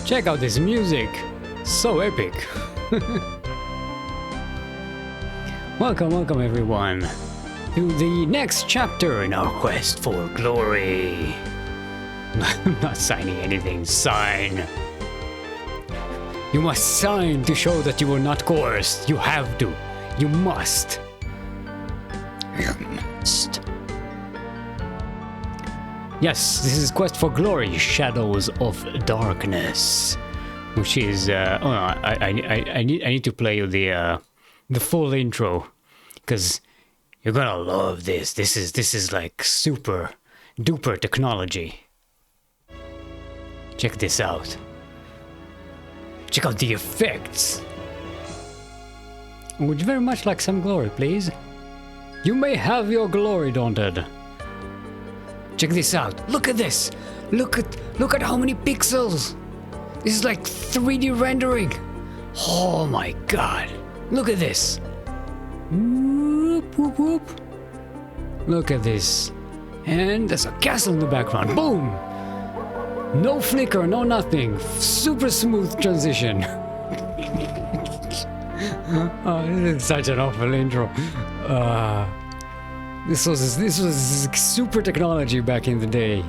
Check out this music, so epic. Welcome everyone to the next chapter in our quest for glory. I'm not signing anything, sign. You must sign to show that you were not coerced. You have to. You must. You must. Yes, this is Quest for Glory, Shadows of Darkness, which is I need to play you the full intro, because you're gonna love this. This is like super duper technology. Check this out. Check out the effects. Would you very much like some glory, please? You may have your glory, Daunted. Check this out. Look at this. Look at how many pixels. This is like 3D rendering. Oh my god. Look at this. Whoop, whoop, whoop. Look at this. And there's a castle in the background. Boom. No flicker, no nothing. Super smooth transition. Oh, this is such an awful intro. This was super technology back in the day.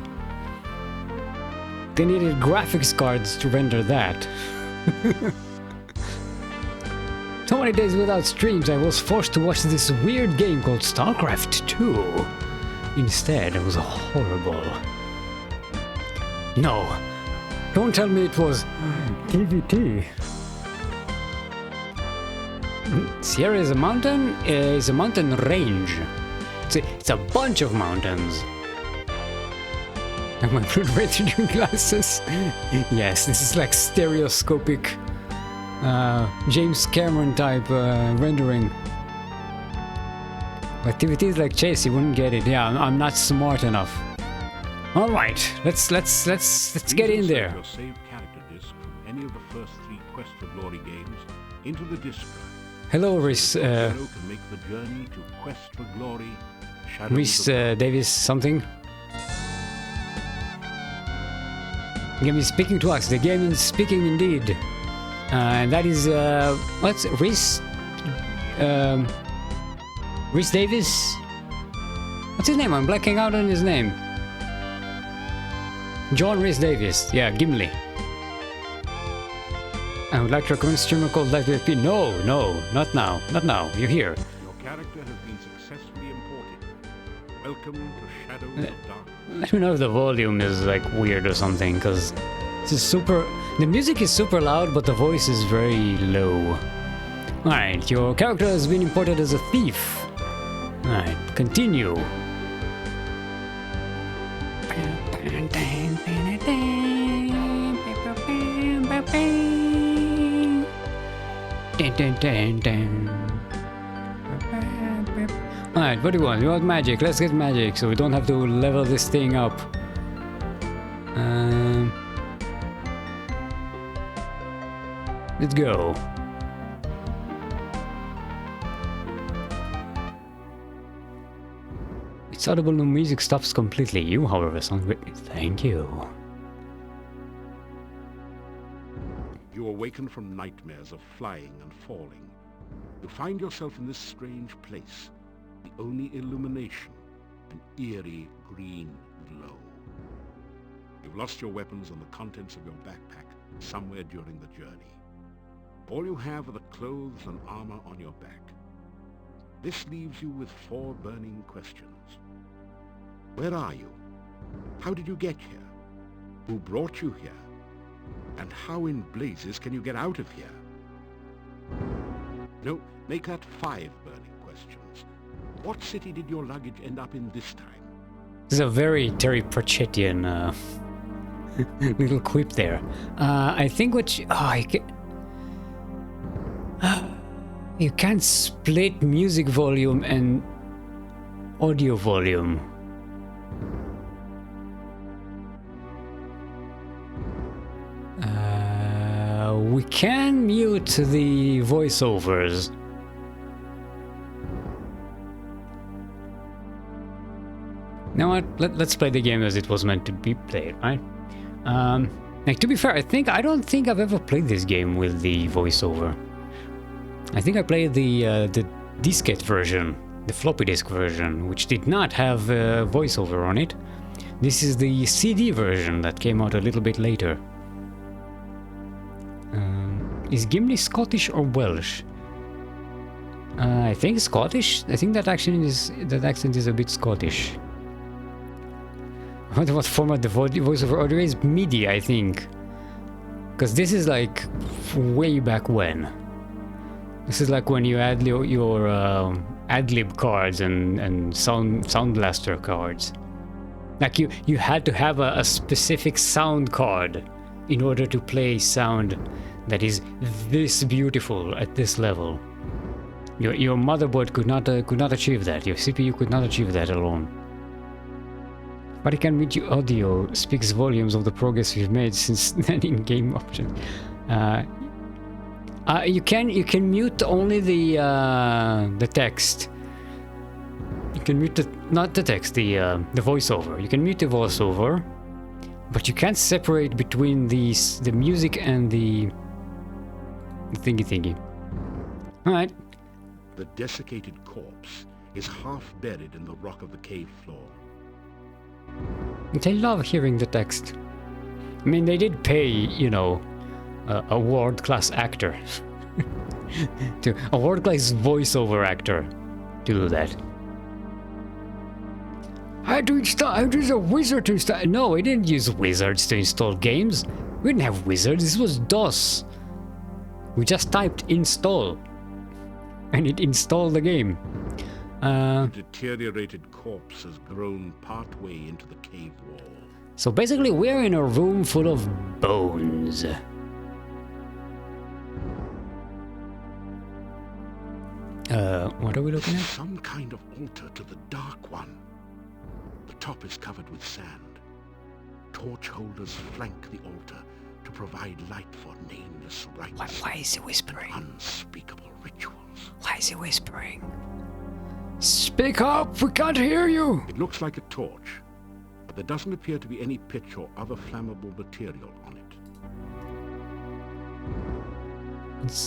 They needed graphics cards to render that. So many days without streams, I was forced to watch this weird game called StarCraft 2. Instead, it was horrible. No, don't tell me it was TVT. Sierra is a mountain range. It's a bunch of mountains. Am I blue ray glasses? Yes, this is like stereoscopic James Cameron type rendering. But TVT is like Chase, you wouldn't get it. Yeah, I'm not smart enough. All right, let's get in there. Your saved character disc from any of the first 3 Quest for Glory games into the disc drive. Hello, Rhys. Can make the journey to Quest for Glory. Rhys Davis something. The game is speaking to us. The game is speaking indeed, and that is what's Rhys Davis. What's his name? I'm blacking out on his name. John Rhys Davis. Yeah, Gimli. I would like to recommend a streamer called Live FP. No, not now. Not now. You're here. Your character has been successfully imported. Welcome to Shadows of Darkness. Let me know if the volume is like weird or something, because this is super. The music is super loud, but the voice is very low. Alright, your character has been imported as a thief. Alright, continue. Alright, what do you want? You want magic? Let's get magic so we don't have to level this thing up. Let's go. It's audible, no music stops completely. You, however, sound great. Thank you. You awaken from nightmares of flying and falling. You find yourself in this strange place. The only illumination, an eerie green glow. You've lost your weapons and the contents of your backpack somewhere during the journey. All you have are the clothes and armor on your back. This leaves you with 4 burning questions. Where are you? How did you get here? Who brought you here? And how in blazes can you get out of here? No, make that 5 burning questions. What city did your luggage end up in this time? This is a very Terry Pratchettian little quip there. I think what you can't split music volume and audio volume. We can mute the voiceovers. Now what? Let's play the game as it was meant to be played, right? Like, to be fair, I don't think I've ever played this game with the voiceover. I think I played the diskette version, the floppy disk version, which did not have voiceover on it. This is the CD version that came out a little bit later. Is Gimli Scottish or Welsh? I think Scottish. I think that accent is a bit Scottish. I wonder what format the voiceover audio is. MIDI, I think, because this is like way back when. This is like when you add your ad-lib cards and sound blaster cards. Like you had to have a specific sound card in order to play sound that is this beautiful at this level. Your motherboard could not achieve that. Your CPU could not achieve that alone. Vatican MIDI audio speaks volumes of the progress we've made since then in game options. You can mute only the text. You can mute not the text, the voiceover. You can mute the voiceover, but you can't separate between the music and the thingy. All right. The desiccated corpse is half buried in the rock of the cave floor. I love hearing the text. I mean, they did pay, you know, a world-class actor, a world-class voiceover actor to do that. I had to use a wizard to install. No, we didn't use wizards to install games. We didn't have wizards. This was DOS. We just typed install, and it installed the game. The deteriorated corpse has grown partway into the cave wall. So basically, we're in a room full of bones. What are we looking at? Some kind of altar to the Dark One. The top is covered with sand. Torch holders flank the altar to provide light for nameless rites. Why is he whispering? Unspeakable rituals. Why is he whispering? Speak up! We can't hear you! It looks like a torch, but there doesn't appear to be any pitch or other flammable material on it.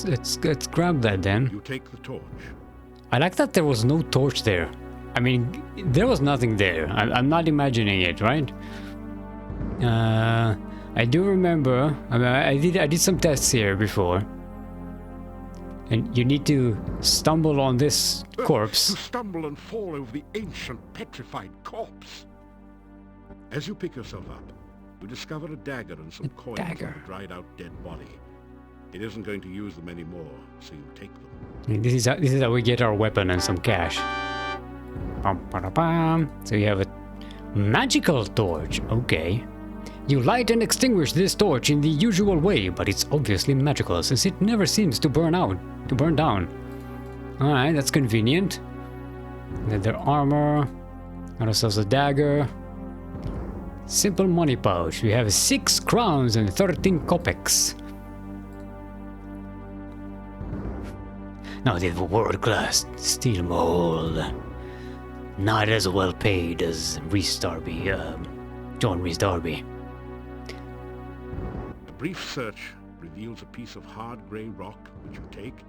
Let's grab that then. You take the torch. I like that there was no torch there. I mean, there was nothing there. I'm not imagining it, right? I do remember. I mean, I did some tests here before. And you need to stumble on this corpse. You stumble and fall over the ancient petrified corpse. As you pick yourself up, you discover a dagger and some coins on the dried out dead body. It isn't going to use them anymore, so you take them. This is how we get our weapon and some cash. So you have a magical torch. Okay. You light and extinguish this torch in the usual way, but it's obviously magical since it never seems to burn down. Alright, that's convenient. Leather armor. Got ourselves a dagger. Simple money pouch. We have 6 crowns and 13 kopecks. Now they have a world-class steel mold. Not as well paid as John Rhys Darby. A brief search reveals a piece of hard grey rock, which you take,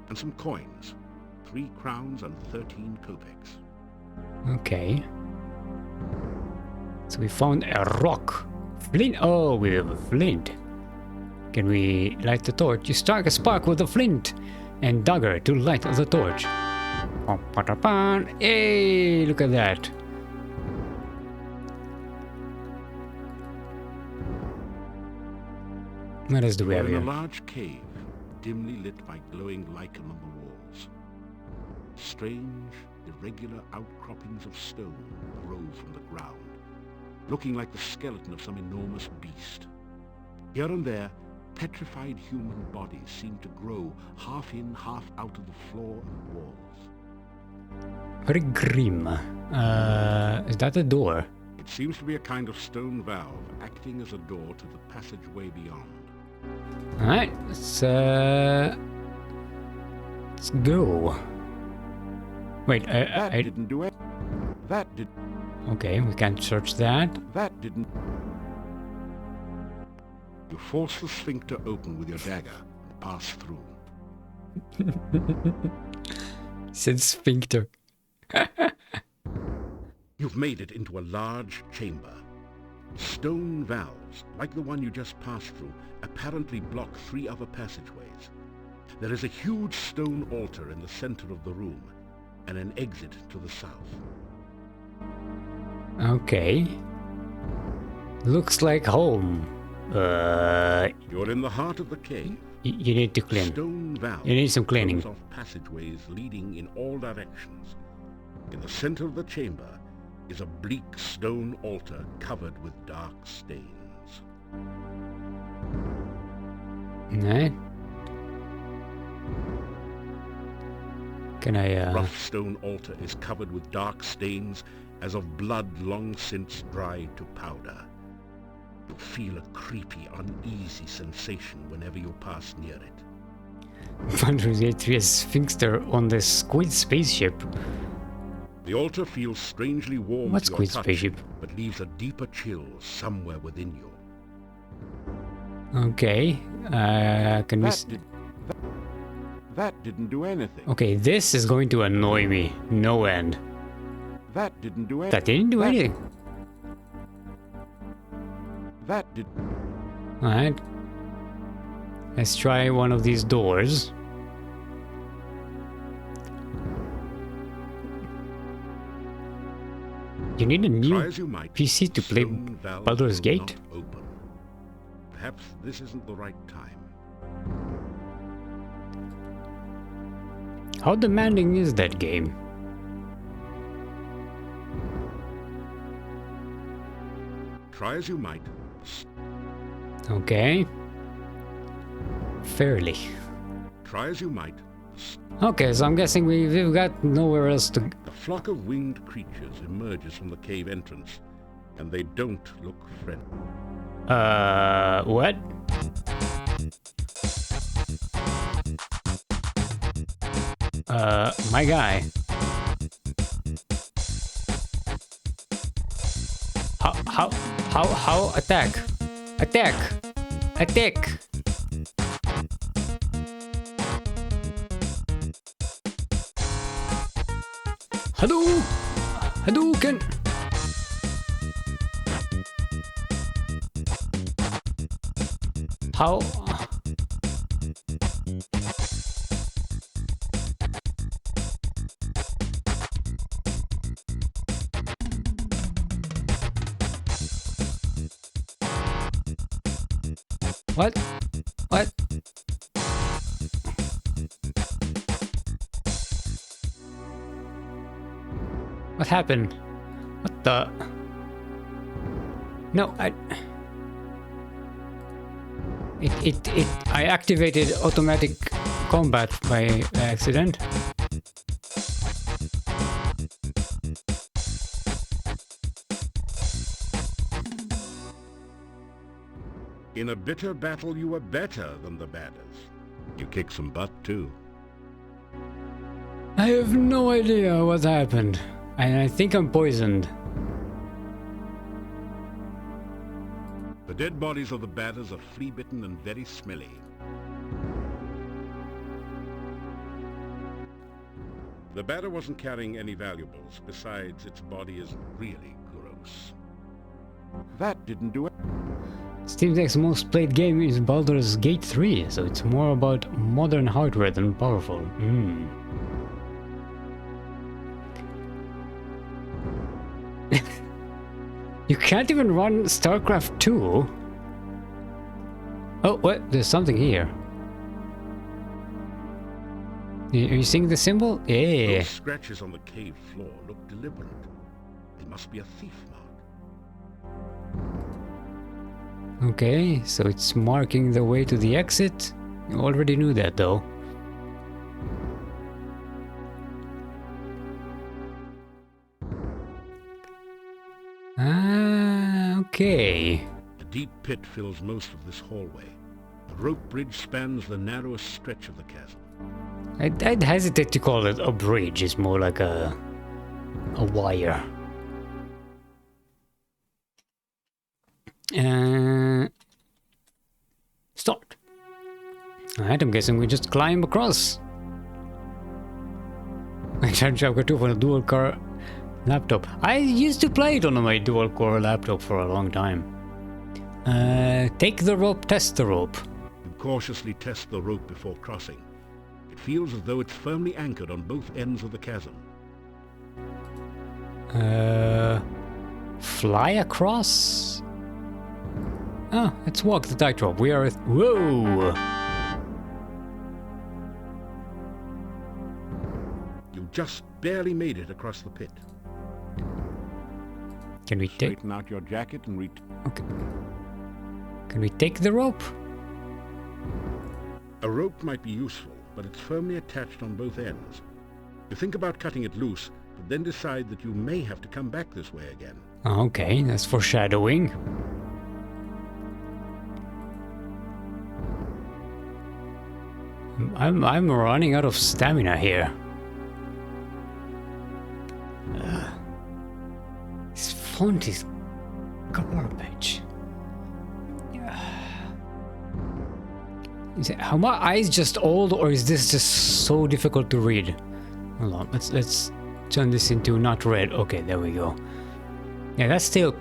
and some coins. 3 crowns and 13 kopecks. Okay. So we found a rock. Flint. Oh, we have a flint. Can we light the torch? You strike a spark with a flint and dagger to light the torch. Hey, look at that. What else do we have here? In a large cave, dimly lit by glowing lichen on the walls. Strange, irregular outcroppings of stone grow from the ground, looking like the skeleton of some enormous beast. Here and there, petrified human bodies seem to grow half in, half out of the floor and walls. Very grim. Is that a door? It seems to be a kind of stone valve, acting as a door to the passageway beyond. Alright, let's go. Wait, That didn't do it. That did. Okay, we can't search that. That didn't... You force the sphincter open with your dagger and pass through. Said sphincter. You've made it into a large chamber. Stone valves, like the one you just passed through, apparently block 3 other passageways. There is a huge stone altar in the center of the room, and an exit to the south. Okay. Looks like home. You're in the heart of the cave. You need to clean. Stone valves You need some cleaning. close off passageways leading in all directions. In the center of the chamber is a bleak stone altar covered with dark stains. Right. Can I, Rough stone altar is covered with dark stains as of blood long since dried to powder. You feel a creepy, uneasy sensation whenever you pass near it. Baldur's Gate 3 is sphincter on the squid spaceship. The altar feels strangely warm What to your squid touch, spaceship? but leaves a deeper chill somewhere within you. Okay. Can we... That didn't do anything. Okay, this is going to annoy me. No end. That didn't do anything. That didn't do anything. That did. Alright. Let's try one of these doors. You need a new Try as you might, PC to play stone valves Baldur's will Gate? not open. Perhaps this isn't the right time. How demanding is that game? Try as you might. Okay. Fairly. Try as you might. Okay, so I'm guessing we've got nowhere else to... A flock of winged creatures emerges from the cave entrance, and they don't look friendly. What? My guy. How attack? Attack! Attack! Hadouken! How? What? What? What happened? What the? No, I activated automatic combat by accident. In a bitter battle, you were better than the badders. You kicked some butt, too. I have no idea what happened. And I think I'm poisoned. The dead bodies of the badders are flea-bitten and very smelly. The badder wasn't carrying any valuables. Besides, its body is really gross. That didn't do it. Steam Deck's most played game is Baldur's Gate 3, so it's more about modern hardware than powerful. You can't even run StarCraft 2? Oh, what? There's something here. Are you seeing the symbol? Yeah. Those scratches on the cave floor look deliberate. They must be a thief mark. Okay, so it's marking the way to the exit. You already knew that, though. Okay. A deep pit fills most of this hallway. A rope bridge spans the narrowest stretch of the chasm. I'd hesitate to call it a bridge. It's more like a wire. Start. Alright, I'm guessing we just climb across. I charged Java 2 for a dual core laptop. I used to play it on my dual core laptop for a long time. Take the rope, test the rope. You cautiously test the rope before crossing. It feels as though it's firmly anchored on both ends of the chasm. Fly across? Oh, let's walk the tightrope. We are whoa! You just barely made it across the pit. Can we take... Straighten out your jacket and Okay. Can we take the rope? A rope might be useful, but it's firmly attached on both ends. You think about cutting it loose, but then decide that you may have to come back this way again. Okay, that's foreshadowing. I'm running out of stamina here. This font is garbage. Are my eyes just old, or is this just so difficult to read? Hold on, let's turn this into not red. Okay, there we go. Yeah, that's still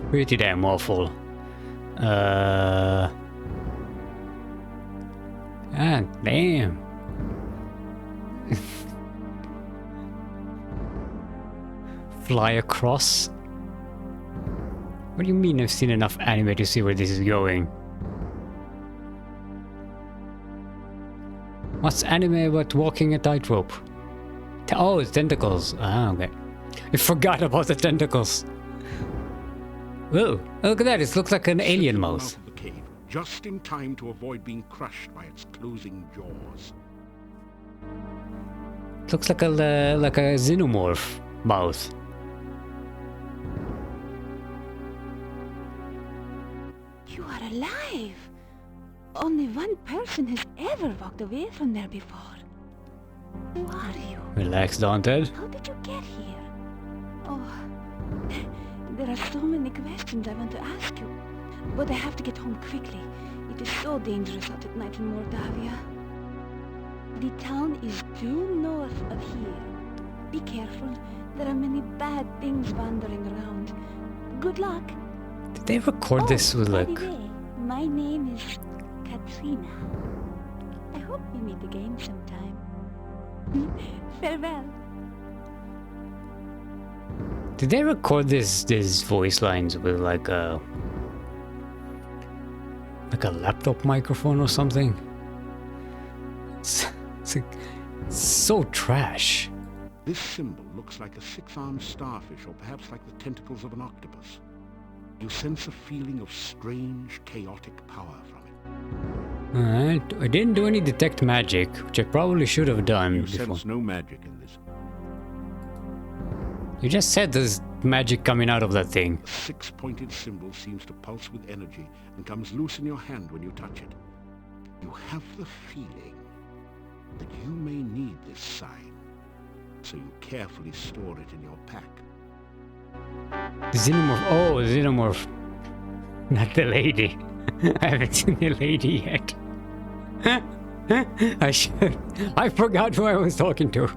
pretty damn awful. Ah, damn. Fly across? What do you mean I've seen enough anime to see where this is going? What's anime about walking a tightrope? Oh, it's tentacles. Ah, okay. I forgot about the tentacles. Whoa, look at that. It looks like an alien mouth. Out of the cave, just in time to avoid being crushed by its closing jaws. It looks like a xenomorph mouth. You are alive! Only one person has ever walked away from there before. Who are you? Relax, Daunted. How did you get here? Oh, there are so many questions I want to ask you, but I have to get home quickly. It is so dangerous out at night in Mordavia. The town is due north of here. Be careful. There are many bad things wandering around. Good luck. Did they record this with by like... the way, my name is Katrina. I hope we meet again sometime. Farewell. Did they record this voice lines with like a laptop microphone or something? It's so trash. This symbol looks like a six-armed starfish, or perhaps like the tentacles of an octopus. You sense a feeling of strange, chaotic power from it. Alright, I didn't do any detect magic, which I probably should have done You before. sense no magic in this. You just said there's magic coming out of that thing. The six-pointed symbol seems to pulse with energy and comes loose in your hand when you touch it. You have the feeling that you may need this sign, so you carefully store it in your pack. The xenomorph. Oh, the xenomorph. Not the lady. I haven't seen the lady yet. I forgot who I was talking to.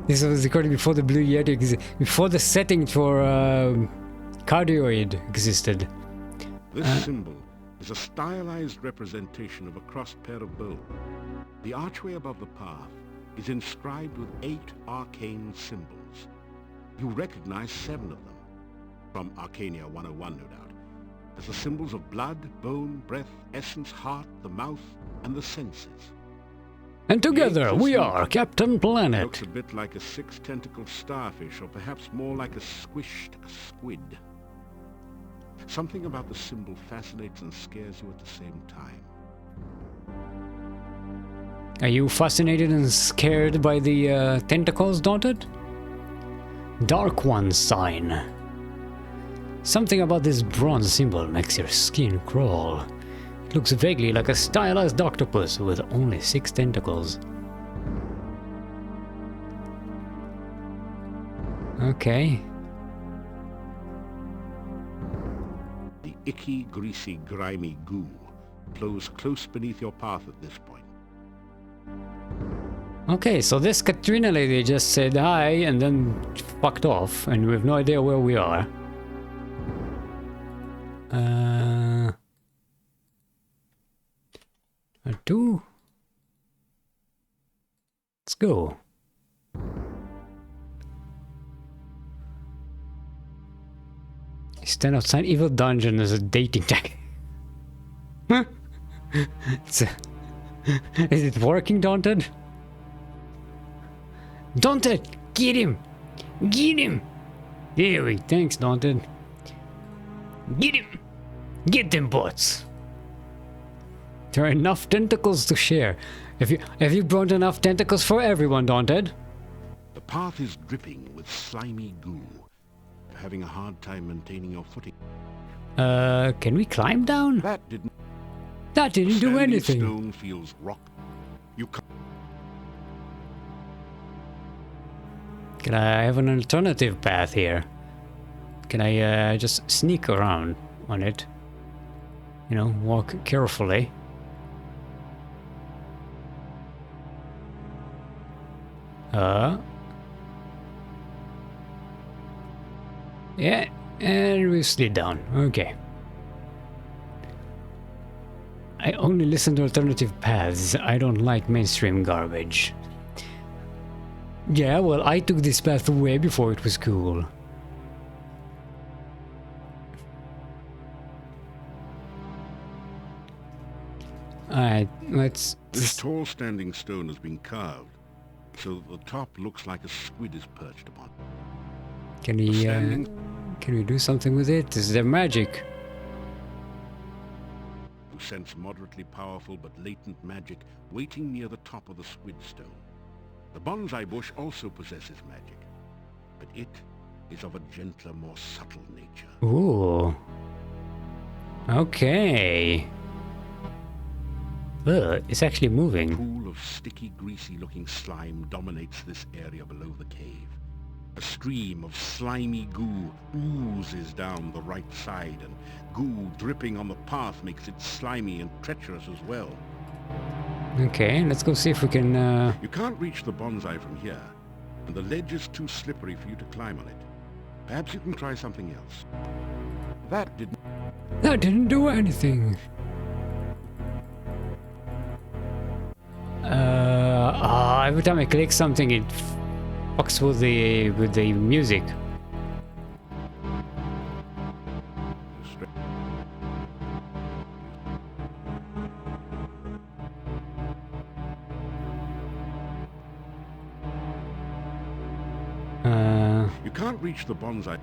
This was recorded before the Blue Yeti before the setting for cardioid existed. This symbol is a stylized representation of a crossed pair of bowls. The archway above the path is inscribed with 8 arcane symbols. You recognize 7 of them, from Arcania 101 no doubt, as the symbols of blood, bone, breath, essence, heart, the mouth, and the senses. And together we are Captain Planet. Looks a bit like a 6-tentacled starfish, or perhaps more like a squished squid. Something about the symbol fascinates and scares you at the same time. Are you fascinated and scared by the tentacles, Daunted? Dark One sign. Something about this bronze symbol makes your skin crawl. It looks vaguely like a stylized octopus with only 6 tentacles. Okay. icky, greasy, grimy goo flows close beneath your path at this point. Okay, so this Katrina lady just said hi and then fucked off, and we have no idea where we are. Two. Let's go. Stand outside evil dungeon as a dating tag. Is it working, Daunted? Daunted, get him! Get him! There we thanks, Daunted. Get him! Get them butts! There are enough tentacles to share. Have you brought enough tentacles for everyone, Daunted? The path is dripping with slimy goo. You're having a hard time maintaining your footing. Can we climb down? That didn't do anything. Stone feels rock. You can't. Can I have an alternative path here? Can I just sneak around on it? You know, walk carefully. Yeah, and we slid down. Okay. I only listen to alternative paths. I don't like mainstream garbage. Yeah, well, I took this path way before it was cool. Alright, let's... This tall standing stone has been carved, so that the top looks like a squid is perched upon. Can we do something with it? Is there magic? You sense moderately powerful but latent magic waiting near the top of the squid stone. The bonsai bush also possesses magic, but it is of a gentler, more subtle nature. Ooh. Okay. It's actually moving. A pool of sticky, greasy-looking slime dominates this area below the cave. A stream of slimy goo oozes down the right side, and goo dripping on the path makes it slimy and treacherous as well. Okay, let's go see if we can... You can't reach the bonsai from here, and the ledge is too slippery for you to climb on it. Perhaps you can try something else. That didn't do anything. Every time I click something, it fucks with the music. You can't reach the bonsai.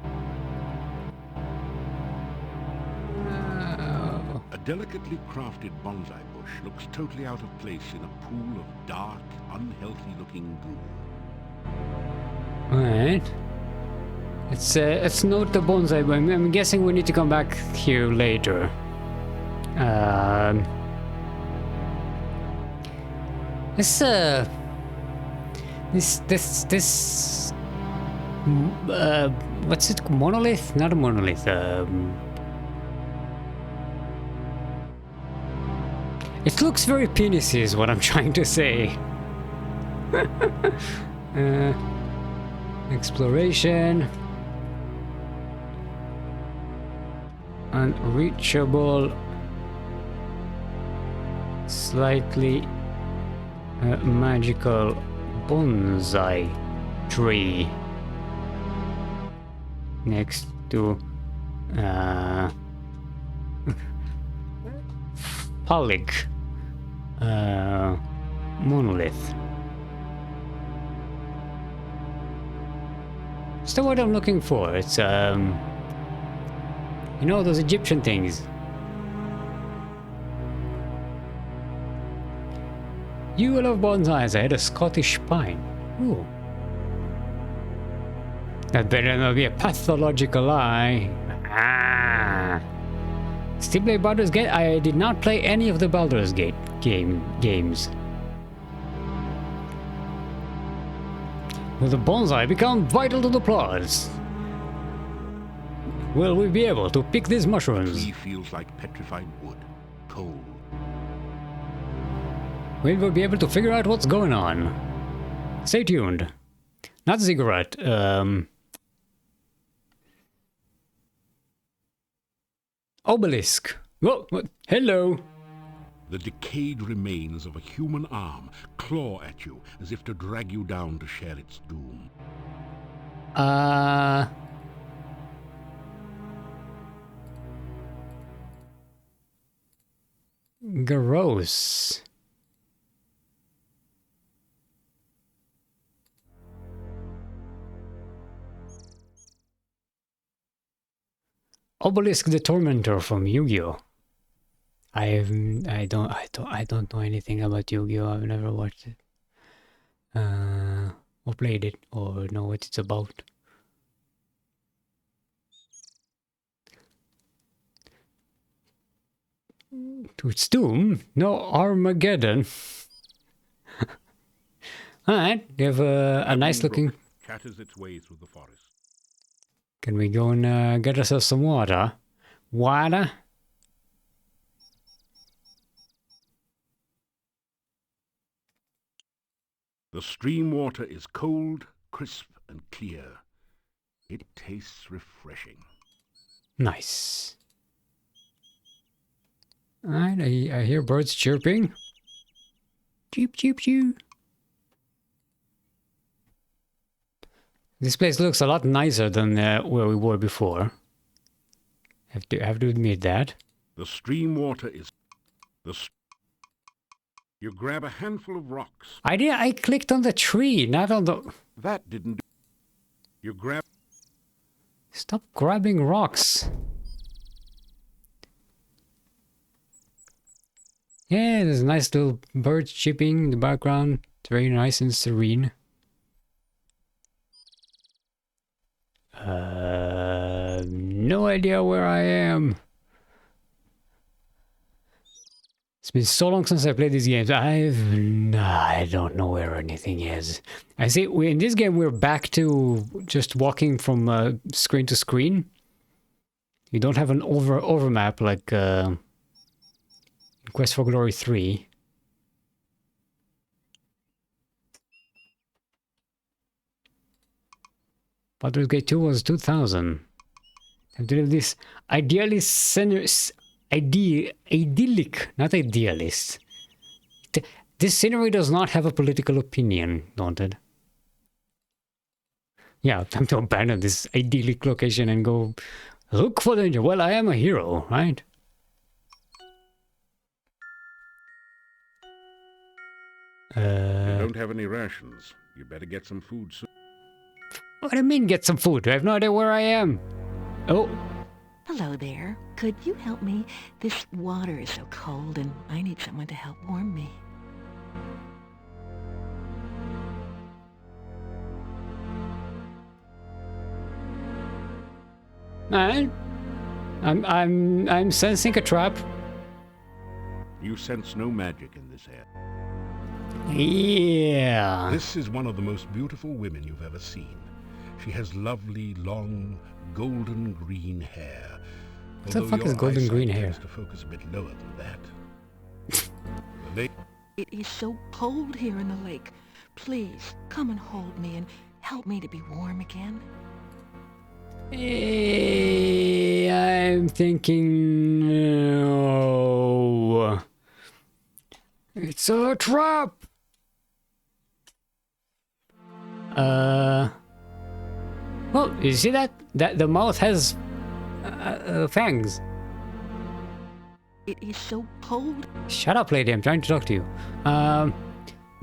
A delicately crafted bonsai bush looks totally out of place in a pool of dark, unhealthy-looking goo. Alright. Let's note the bonsai, but I'm guessing we need to come back here later. This what's it? Monolith? Not a monolith. It looks very penisy is what I'm trying to say. Exploration. Unreachable. Slightly magical bonsai tree. Next to Polig monolith. Is that what I'm looking for? It's you know, those Egyptian things. You will have bonsais. I had a Scottish pine. Ooh. That better not be a pathological lie. Ah. Still play Baldur's Gate? I did not play any of the Baldur's Gate games. Will the bonsai become vital to the plot? will we be able to pick these The mushrooms? tree feels like petrified wood, cold. Will we be able to figure out what's going on? Stay tuned. Not ziggurat. Obelisk. Whoa, what? Hello. The decayed remains of a human arm claw at you as if to drag you down to share its doom. Gross. Obelisk the Tormentor from Yu-Gi-Oh! I don't know anything about Yu-Gi-Oh! I've never watched it. Or played it, or know what it's about. To its doom? No Armageddon. Alright, you have a nice looking... Chatters its way through the forest. Can we go and get ourselves some water? Water? The stream water is cold, crisp, and clear. It tastes refreshing. Nice. Alright, I hear birds chirping. Cheep, cheep, cheep. This place looks a lot nicer than where we were before. Have to admit that. The stream water is... You grab a handful of rocks. I clicked on the tree, not on the... That didn't do... You grab... Stop grabbing rocks. Yeah, there's a nice little bird chirping in the background. It's very nice and serene. No idea where I am. It's been so long since I played these games. I don't know where anything is. I see. In this game, we're back to just walking from screen to screen. You don't have an overmap like in Quest for Glory 3. Baldur's Gate 2 was 2000. And to live this idyllic, not idealist. This scenery does not have a political opinion, don't it? Yeah, time to abandon this idyllic location and go look for danger. Well, I am a hero, right? You don't have any rations. You better get some food soon. What do you mean get some food? I have no idea where I am. Oh. Hello there. Could you help me? This water is so cold and I need someone to help warm me. Man, I'm sensing a trap. You sense no magic in this air. Yeah. This is one of the most beautiful women you've ever seen. She has lovely, long, golden green hair. What the fuck is golden green hair? To focus a bit lower than that. It is so cold here in the lake. Please, come and hold me and help me to be warm again. I'm thinking... No. It's a trap! Well, you see that? The mouth has fangs. It is so cold. Shut up, lady. I'm trying to talk to you.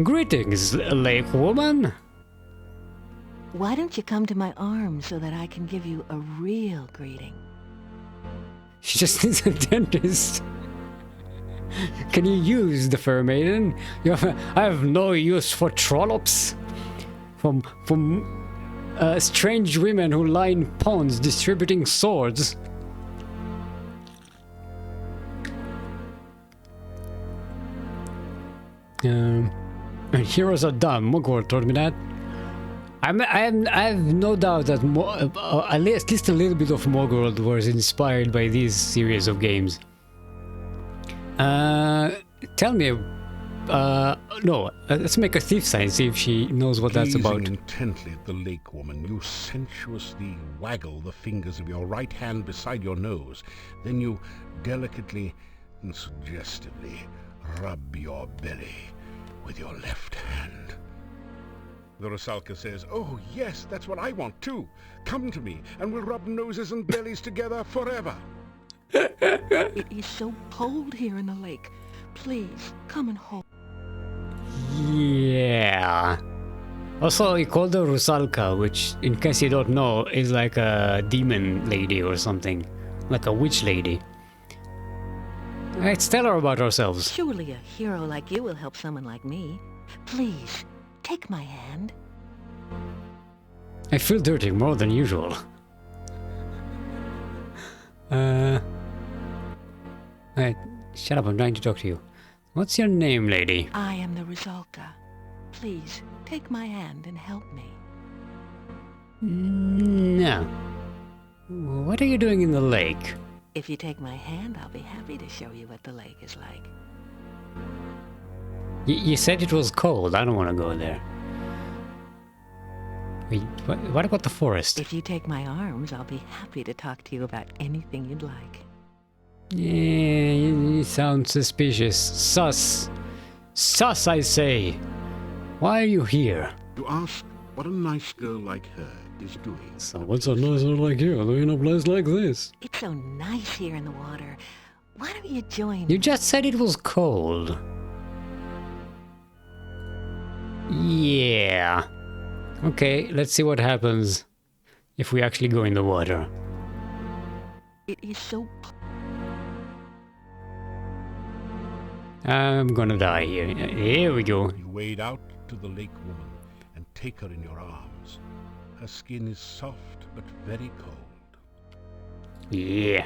Greetings, lake woman. Why don't you come to my arms so that I can give you a real greeting? She just needs a dentist. Can you use the fur maiden? I have no use for trollops. From strange women who line ponds distributing swords. And heroes are dumb. Mugwort told me that. I have no doubt that at least a little bit of Morgoth was inspired by this series of games. Tell me, no, let's make a thief sign, see if she knows what that's about. Gazing intently at the lake woman, you sensuously waggle the fingers of your right hand beside your nose. Then you delicately and suggestively rub your belly with your left hand. The Rusalka says, "Oh yes, that's what I want too. Come to me and we'll rub noses and bellies together forever." It is so cold here in the lake. Please, come and hold. Yeah. Also, he called her Rusalka, which, in case you don't know, is like a demon lady or something. Like a witch lady. Let's tell her about ourselves. Surely a hero like you will help someone like me. Please, take my hand. I feel dirty more than usual. Alright, shut up, I'm trying to talk to you. What's your name, lady? I am the Rusalka. Please, take my hand and help me. No. What are you doing in the lake? If you take my hand, I'll be happy to show you what the lake is like. You said it was cold. I don't want to go there. Wait, what about the forest? If you take my arms, I'll be happy to talk to you about anything you'd like. Yeah, you sound suspicious. Sus. Sus, I say. Why are you here? You ask what a nice girl like her is doing. So what's a nice girl like you doing in a place like this? It's so nice here in the water. Why don't you join You me? just said it was cold. Yeah. Okay, let's see what happens if we actually go in the water. It is so... I'm gonna die here. Here we go. You wade out to the lake woman and take her in your arms. Her skin is soft but very cold. Yeah.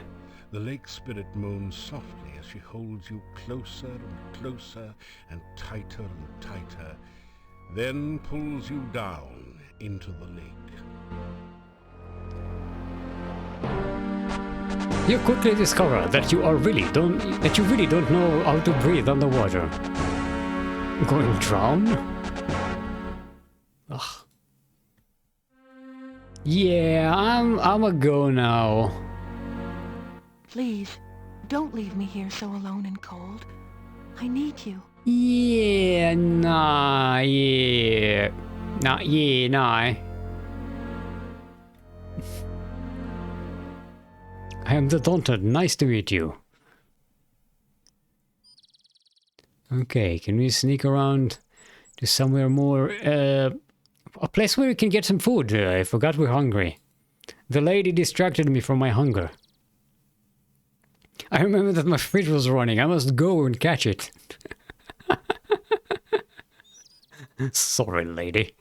The lake spirit moans softly as she holds you closer and closer and tighter, then pulls you down into the lake. You quickly discover that you really don't know how to breathe underwater. Going drown? Ugh. Yeah, I'm a go now. Please, don't leave me here so alone and cold. I need you. Yeah, nah, yeah. Nah, yeah, nah. I am the Daunted. Nice to meet you. Okay, can we sneak around to somewhere more? A place where we can get some food. I forgot we're hungry. The lady distracted me from my hunger. I remember that my fridge was running. I must go and catch it. Sorry, lady.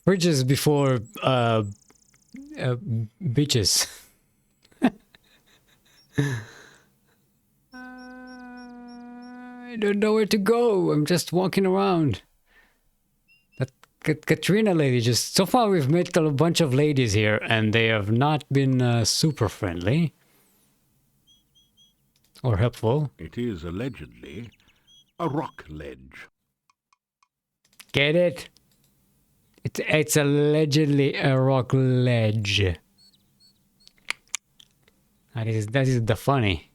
Fridges before bitches. I don't know where to go. I'm just walking around. That Katrina lady just... So far we've met a bunch of ladies here and they have not been super friendly. Or helpful. It is allegedly a rock ledge. Get it? It's allegedly a rock ledge. That is the funny.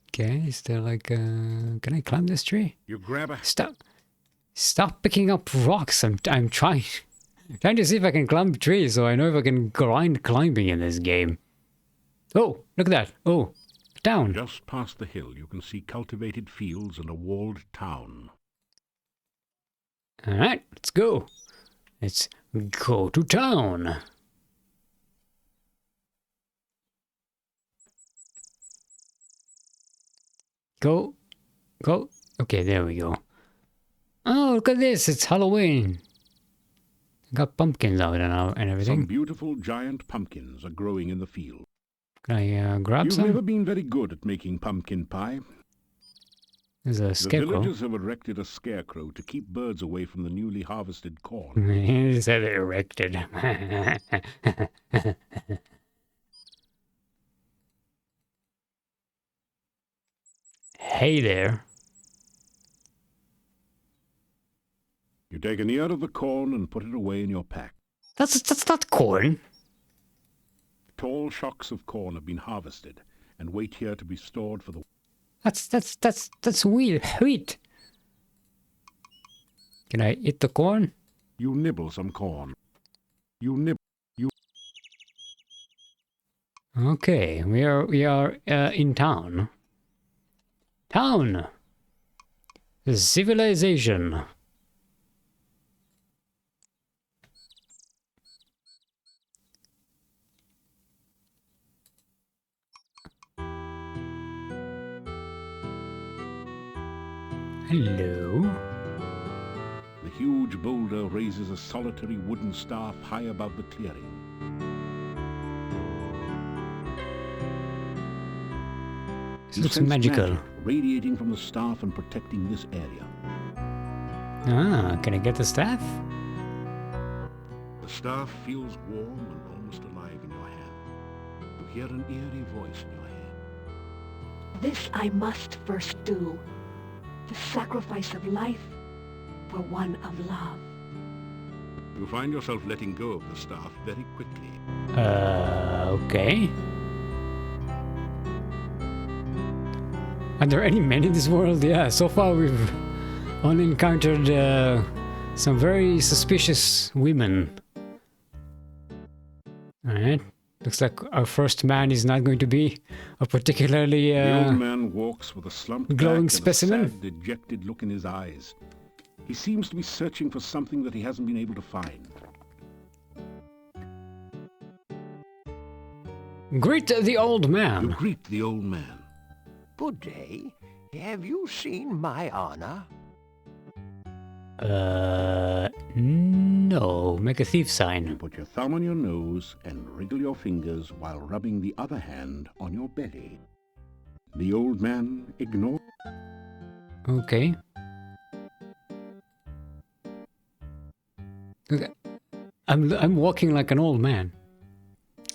Okay, is there like can I climb this tree? You grab a... Stop picking up rocks. I'm trying to see if I can climb trees so I know if I can grind climbing in this game. Oh, look at that. Oh, down. Just past the hill, you can see cultivated fields and a walled town. All right, let's go. Let's go to town. Go. Okay, there we go. Oh, look at this. It's Halloween. Got pumpkins out and Some everything. beautiful giant pumpkins are growing in the field. Can I grab You've some? never been very good at making pumpkin pie. There's a The scarecrow. villagers have erected a scarecrow to keep birds away from the newly harvested corn. He said erected. Hey there. You take an ear of the corn and put it away in your pack. That's not corn. Tall shocks of corn have been harvested and wait here to be stored for the... That's wheat. Can I eat the corn? You nibble some corn. You nibble... Okay, we are in town. Town. Civilization. Hello. The huge boulder raises a solitary wooden staff high above the clearing. This You looks sense magical. magic radiating from the staff and protecting this area. Ah, can I get the staff? The staff feels warm and almost alive in your hand. You hear an eerie voice in your head. This I must first do. The sacrifice of life for one of love. You find yourself letting go of the staff very quickly. Okay. Are there any men in this world? Yeah, so far we've only encountered some very suspicious women. Alright. Looks like our first man is not going to be a particularly The old man walks with a slumped glowing back specimen. and a sad, dejected look in his eyes. He seems to be searching for something that he hasn't been able to find. Greet the old You man. greet the old man. Good day. Have you seen my honor? No. Make a thief You sign. put your thumb on your nose and wriggle your fingers while rubbing the other hand on your belly. The old man ignores... Okay. Okay. I'm walking like an old man.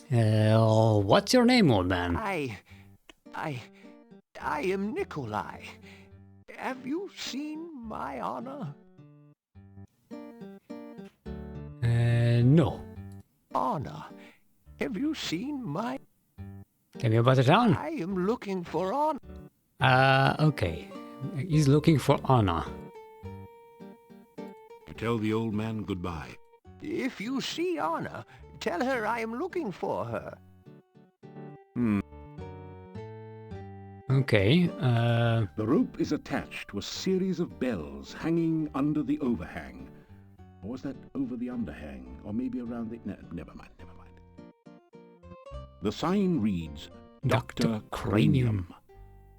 What's your name, old man? I am Nikolai. Have you seen my honor? No. Honor. Have you seen my... Tell me about the town. I am looking for honor. Okay. He's looking for Anna. You tell the old man goodbye. If you see honor, tell her I am looking for her. Okay. The rope is attached to a series of bells hanging under the overhang. Or was that over the underhang? Or maybe around the... No, never mind. The sign reads, Dr. Cranium.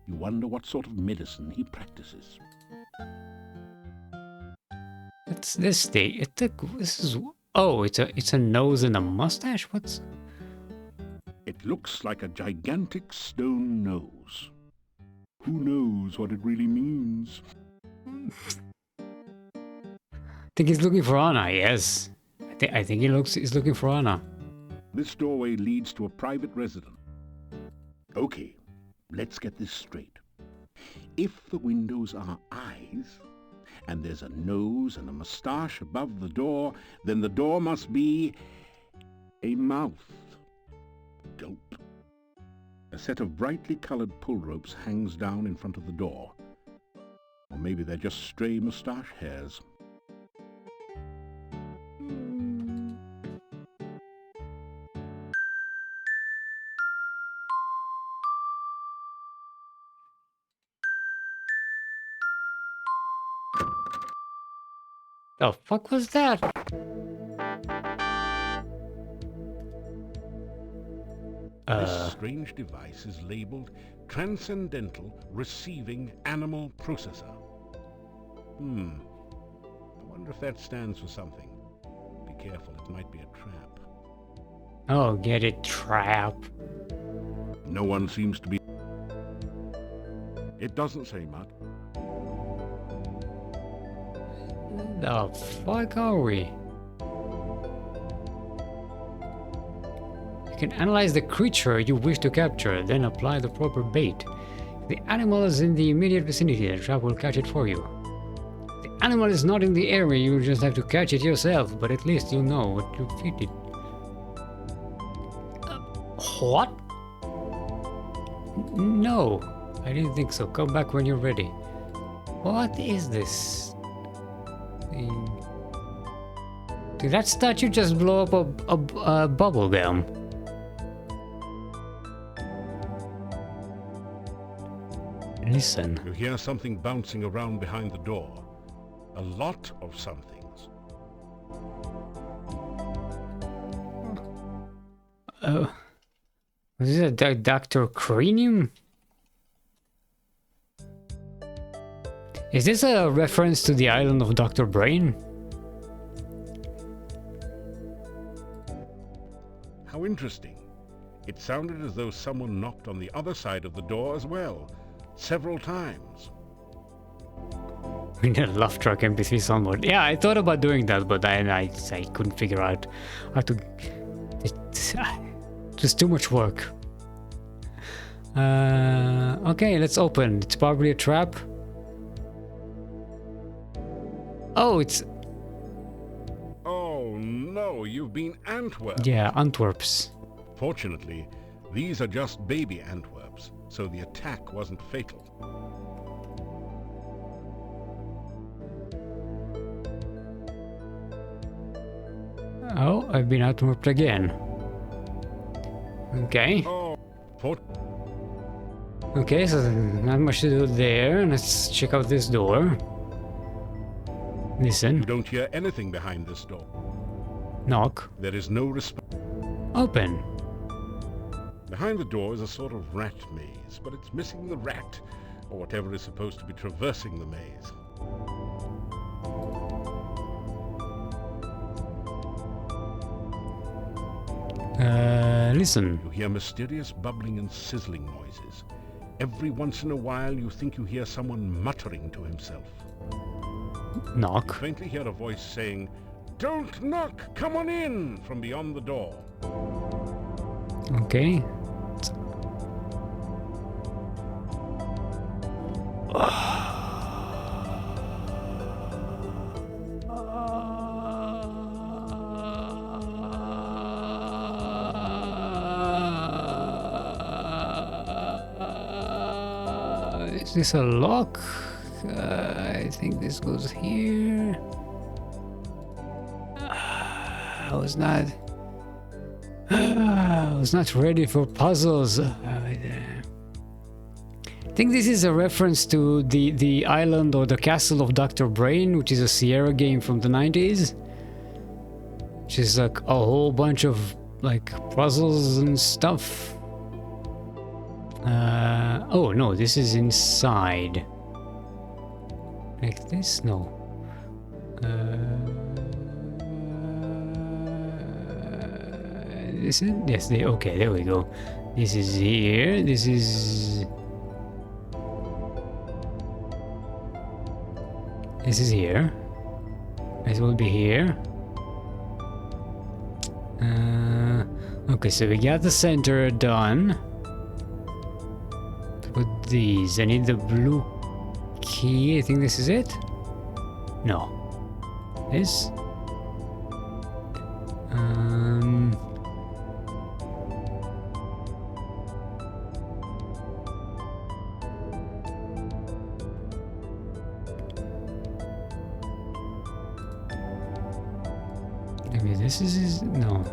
You wonder what sort of medicine he practices. What's this thing? This is... Oh, it's a nose and a mustache? What's... It looks like a gigantic stone nose. Who knows what it really means? I think he's looking for Anna, yes. I think he's looking for Anna. This doorway leads to a private residence. Okay, let's get this straight. If the windows are eyes, and there's a nose and a moustache above the door, then the door must be a mouth. Gulp. A set of brightly colored pull ropes hangs down in front of the door. Or maybe they're just stray moustache hairs. The fuck was that? This strange device is labeled Transcendental Receiving Animal Processor. I wonder if that stands for something. Be careful, it might be a trap. Oh, get it, trap. No one seems to be... It doesn't say much. The fuck are we? You can analyze the creature you wish to capture, then apply the proper bait. If the animal is in the immediate vicinity, the trap will catch it for you. If the animal is not in the area, you just have to catch it yourself, but at least you'll know what to feed it. What? No, I didn't think so. Come back when you're ready. What is this thing? Did that statue just blow up a bubble gum? Listen. You hear something bouncing around behind the door. A lot of somethings. Was it a Dr. Cranium? Is this a reference to the island of Dr. Brain? How interesting. It sounded as though someone knocked on the other side of the door as well, several times. We need a laugh track MP3 soundboard. Yeah, I thought about doing that, but I couldn't figure out how to... It's just too much work. Okay, let's open. It's probably a trap. Oh, it's... Oh no, you've been Antwerp. Yeah, Antwerps. Fortunately, these are just baby Antwerps, so the attack wasn't fatal. Oh, I've been Antwerped again. Okay. Oh, Okay, so not much to do there. Let's check out this door. you Listen. don't hear anything behind this door. Knock. There is no response. Open. Behind the door is a sort of rat maze, but it's missing the rat, or whatever is supposed to be traversing the maze. Listen. You hear mysterious bubbling and sizzling noises. Every once in a while you think you hear someone muttering to himself. Knock. Faintly hear a voice saying, "Don't knock, come on in," from beyond the door. Okay. Is this a lock? I think this goes here. I was not ready for puzzles. I think this is a reference to the island or the castle of Dr. Brain, which is a Sierra game from the 90s. Which is like a whole bunch of like puzzles and stuff. Oh no, this is inside. Like this? No. This is... Yes, okay, there we go. This is here, this is... This is here. This will be here. Okay, so we got the center done. Put these. I need the blue key. I think this is it. No. This. Maybe this is no.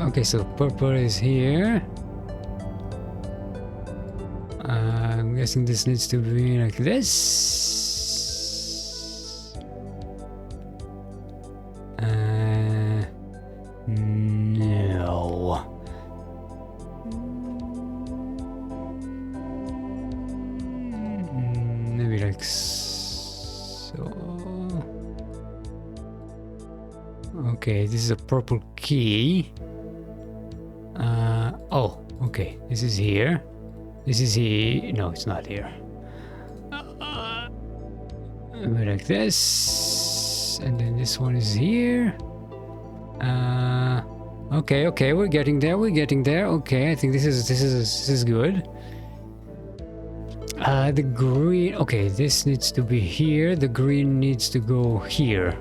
Okay, so purple is here. I'm guessing this needs to be like this. No. Okay, this is a purple key. Oh, okay. This is here. This is here. No, it's not here. Like this. And then this one is here. Okay, okay, we're getting there. We're getting there. Okay, I think this is good. The green. Okay, this needs to be here. The green needs to go here.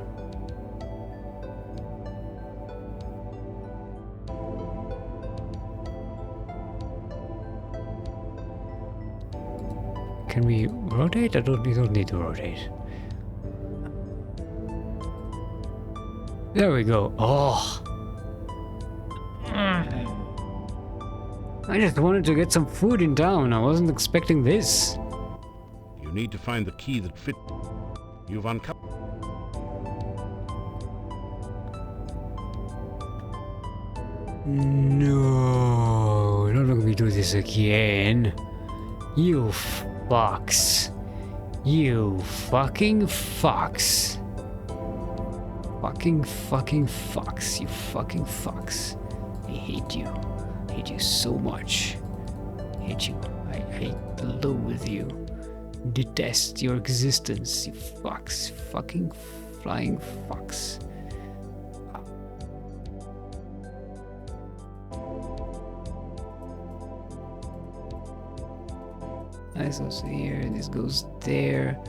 Can we rotate? We don't need to rotate. There we go. Oh. I just wanted to get some food in town. I wasn't expecting this. You need to find the key that fit. You've uncovered. No, not let me do this again. You fucks. You fucking fucks. Fucking fucks. You fucking fucks. I hate you. I hate you so much. I hate you. I loathe you. Detest your existence. You fucks. Fucking flying fucks. This goes here, this goes there.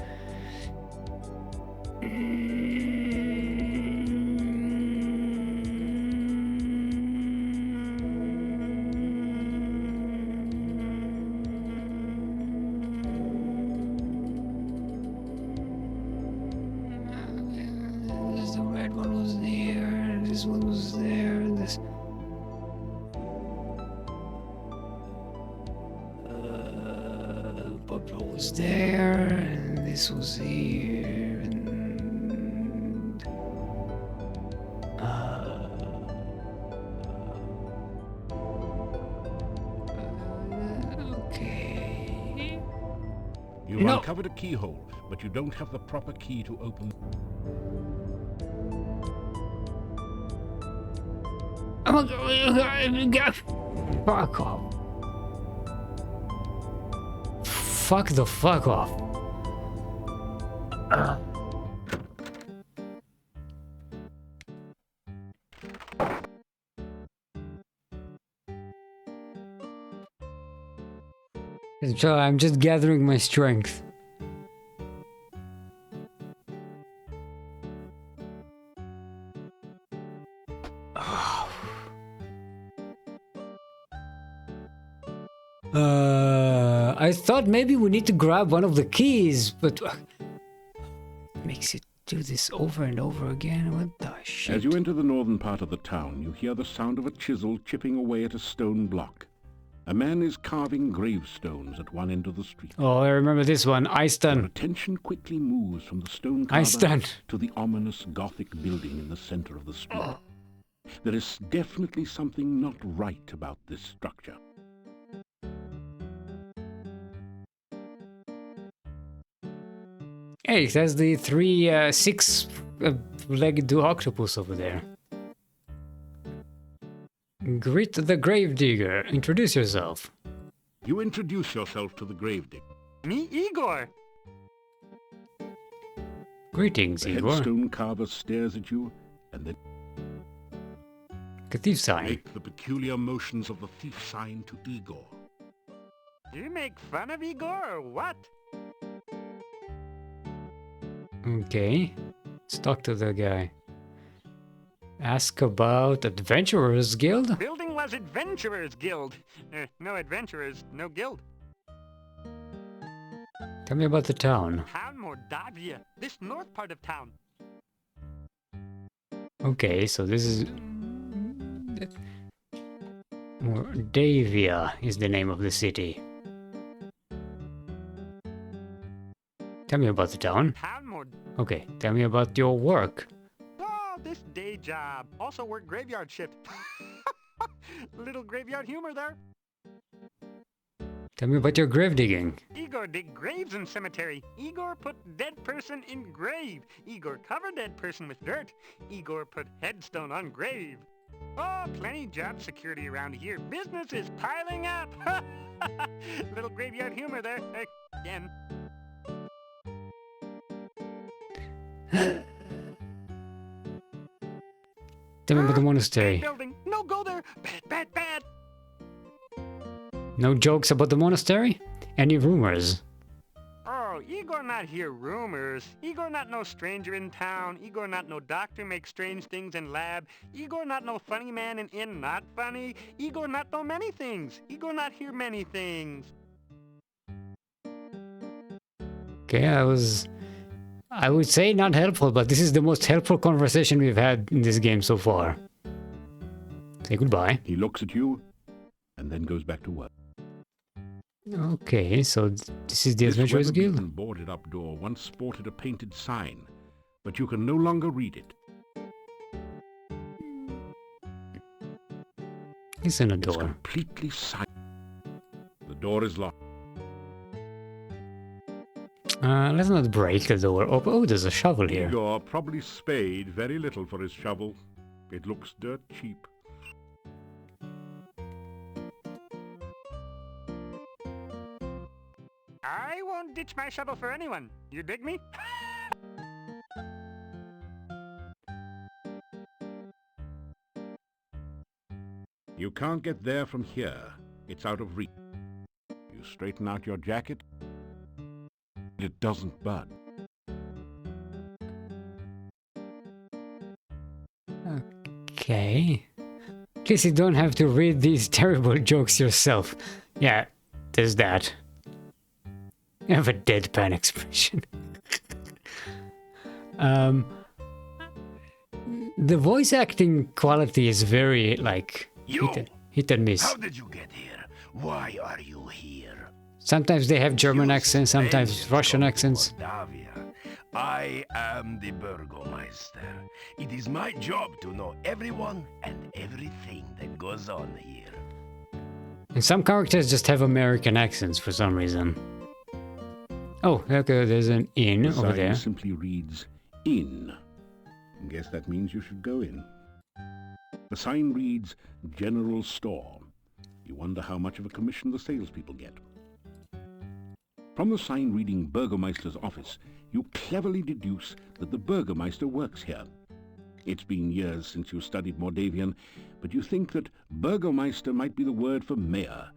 The red one was there, this one was there, this. Purple was there, and this was here, and okay. You've uncovered a keyhole, but you don't have the proper key to open. Fuck off. Fuck the fuck off. I'm just gathering my strength. I thought maybe we need to grab one of the keys, but makes it do this over and over again. What the shit? As you enter the northern part of the town, you hear the sound of a chisel chipping away at a stone block. A man is carving gravestones at one end of the street. Oh, I remember this one. Your attention quickly moves from the stone carver to the ominous Gothic building in the center of the street. There is definitely something not right about this structure. Hey, it has the six-legged octopus over there. Greet the gravedigger. Introduce yourself. You introduce yourself to the gravedigger. Me, Igor. Greetings, The Igor. headstone carver stares at you and then Thief sign. make the peculiar motions of the thief sign to Igor. Do you make fun of Igor or what? Okay. Let's talk to the guy. Ask about Adventurers Guild? Building was Adventurers Guild. No adventurers, no guild. Tell me about the town. Town Mordavia, this north part of town. Okay, so this is... Mordavia is the name of the city. Tell me about the town. Town Mord... Okay, tell me about your work. Oh, this day job. Also work graveyard shift. Little graveyard humor there. Tell me about your grave digging. Igor dig graves in cemetery. Igor put dead person in grave. Igor cover dead person with dirt. Igor put headstone on grave. Oh, plenty job security around here. Business is piling up. Little graveyard humor there. Again. Tell me about the monastery. Building. No, go there. Bad, bad, bad. No jokes about the monastery? Any rumors? Oh, Igor not hear rumors. Igor not no stranger in town. Igor not no doctor make strange things in lab. Igor not no funny man in inn not funny. Igor not know many things. Igor not hear many things. Okay, I would say not helpful, but this is the most helpful conversation we've had in this game so far. Say goodbye. He looks at you and then goes back to work. Okay, so this is the This Adventurers Guild? weather-beaten, boarded-up door once sported a painted sign, but you can no longer read it. Listen a It's door. completely silent. The door is locked. Let's not break the door. Oh, there's a shovel here. Igor probably paid very little for his shovel. It looks dirt cheap. I won't ditch my shovel for anyone. You dig me? You can't get there from here. It's out of reach. You straighten out your jacket. It doesn't bud. Okay. At least you don't have to read these terrible jokes yourself. Yeah, there's that. You have a deadpan expression. The voice acting quality is very, like, hit and miss. How did you get here? Why are you here? Sometimes they have German accents, sometimes Russian accents. Moldavia. I am the Burgomeister. It is my job to know everyone and everything that goes on here. And some characters just have American accents for some reason. Oh, okay, there's an inn The over sign there. simply reads, "In." Guess that means you should go in. The sign reads, "General Store." You wonder how much of a commission the salespeople get. From the sign reading Burgomeister's office, you cleverly deduce that the Burgomeister works here. It's been years since you studied Moldavian, but you think that Burgomeister might be the word for mayor,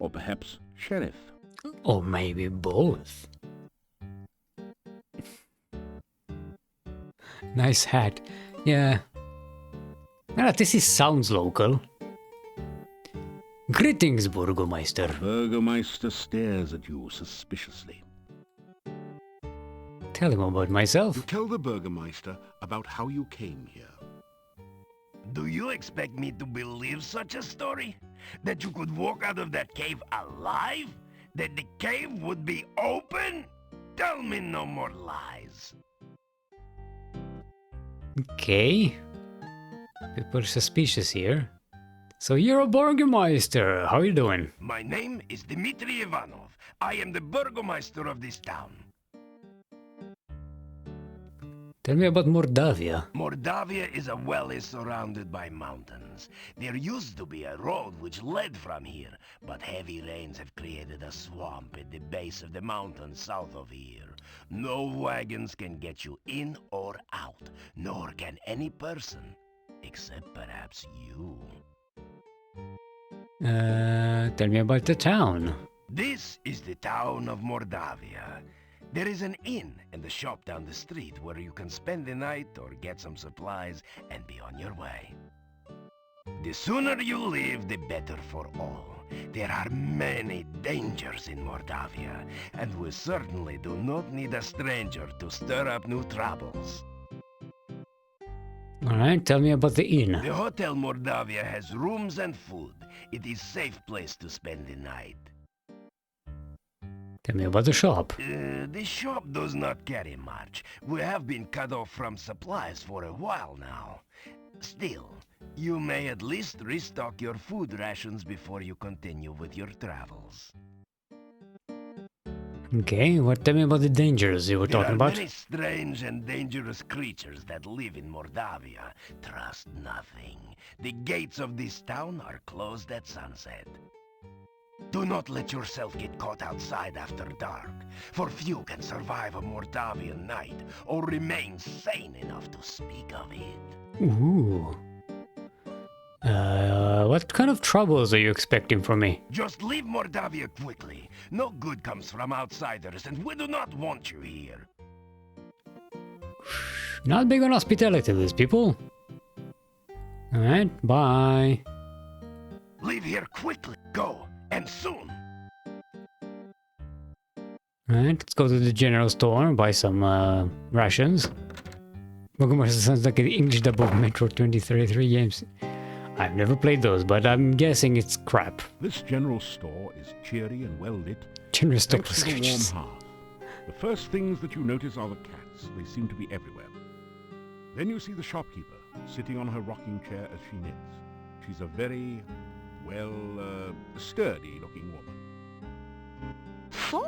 or perhaps sheriff. Or maybe both. Nice hat. Yeah. Ah, this sounds local. Greetings, Burgomeister. Burgomeister stares at you suspiciously. Tell him about myself. You tell the Burgomeister about how you came here. Do you expect me to believe such a story? That you could walk out of that cave alive? That the cave would be open? Tell me no more lies. Okay. People are suspicious here. So you're a Burgomeister. How you doing? My name is Dmitri Ivanov. I am the Burgomeister of this town. Tell me about Moldavia. Moldavia is a valley surrounded by mountains. There used to be a road which led from here, but heavy rains have created a swamp at the base of the mountain south of here. No wagons can get you in or out, nor can any person, except perhaps you. Tell me about the town. This is the town of Moldavia. There is an inn and a shop down the street where you can spend the night or get some supplies and be on your way. The sooner you leave, the better for all. There are many dangers in Moldavia, and we certainly do not need a stranger to stir up new troubles. Alright, tell me about the inn. The Hotel Moldavia has rooms and food. It is a safe place to spend the night. Tell me about the shop. The shop does not carry much. We have been cut off from supplies for a while now. Still, you may at least restock your food rations before you continue with your travels. Okay, tell me about the dangers you were talking There are about. many strange and dangerous creatures that live in Mordavia. Trust nothing. The gates of this town are closed at sunset. Do not let yourself get caught outside after dark, for few can survive a Mordavian night or remain sane enough to speak of it. Ooh. What kind of troubles are you expecting from me? Just leave Mordavia quickly. No good comes from outsiders, and we do not want you here. Not big on hospitality, these people. Alright, bye. Leave here quickly. Go, and soon. Alright, let's go to the general store and buy some rations. Welcome, sounds like an English dub of Metro 2033 games. I've never played those, but I'm guessing it's crap. This general store is cheery and well lit, General store next to the warm prescriptions. hearth. The first things that you notice are the cats. They seem to be everywhere. Then you see the shopkeeper sitting on her rocking chair as she knits. She's a very, sturdy-looking woman. So,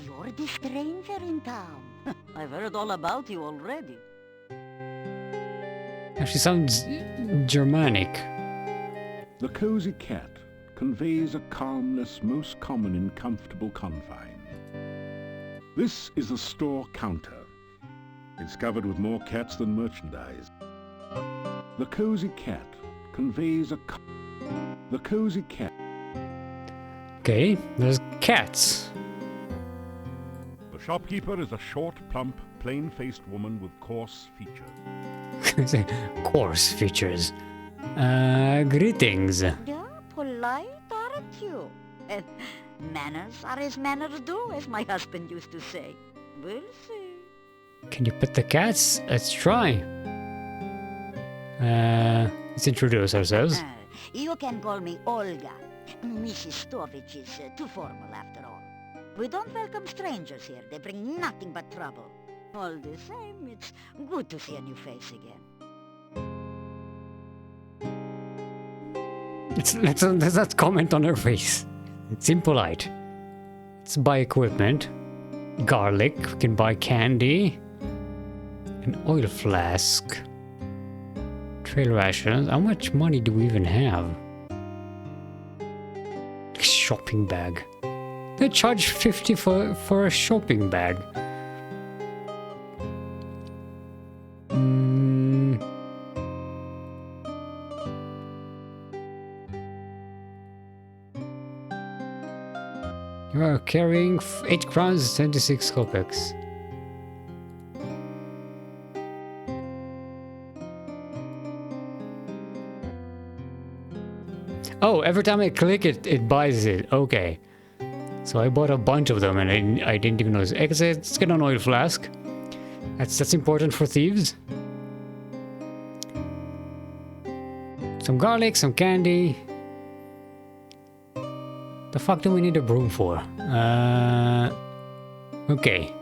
you're the stranger in town. I've heard all about you already. She sounds Germanic. The cozy cat conveys a calmness most common in comfortable confine. This is the store counter. It's covered with more cats than merchandise. The cozy cat conveys the cozy cat. Okay, there's cats. The shopkeeper is a short, plump, plain-faced woman with coarse features. Coarse features. Greetings. Yeah, polite, aren't you? Manners are as manners do, as my husband used to say. We'll see. Can you pet the cats? Let's try. Let's introduce ourselves. You can call me Olga. Mrs. Stovich is too formal after all. We don't welcome strangers here. They bring nothing but trouble. All the same, it's good to see a new face again. Let's not comment on her face. It's impolite. Let's buy equipment. Garlic. We can buy candy. An oil flask. Trail rations. How much money do we even have? Shopping bag. They charge 50 for a shopping bag. You are carrying 8 crowns, 26 kopecks. Oh, every time I click it, it buys it. Okay. So I bought a bunch of them and I didn't even notice. Let's get an oil flask. That's important for thieves. Some garlic, some candy. The fuck do we need a broom for? Okay.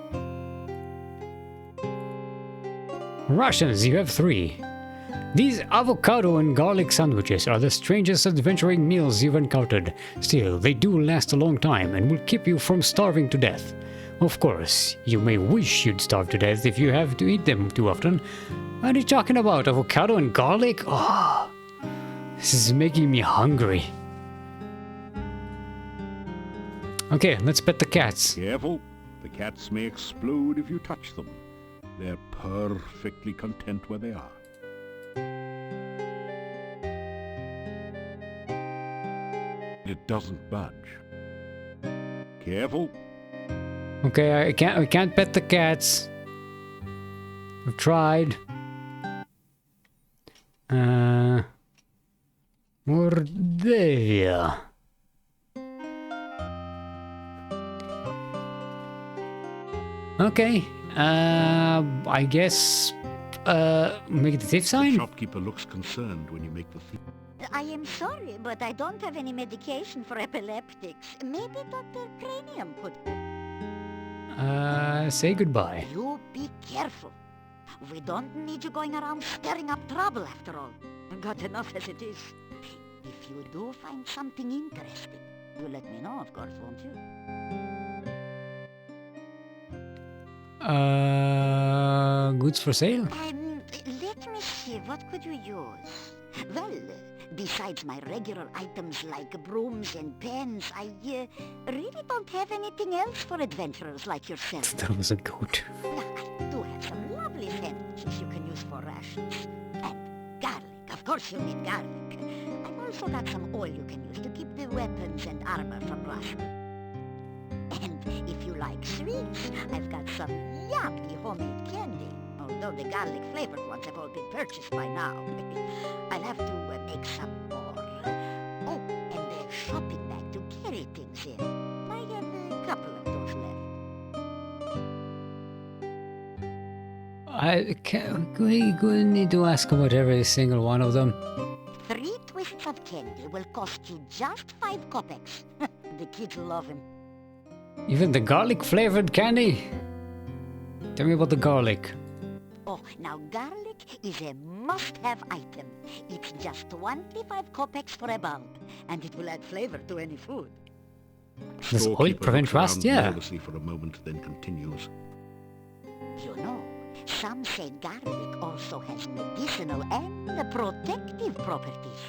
Rations, you have 3. These avocado and garlic sandwiches are the strangest adventuring meals you've encountered. Still, they do last a long time and will keep you from starving to death. Of course, you may wish you'd starve to death if you have to eat them too often. What are you talking about? Avocado and garlic? Oh, this is making me hungry. Okay, let's pet the cats. Careful, the cats may explode if you touch them. They're perfectly content where they are. It doesn't budge. Careful. Okay, I can't pet the cats. I've tried. Mordavia. Okay, I guess, make the thief The sign? shopkeeper looks concerned when you make the thief. I am sorry, but I don't have any medication for epileptics. Maybe Dr. Cranium could... Say goodbye. You be careful. We don't need you going around stirring up trouble after all. Got enough as it is. If you do find something interesting, you let me know, of course, won't you? Goods for sale? Let me see, what could you use? Well, besides my regular items like brooms and pens, I really don't have anything else for adventurers like yourself. That was a goat. I do have some lovely sandwiches you can use for rations. And garlic, of course you need garlic. I've also got some oil you can use to keep the weapons and armor from rusting. And if you like sweets, I've got some yummy homemade candy. Although the garlic-flavored ones have all been purchased by now. I'll have to make some more. Oh, and a shopping bag to carry things in. I have a couple of those left. We need to ask about every single one of them. 3 twists of candy will cost you just 5 kopecks. The kids love them. Even the garlic-flavored candy? Tell me about the garlic. Oh, now garlic is a must-have item. It's just 25 kopecks for a bulb, and it will add flavor to any food. Does oil Storekeeper prevent looks around rust? Yeah. nervously for a moment, then continues. You know, some say garlic also has medicinal and protective properties.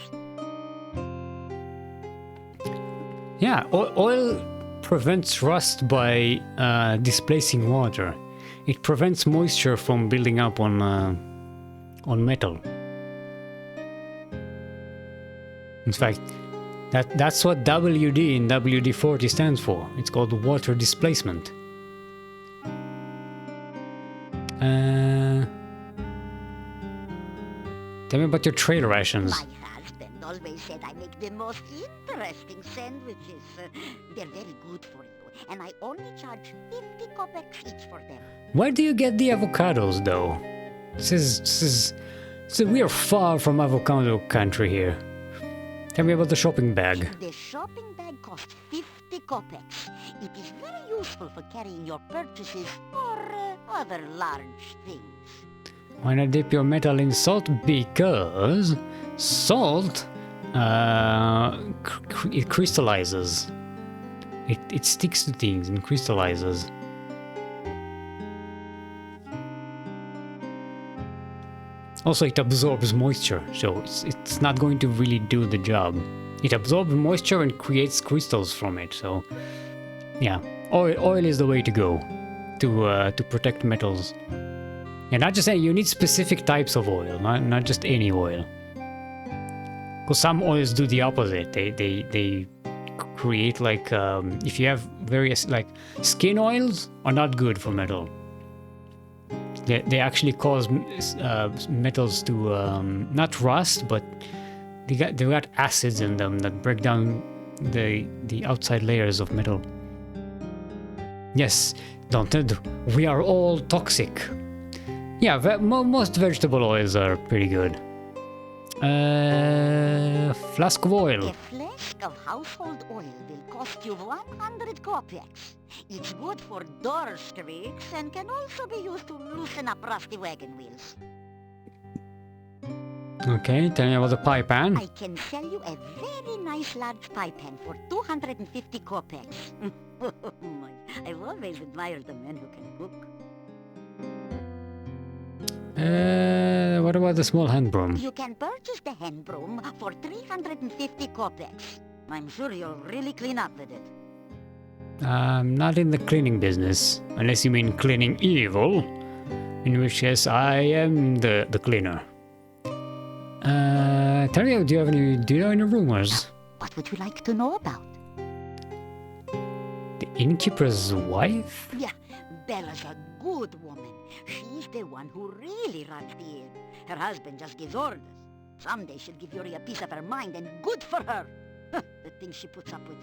Yeah, oil prevents rust by displacing water. It prevents moisture from building up on metal. In fact, that's what WD in WD-40 stands for. It's called water displacement. Tell me about your trail rations. My husband always said I make the most interesting sandwiches. They're very good for you, and I only charge 50 kopecks each for them. Where do you get the avocados, though? We are far from avocado country here. Tell me about the shopping bag. The shopping bag costs 50 kopecks. It is very useful for carrying your purchases or other large things. Why not dip your metal in salt? Because salt, it crystallizes. It sticks to things and crystallizes. Also, it absorbs moisture, so it's not going to really do the job. It absorbs moisture and creates crystals from it, so yeah. Oil is the way to go to protect metals. And not just saying, you need specific types of oil, not just any oil. Because some oils do the opposite. They create like, if you have various, like, skin oils are not good for metal. They actually cause metals to not rust, but they got acids in them that break down the outside layers of metal. Yes, Daunted, we are all toxic. Yeah, most vegetable oils are pretty good. Flask of oil. A flask of household oil will cost you 100 kopecks. It's good for door streaks and can also be used to loosen up rusty wagon wheels. Okay, tell me about the pie pan. I can sell you a very nice large pie pan for 250 kopecks. I've always admired the men who can cook. What about the small hand broom? You can purchase the hand broom for 350 kopecks. I'm sure you'll really clean up with it. I'm not in the cleaning business, unless you mean cleaning evil, in which case I am the cleaner. Tell me, do you know any rumors? What would you like to know about? The innkeeper's wife? Yeah, Bella's a good woman. She's the one who really runs the inn. Her husband just gives orders. Someday she'll give Yuri a piece of her mind, and good for her. The things she puts up with.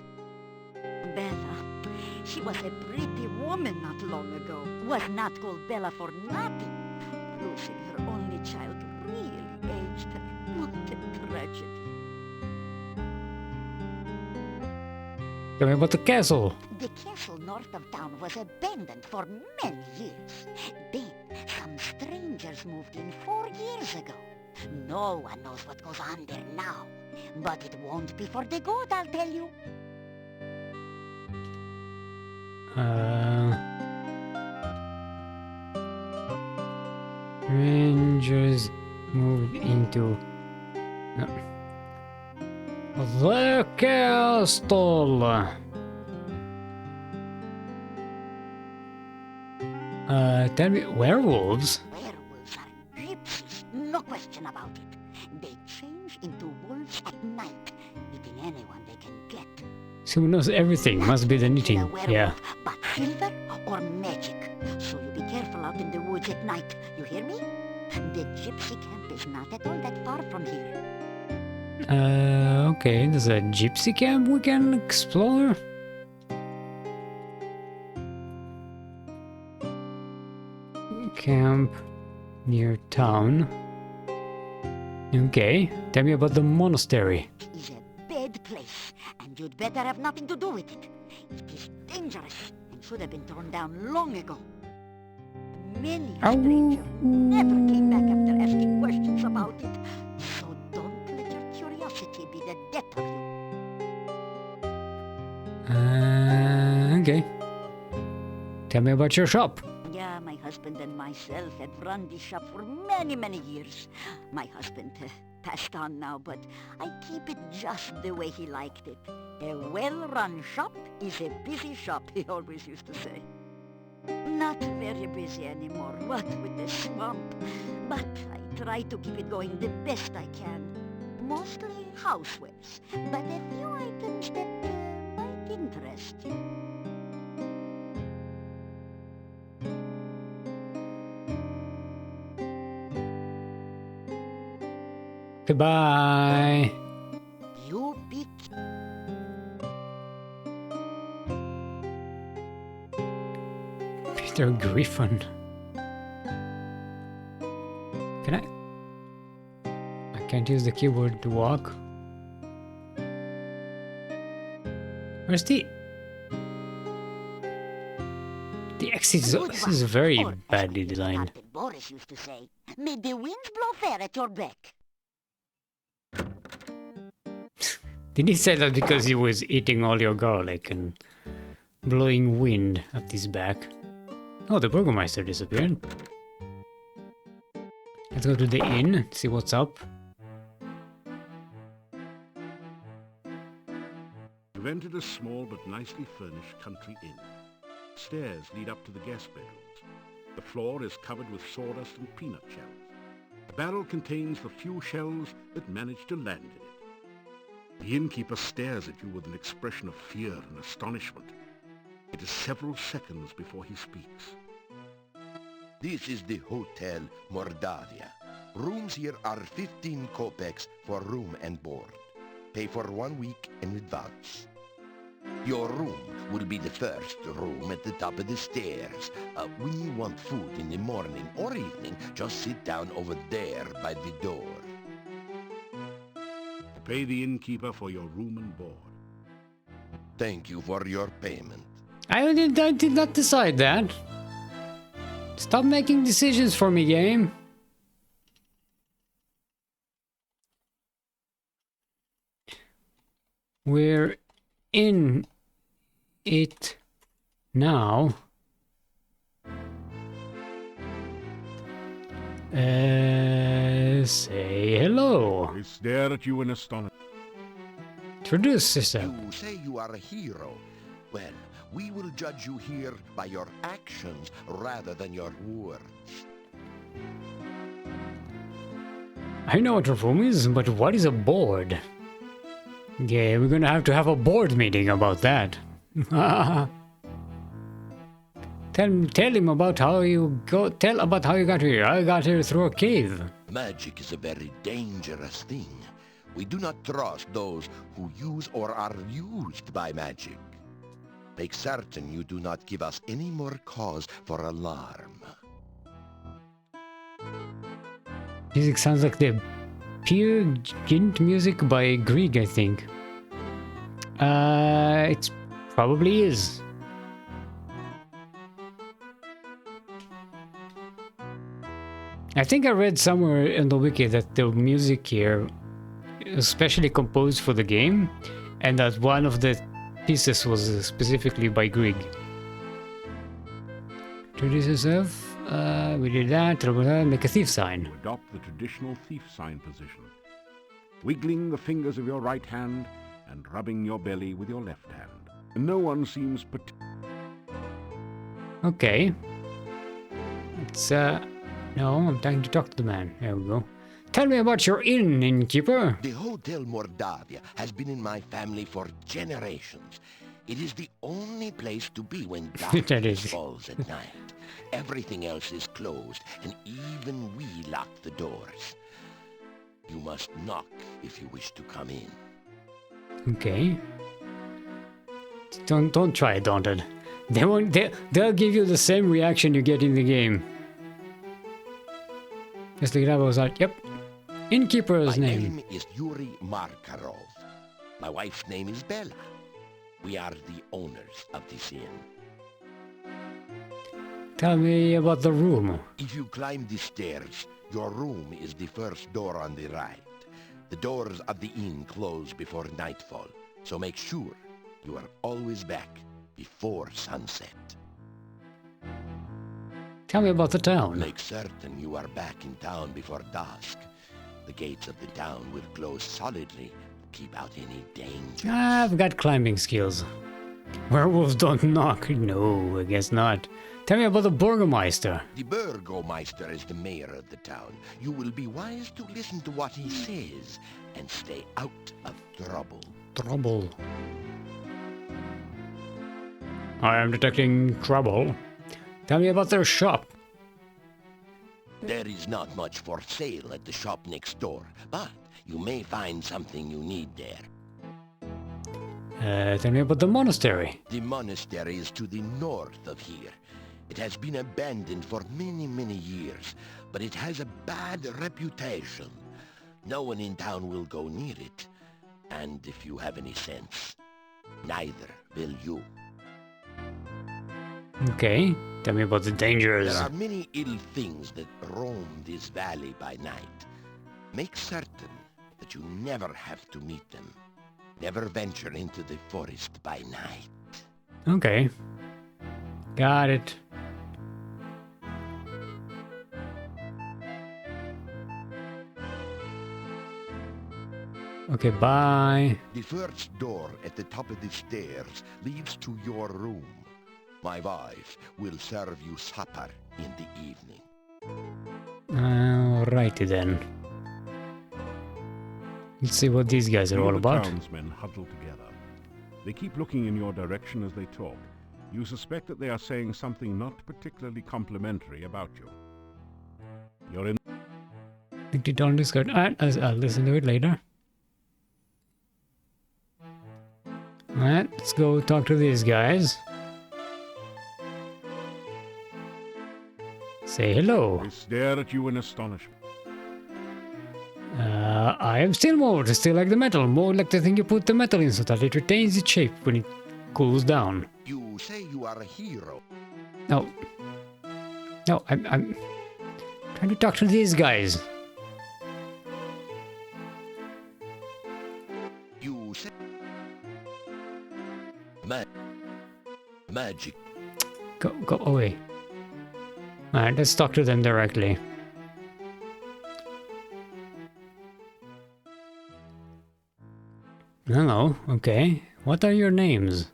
Bella, she was a pretty woman not long ago. Was not called Bella for nothing. Losing her only child really aged her. What a tragedy. Tell me about the castle. The castle north of town was abandoned for many years. Then, some strangers moved in 4 years ago. No one knows what goes on there now. But it won't be for the good, I'll tell you. Rangers moved into the castle. Tell me, werewolves? Werewolves are gypsies, no question about it. They change into wolves at night, eating anyone they can get. So who knows everything? Must be the knitting. A werewolf, Yeah. but silver or magic. So you be careful out in the woods at night. You hear me? The gypsy camp is not at all that far from here. Okay, there's a gypsy camp we can explore. Camp near town. Okay, tell me about the monastery. It is a bad place, and you'd better have nothing to do with it. It is dangerous and should have been torn down long ago. Many a stranger never came back after asking questions about it, so don't let your curiosity be the death of you. Okay. Tell me about your shop. Yeah, my husband and myself had run this shop for many, many years. My husband passed on now, but I keep it just the way he liked it. A well-run shop is a busy shop, he always used to say. Not very busy anymore, what with the swamp. But I try to keep it going the best I can. Mostly housewares, but a few items that might interest you. Goodbye. You be Peter Griffin. Can I? I can't use the keyboard to walk. Where's the exit? This is very badly designed. Boris used to say, "May the winds blow fair at your back." Did he say that because he was eating all your garlic and blowing wind at his back? Oh, the Burgermeister disappeared. Let's go to the inn, see what's up. You've entered a small but nicely furnished country inn. Stairs lead up to the guest bedrooms. The floor is covered with sawdust and peanut shells. The barrel contains the few shells that manage to land in it. The innkeeper stares at you with an expression of fear and astonishment. It is several seconds before he speaks. This is the Hotel Mordavia. Rooms here are 15 kopecks for room and board. Pay for 1 week in advance. Your room will be the first room at the top of the stairs. When you want food in the morning or evening, just sit down over there by the door. Pay the innkeeper for your room and board. Thank you for your payment. I did not decide that. Stop making decisions for me, game. We're in it now. Say hello. They stare at you in astonishment. Introduce yourself. You say you are a hero. Well, we will judge you here by your actions rather than your words. I know what a room is, but what is a board? Yeah, we're gonna have to have a board meeting about that. Tell him about how you tell about how you got here. I got here through a cave. Magic is a very dangerous thing. We do not trust those who use or are used by magic. Make certain you do not give us any more cause for alarm. Music sounds like the Peer Gynt music by Grieg, I think. It probably is. I think I read somewhere in the wiki that the music here is specially composed for the game, and that one of the pieces was specifically by Grieg. Introduce yourself. We did that. Make a thief sign. Adopt the traditional thief sign position, wiggling the fingers of your right hand and rubbing your belly with your left hand. No one seems Okay. It's, no, I'm trying to talk to the man. There we go. Tell me about your inn, innkeeper. The Hotel Mordavia has been in my family for generations. It is the only place to be when darkness falls at night. Everything else is closed, and even we lock the doors. You must knock if you wish to come in. Okay. Don't try it, Daunted. They'll give you the same reaction you get in the game. Just like that was like, yep. Innkeeper's My name. name is Yuri Markarov. My wife's name is Bella. We are the owners of this inn. Tell me about the room. If you climb the stairs, your room is the first door on the right. The doors of the inn close before nightfall, so make sure you are always back before sunset. Tell me about the town. Make certain you are back in town before dusk. The gates of the town will close solidly to keep out any danger. I've got climbing skills. Werewolves don't knock. No, I guess not. Tell me about the Burgermeister. The Burgomeister is the mayor of the town. You will be wise to listen to what he says and stay out of trouble. Trouble. I am detecting trouble. Tell me about their shop. There is not much for sale at the shop next door, but you may find something you need there. Tell me about the monastery. The monastery is to the north of here. It has been abandoned for many, many years, but it has a bad reputation. No one in town will go near it. And if you have any sense, neither will you. Okay. Tell me about the dangers. There are many ill things that roam this valley by night. Make certain that you never have to meet them. Never venture into the forest by night. Okay. Got it. Okay, bye. The first door at the top of the stairs leads to your room. My wife will serve you supper in the evening. Alrighty then. Let's see what these guys are all about. The townsmen huddle together. They keep looking in your direction as they talk. You suspect that they are saying something not particularly complimentary about you. You're in... I think they don't discuss. I'll listen to it later. Alright, let's go talk to these guys. Say hello. They stare at you in astonishment. I am still mold, still like the metal. More like the thing you put the metal in so that it retains its shape when it cools down. You say you are a hero. No. No, I'm trying to talk to these guys. You say... Magic. Go away. Alright, let's talk to them directly. Hello, okay. What are your names?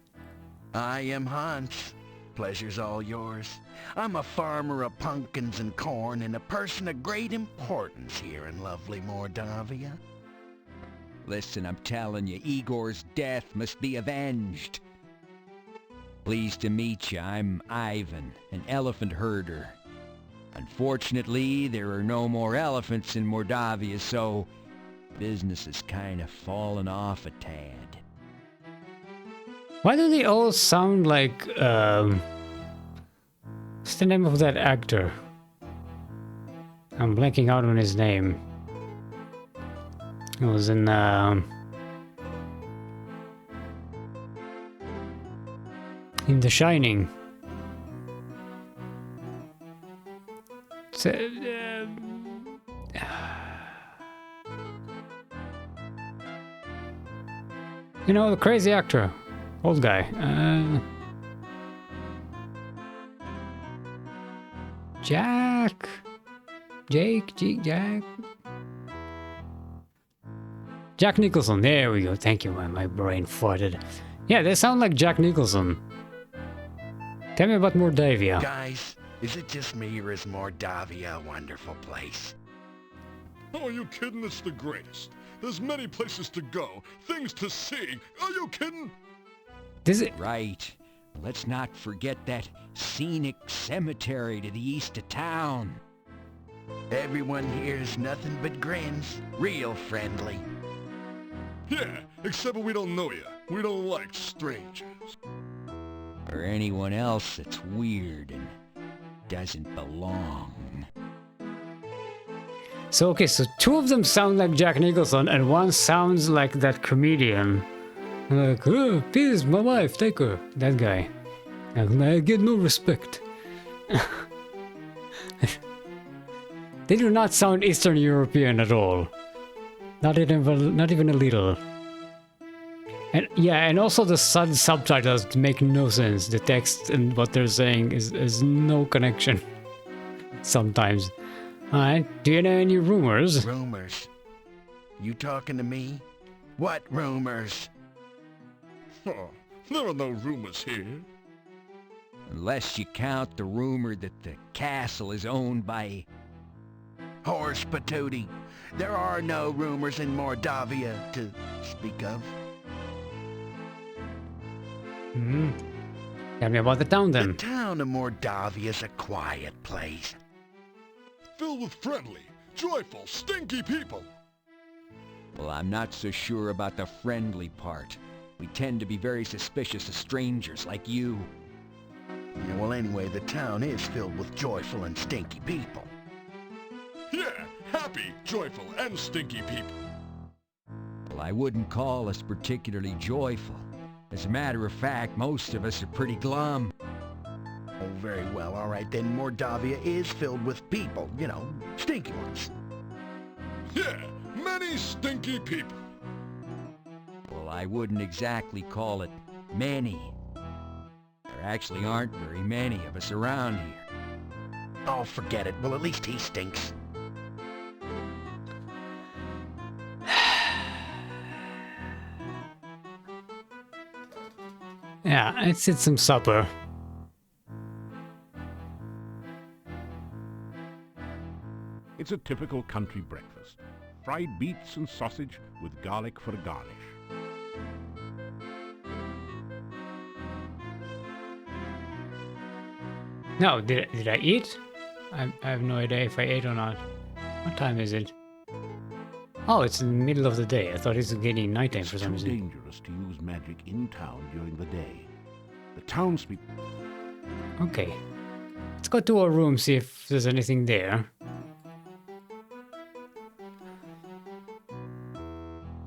I am Hans. Pleasure's all yours. I'm a farmer of pumpkins and corn and a person of great importance here in lovely Mordavia. Listen, I'm telling you, Igor's death must be avenged. Pleased to meet you. I'm Ivan, an elephant herder. Unfortunately, there are no more elephants in Mordavia, so business has kind of fallen off a tad. Why do they all sound like, what's the name of that actor? I'm blanking out on his name. It was in, The Shining. You know, the crazy actor. Old guy. Jack. Jake, Jack. Jack Nicholson. There we go. Thank you. My brain farted. Yeah, they sound like Jack Nicholson. Tell me about Mordavia. Guys, is it just me or is Mordavia a wonderful place? Oh, are you kidding? It's the greatest. There's many places to go, things to see. Are you kidding? This is Right. Let's not forget that scenic cemetery to the east of town. Everyone here's nothing but grins. Real friendly. Yeah, except we don't know you. We don't like strangers. Or anyone else that's weird and doesn't belong. so okay. So two of them sound like Jack Nicholson, and one sounds like that comedian. Like, oh, please, my wife, take her. That guy. And I get no respect. They do not sound Eastern European at all. Not even a little. And yeah, and also the subtitles make no sense. The text and what they're saying is no connection. Sometimes. Alright, do you know any rumors? Rumors? You talking to me? What rumors? Oh, there are no rumors here. Unless you count the rumor that the castle is owned by... Horse patootie. There are no rumors in Mordavia to speak of. Hmm. Tell me about the town The then. town of Mordavia's a quiet place. Filled with friendly, joyful, stinky people. Well, I'm not so sure about the friendly part. We tend to be very suspicious of strangers like you. Yeah, well, anyway, the town is filled with joyful and stinky people. Yeah, happy, joyful, and stinky people. Well, I wouldn't call us particularly joyful. As a matter of fact, most of us are pretty glum. Oh, very well, all right, then Mordavia is filled with people, you know, stinky ones. Yeah, many stinky people. Well, I wouldn't exactly call it many. There actually aren't very many of us around here. Oh, forget it. Well, at least he stinks. Yeah, let's eat some supper. It's a typical country breakfast. Fried beets and sausage with garlic for a garnish. No, did I eat? I have no idea if I ate or not. What time is it? Oh, it's in the middle of the day. I thought it was getting nighttime for some It's reason. too dangerous to use magic in town during the day. The townspeople... Okay. Let's go to our room, see if there's anything there.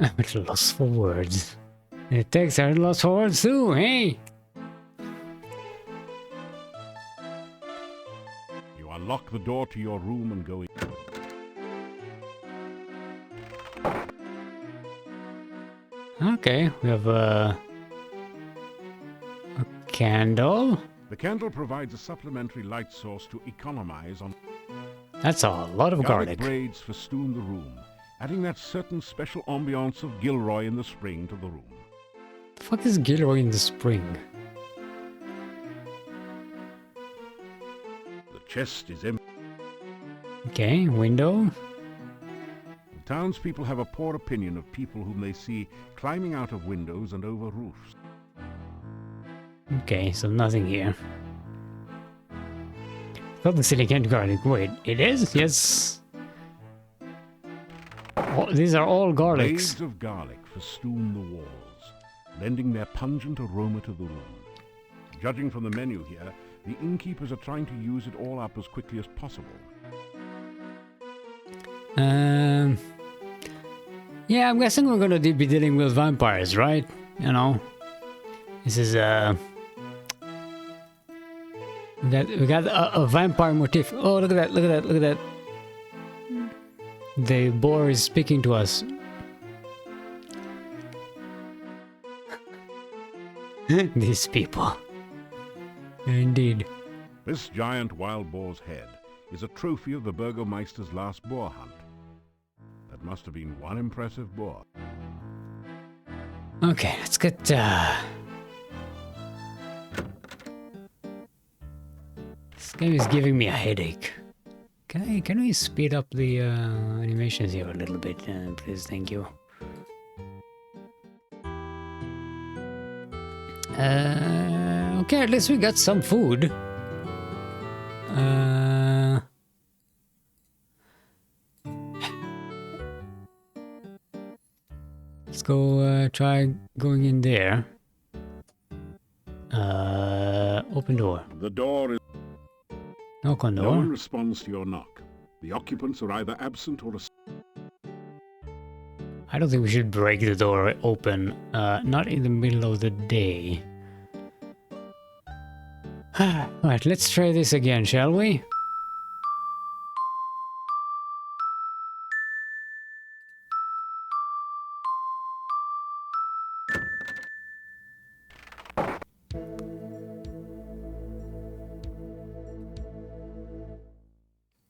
I'm at a loss for words. The text are at a loss for words too, hey! You unlock the door to your room and go in. Okay, we have a candle. The candle provides a supplementary light source to economize on That's a lot of garlic. braids festoon the room, adding that certain special ambiance of Gilroy in the spring to the room. The fuck is Gilroy in the spring? The chest is empty. Okay, window. The townspeople have a poor opinion of people whom they see climbing out of windows and over roofs. Okay, so nothing here. Thought the silicon garlic. Wait, it is? Yes. Oh, these are all garlics. Blades of garlic festoon the walls, lending their pungent aroma to the room. Judging from the menu here, the innkeepers are trying to use it all up as quickly as possible. Yeah, I'm guessing we're gonna be dealing with vampires, right? You know, this is we got a vampire motif. Oh, look at that! Look at that! Look at that! The boar is speaking to us. These people. Indeed. This giant wild boar's head is a trophy of the Burgomeister's last boar hunt. That must have been one impressive boar. Okay, let's get this game is giving me a headache. Can we speed up the animations here a little bit, please? Thank you. Okay, at least we got some food. Let's go try going in there. Open door. The door is... Knock on No door. one responds to your knock. The occupants are either absent or asleep. I don't think we should break the door open. Not in the middle of the day. Alright, let's try this again, shall we?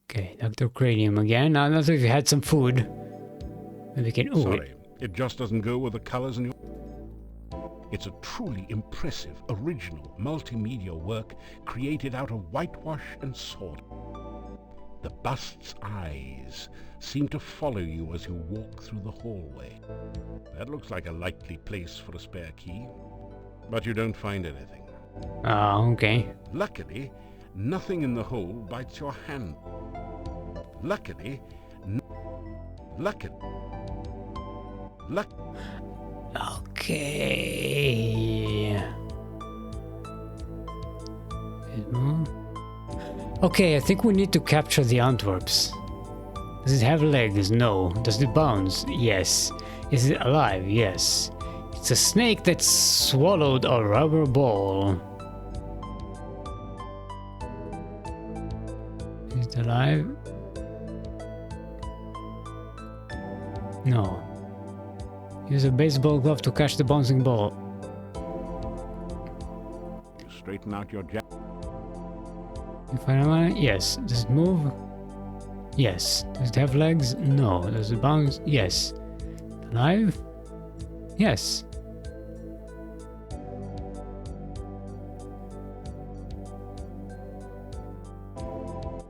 Okay, Dr. Cranium again. Now that we've had some food, maybe we can... Ooh, Sorry, it just doesn't go with the colors in your... It's a truly impressive, original, multimedia work created out of whitewash and sawdust. The bust's eyes seem to follow you as you walk through the hallway. That looks like a likely place for a spare key, but you don't find anything. okay. Luckily, nothing in the hole bites your hand. Luckily, Okay. Okay, I think we need to capture the Antwerps. Does it have legs? No. Does it bounce? Yes. Is it alive? Yes. It's a snake that swallowed a rubber ball. Is it alive? No. Use a baseball glove to catch the bouncing ball. you straighten out your jacket. If I want, yes. Does it move? Yes. Does it have legs? No. Does it bounce? Yes. Alive? Yes.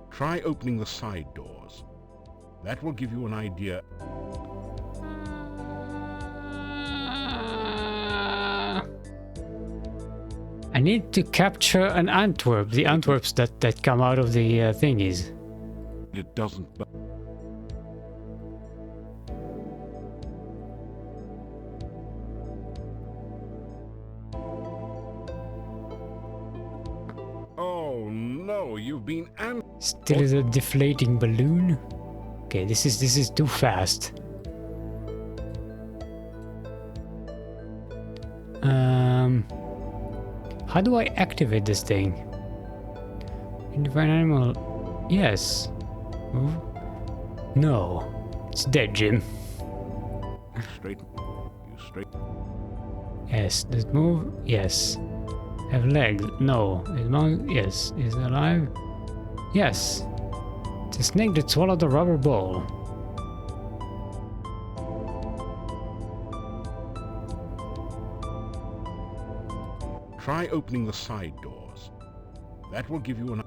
Try opening the side doors. That will give you an idea. I need to capture an Antwerp. The Antwerps that come out of the thingies. It doesn't... Oh no, you've been Still is a deflating balloon. Okay, this is too fast. How do I activate this thing? Identify an animal. Yes. Move. No. It's dead, Jim. straight. You straight. Yes. Does it move? Yes. Have legs? No. Is it yes. Is it alive? Yes. It's a snake that swallowed a rubber ball. Try opening the side doors. That will give you an...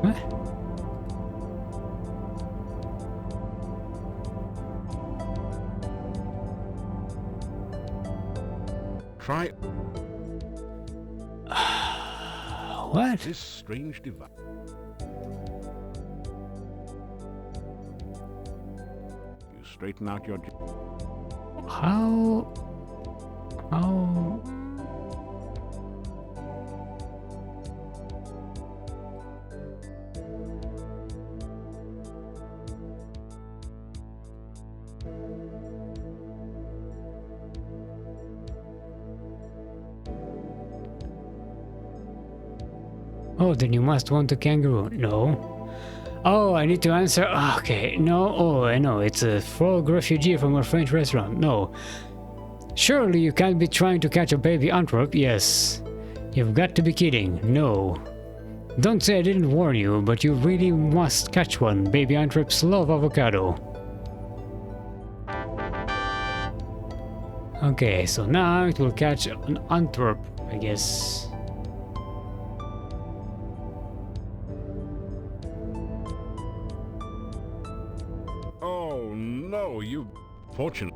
What? Try What? this strange device. You straighten out your... How? Oh, then you must want a kangaroo. No. Oh, I need to answer. Okay, no. Oh, I know. It's a frog refugee from a French restaurant. No. Surely you can't be trying to catch a baby Antwerp. Yes. You've got to be kidding. No. Don't say I didn't warn you, but you really must catch one. Baby Antwerps love avocado. Okay, so now it will catch an Antwerp, I guess. Oh no, you... Fortunate.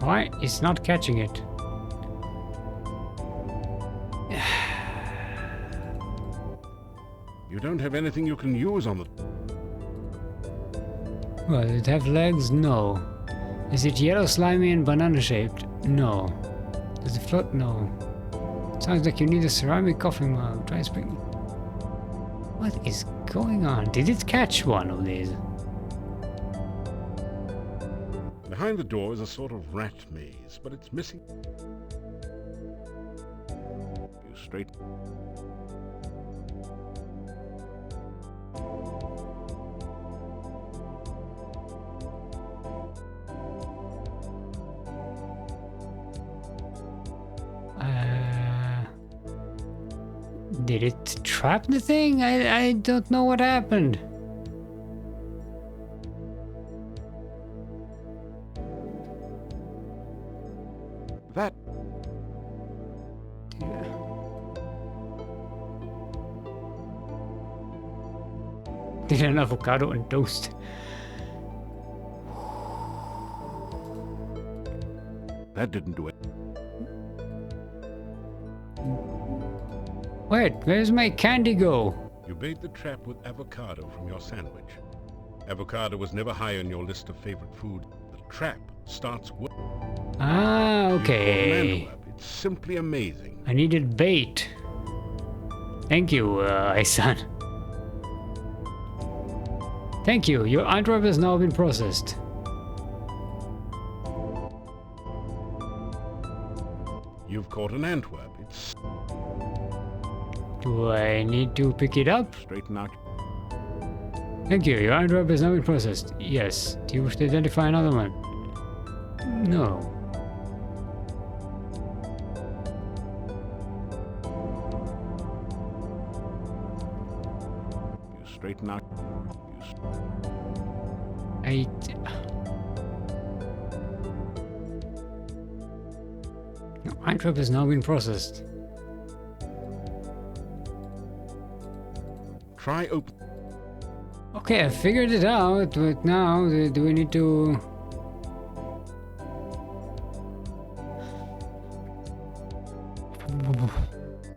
Why? It's not catching it. You don't have anything you can use on the... Well, does it have legs? No. Is it yellow, slimy, and banana shaped? No. Does it float? No. Sounds like you need a ceramic coffee mug. Try spring. What is going on? Did it catch one of these? Behind the door is a sort of rat maze, but it's missing... You straight... Did it trap the thing? I don't know what happened. That... Did an avocado and toast. That didn't do it. Wait, where's my candy go? You bait the trap with avocado from your sandwich. Avocado was never high on your list of favorite food. The trap starts with... Ah, okay. It's simply amazing. I needed bait. Thank you, Isan. Thank you. Your Antwerp has now been processed. You've caught an Antwerp. It's... Do I need to pick it up? Straighten out... Thank you. Your Antwerp has now been processed. Yes. Do you wish to identify another one? No. You straighten out... No, Antwerp has now been processed. Try open... Okay, I figured it out, but now do we need to...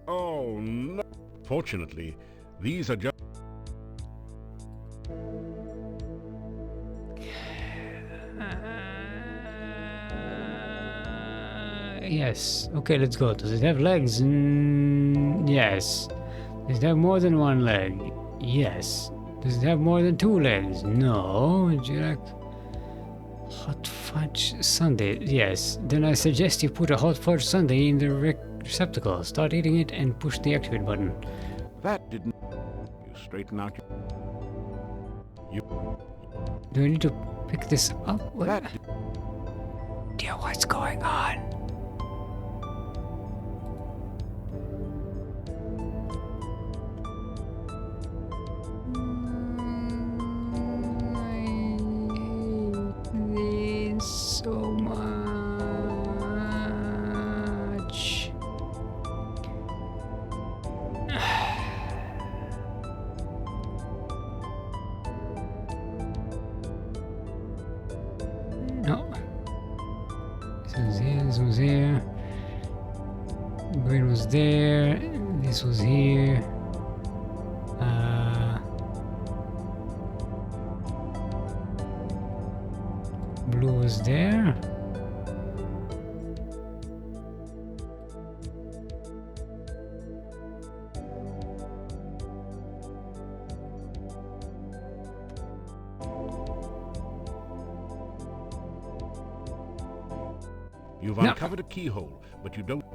Oh no! Fortunately, these are just... Yes. Okay, let's go. Does it have legs? Yes. Does it have more than one leg? Yes. Does it have more than two legs? No. Would you like hot fudge sundae? Yes. Then I suggest you put a hot fudge sundae in the receptacle. Start eating it and push the activate button. That didn't... You straighten out your... Do I need to pick this up? What? That... Dear, what's going on? So much. No. This was here, this was here. Green was there, this was here. Blue was there. You've uncovered a keyhole, but you don't...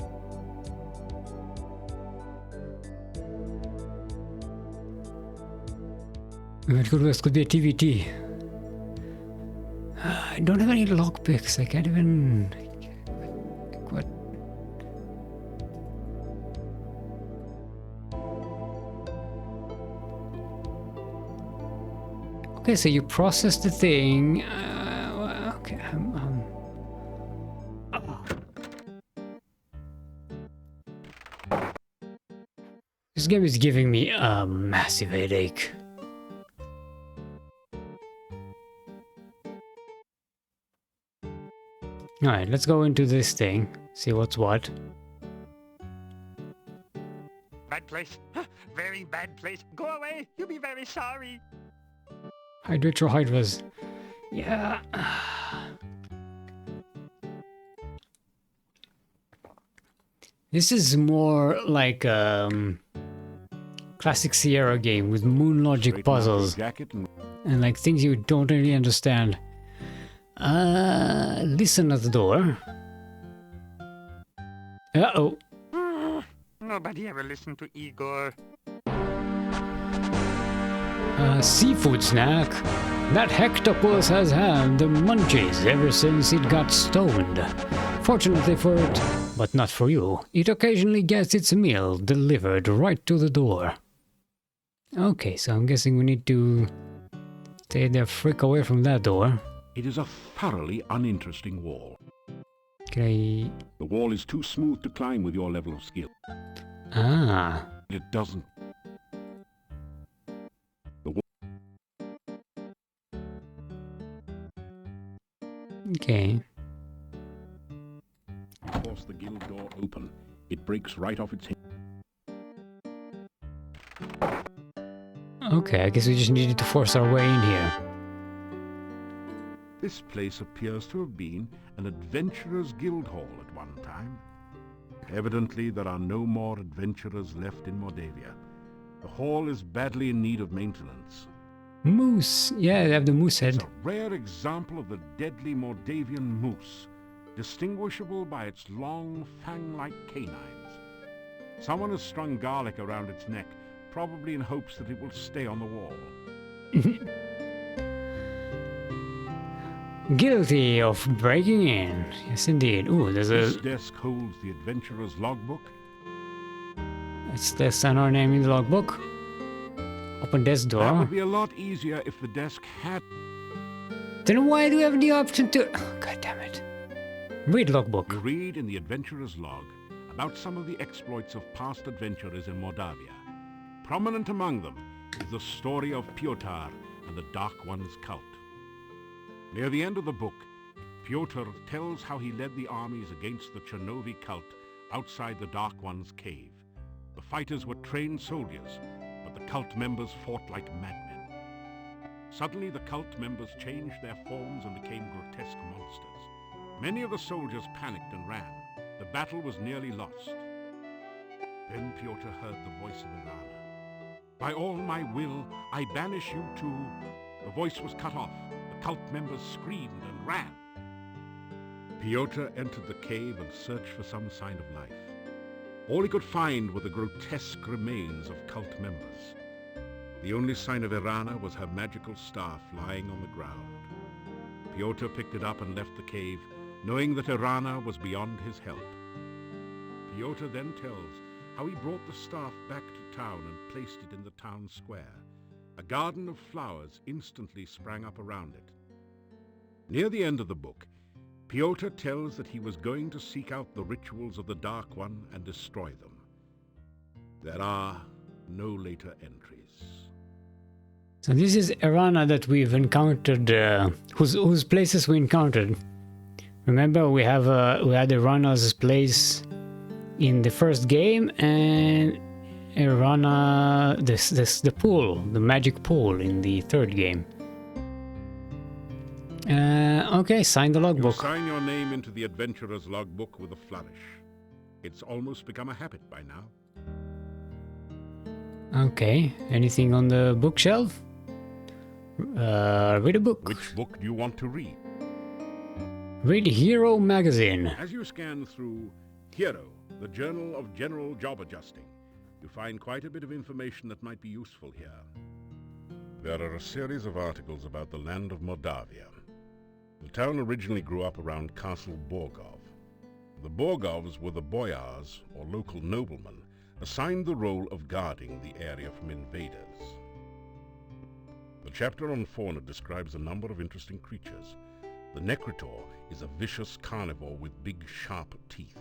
It could be a TVT. I don't have any lockpicks. I can't even. What? Okay, so you process the thing. Okay. This game is giving me a massive headache. Alright, let's go into this thing. See what's what. Bad place. Very bad place. Go away. You'll be very sorry. Hydrate your hydras. Yeah. This is more like classic Sierra game with moon logic puzzles and like things you don't really understand. Listen at the door. Uh-oh. Nobody ever listened to Igor. Seafood snack. That hectopus has had the munchies ever since it got stoned. Fortunately for it, but not for you, it occasionally gets its meal delivered right to the door. Okay, so I'm guessing we need to stay the frick away from that door. It is a thoroughly uninteresting wall. Okay. The wall is too smooth to climb with your level of skill. Ah. It doesn't. Okay. Force the guild door open. It breaks right off its hinge. Okay, I guess we just needed to force our way in here. This place appears to have been an adventurer's guild hall at one time. Evidently, there are no more adventurers left in Mordavia. The hall is badly in need of maintenance. Moose! Yeah, they have the moose head. It's a rare example of the deadly Mordavian moose, distinguishable by its long, fang-like canines. Someone has strung garlic around its neck, probably in hopes that it will stay on the wall. Guilty of breaking in. Yes, indeed. Ooh, there's This desk holds the adventurer's logbook. It's the sign our name in the logbook. Open this door. That would be a lot easier if the desk had... Then why do we have the option to... Oh, God damn it. Read logbook. You read in the adventurer's log about some of the exploits of past adventurers in Mordavia. Prominent among them is the story of Piotr and the Dark One's cult. Near the end of the book, Piotr tells how he led the armies against the Chernovi cult outside the Dark One's cave. The fighters were trained soldiers, but the cult members fought like madmen. Suddenly, the cult members changed their forms and became grotesque monsters. Many of the soldiers panicked and ran. The battle was nearly lost. Then Piotr heard the voice of Irana. "By all my will, I banish you to..." The voice was cut off. The cult members screamed and ran. Piotr entered the cave and searched for some sign of life. All he could find were the grotesque remains of cult members. The only sign of Irana was her magical staff lying on the ground. Piotr picked it up and left the cave, knowing that Irana was beyond his help. Piotr then tells how he brought the staff back to town and placed it in the town square. A garden of flowers instantly sprang up around it. Near the end of the book, Piotr tells that he was going to seek out the rituals of the Dark One and destroy them. There are no later entries. So this is Irana that we've encountered, whose places we encountered. Remember, we had Irana's place in the first game, and Irana, the pool, the magic pool in the third game. Okay, sign the logbook. You sign your name into the adventurer's logbook with a flourish. It's almost become a habit by now. Okay, anything on the bookshelf? Read a book. Which book do you want to read? Read Hero Magazine. As you scan through Hero, the Journal of General Job Adjusting, you find quite a bit of information that might be useful here. There are a series of articles about the land of Moldavia. The town originally grew up around Castle Borgov. The Borgovs were the boyars, or local noblemen, assigned the role of guarding the area from invaders. The chapter on fauna describes a number of interesting creatures. The Necritor is a vicious carnivore with big, sharp teeth.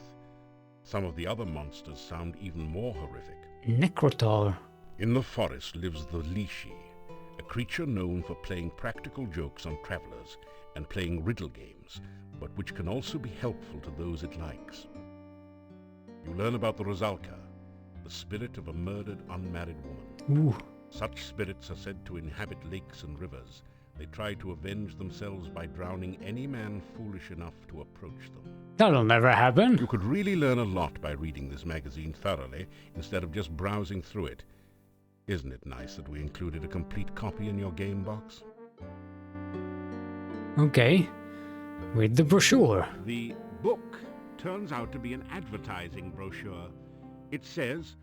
Some of the other monsters sound even more horrific. Necrotor. In the forest lives the Lishi, a creature known for playing practical jokes on travelers and playing riddle games, but which can also be helpful to those it likes. You learn about the Rosalka, the spirit of a murdered unmarried woman. Ooh. Such spirits are said to inhabit lakes and rivers. They try to avenge themselves by drowning any man foolish enough to approach them. That'll never happen. You could really learn a lot by reading this magazine thoroughly, instead of just browsing through it. Isn't it nice that we included a complete copy in your game box? Okay. Read the brochure. The book turns out to be an advertising brochure. It says,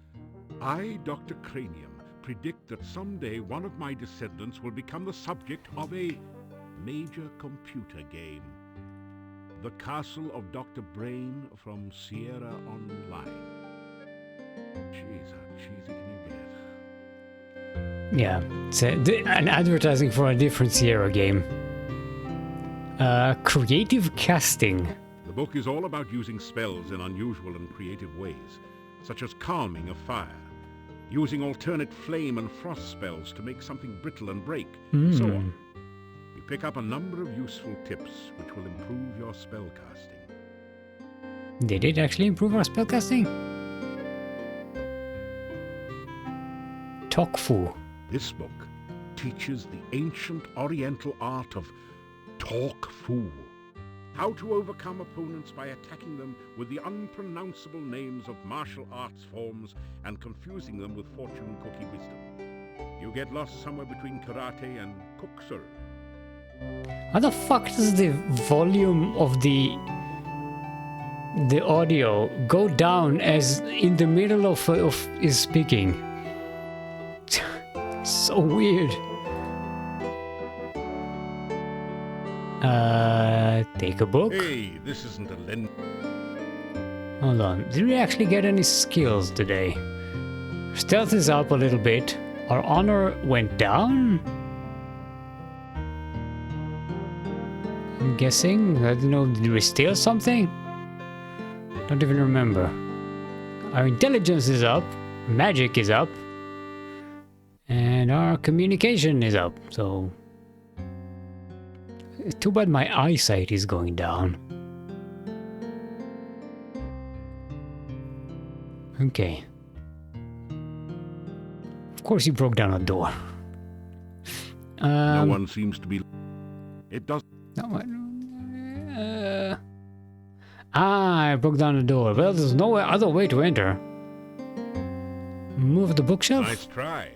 "I, Dr. Cranium, predict that someday one of my descendants will become the subject of a major computer game. The Castle of Dr. Brain from Sierra Online." Jeez, how cheesy can you get? Yeah, it's an advertising for a different Sierra game. Creative casting. The book is all about using spells in unusual and creative ways, such as calming a fire, using alternate flame and frost spells to make something brittle and break, and so on. You pick up a number of useful tips which will improve your spellcasting. Did it actually improve our spellcasting? Tokfu. This book teaches the ancient Oriental art of Talk Fu. How to overcome opponents by attacking them with the unpronounceable names of martial arts forms and confusing them with fortune cookie wisdom. You get lost somewhere between karate and kuksur. How the fuck does the volume of the audio go down as in the middle of is speaking? So weird. Take a book. Hey, this isn't a lend. Hold on. Did we actually get any skills today? Stealth is up a little bit. Our honor went down? I'm guessing. I don't know. Did we steal something? Don't even remember. Our intelligence is up. Magic is up. And our communication is up. So too bad my eyesight is going down. Okay. Of course you broke down a door. No one seems to be... It does... No one... I broke down the door. Well, there's no other way to enter. Move the bookshelf? Nice try.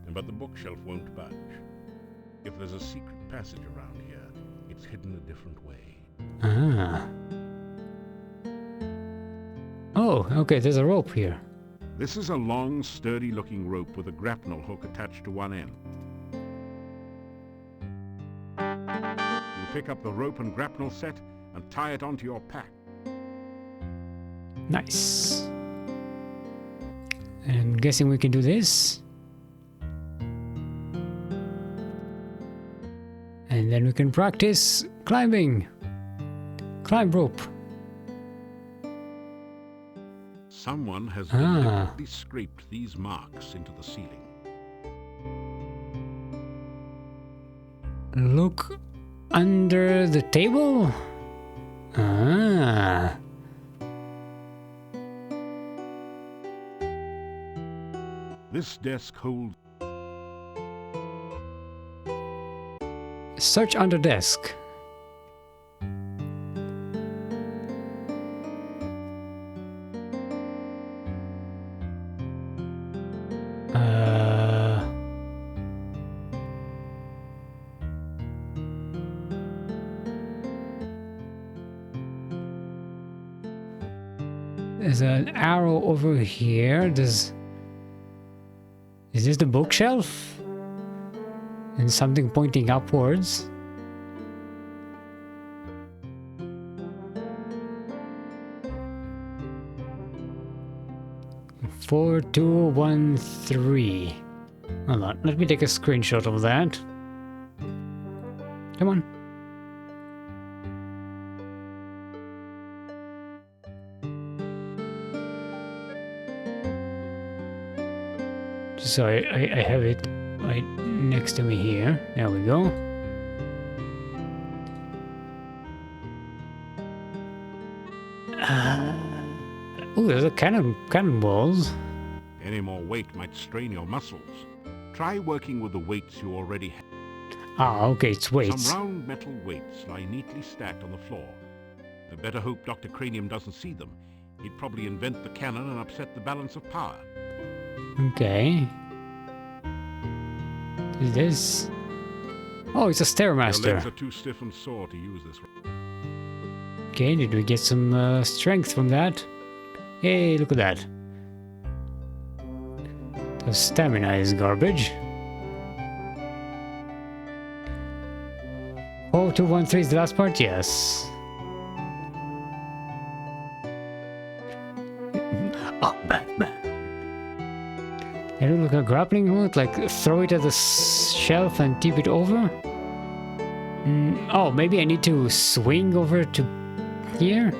But the bookshelf won't budge. If there's a secret passage around here, it's hidden a different way. Ah. Oh, okay, there's a rope here. This is a long, sturdy-looking rope with a grapnel hook attached to one end. You pick up the rope and grapnel set and tie it onto your pack. Nice. I'm guessing we can do this. And then we can practice climbing. Climb rope. Someone has deliberately scraped these marks into the ceiling. Look under the table? Ah. This desk holds... Search under desk. There's an arrow over here. Is this the bookshelf? And something pointing upwards. Four, 2, 1, 3. Hold on, let me take a screenshot of that. Come on. So I have it right next to me here. There we go. Oh, there's a cannonballs. Any more weight might strain your muscles. Try working with the weights you already have. Ah, okay, it's weights. Some round metal weights lie neatly stacked on the floor. I better hope Dr. Cranium doesn't see them. He'd probably invent the cannon and upset the balance of power. Okay. Is this? Oh, it's a Your Stairmaster. legs are too stiff and sore to use this. Okay, did we get some strength from that? Hey, look at that. The stamina is garbage. 4, 2, 1, 3 is the last part? Yes. Oh, Batman. It look like a grappling hook, like throw it at the shelf and tip it over? Oh, maybe I need to swing over to here?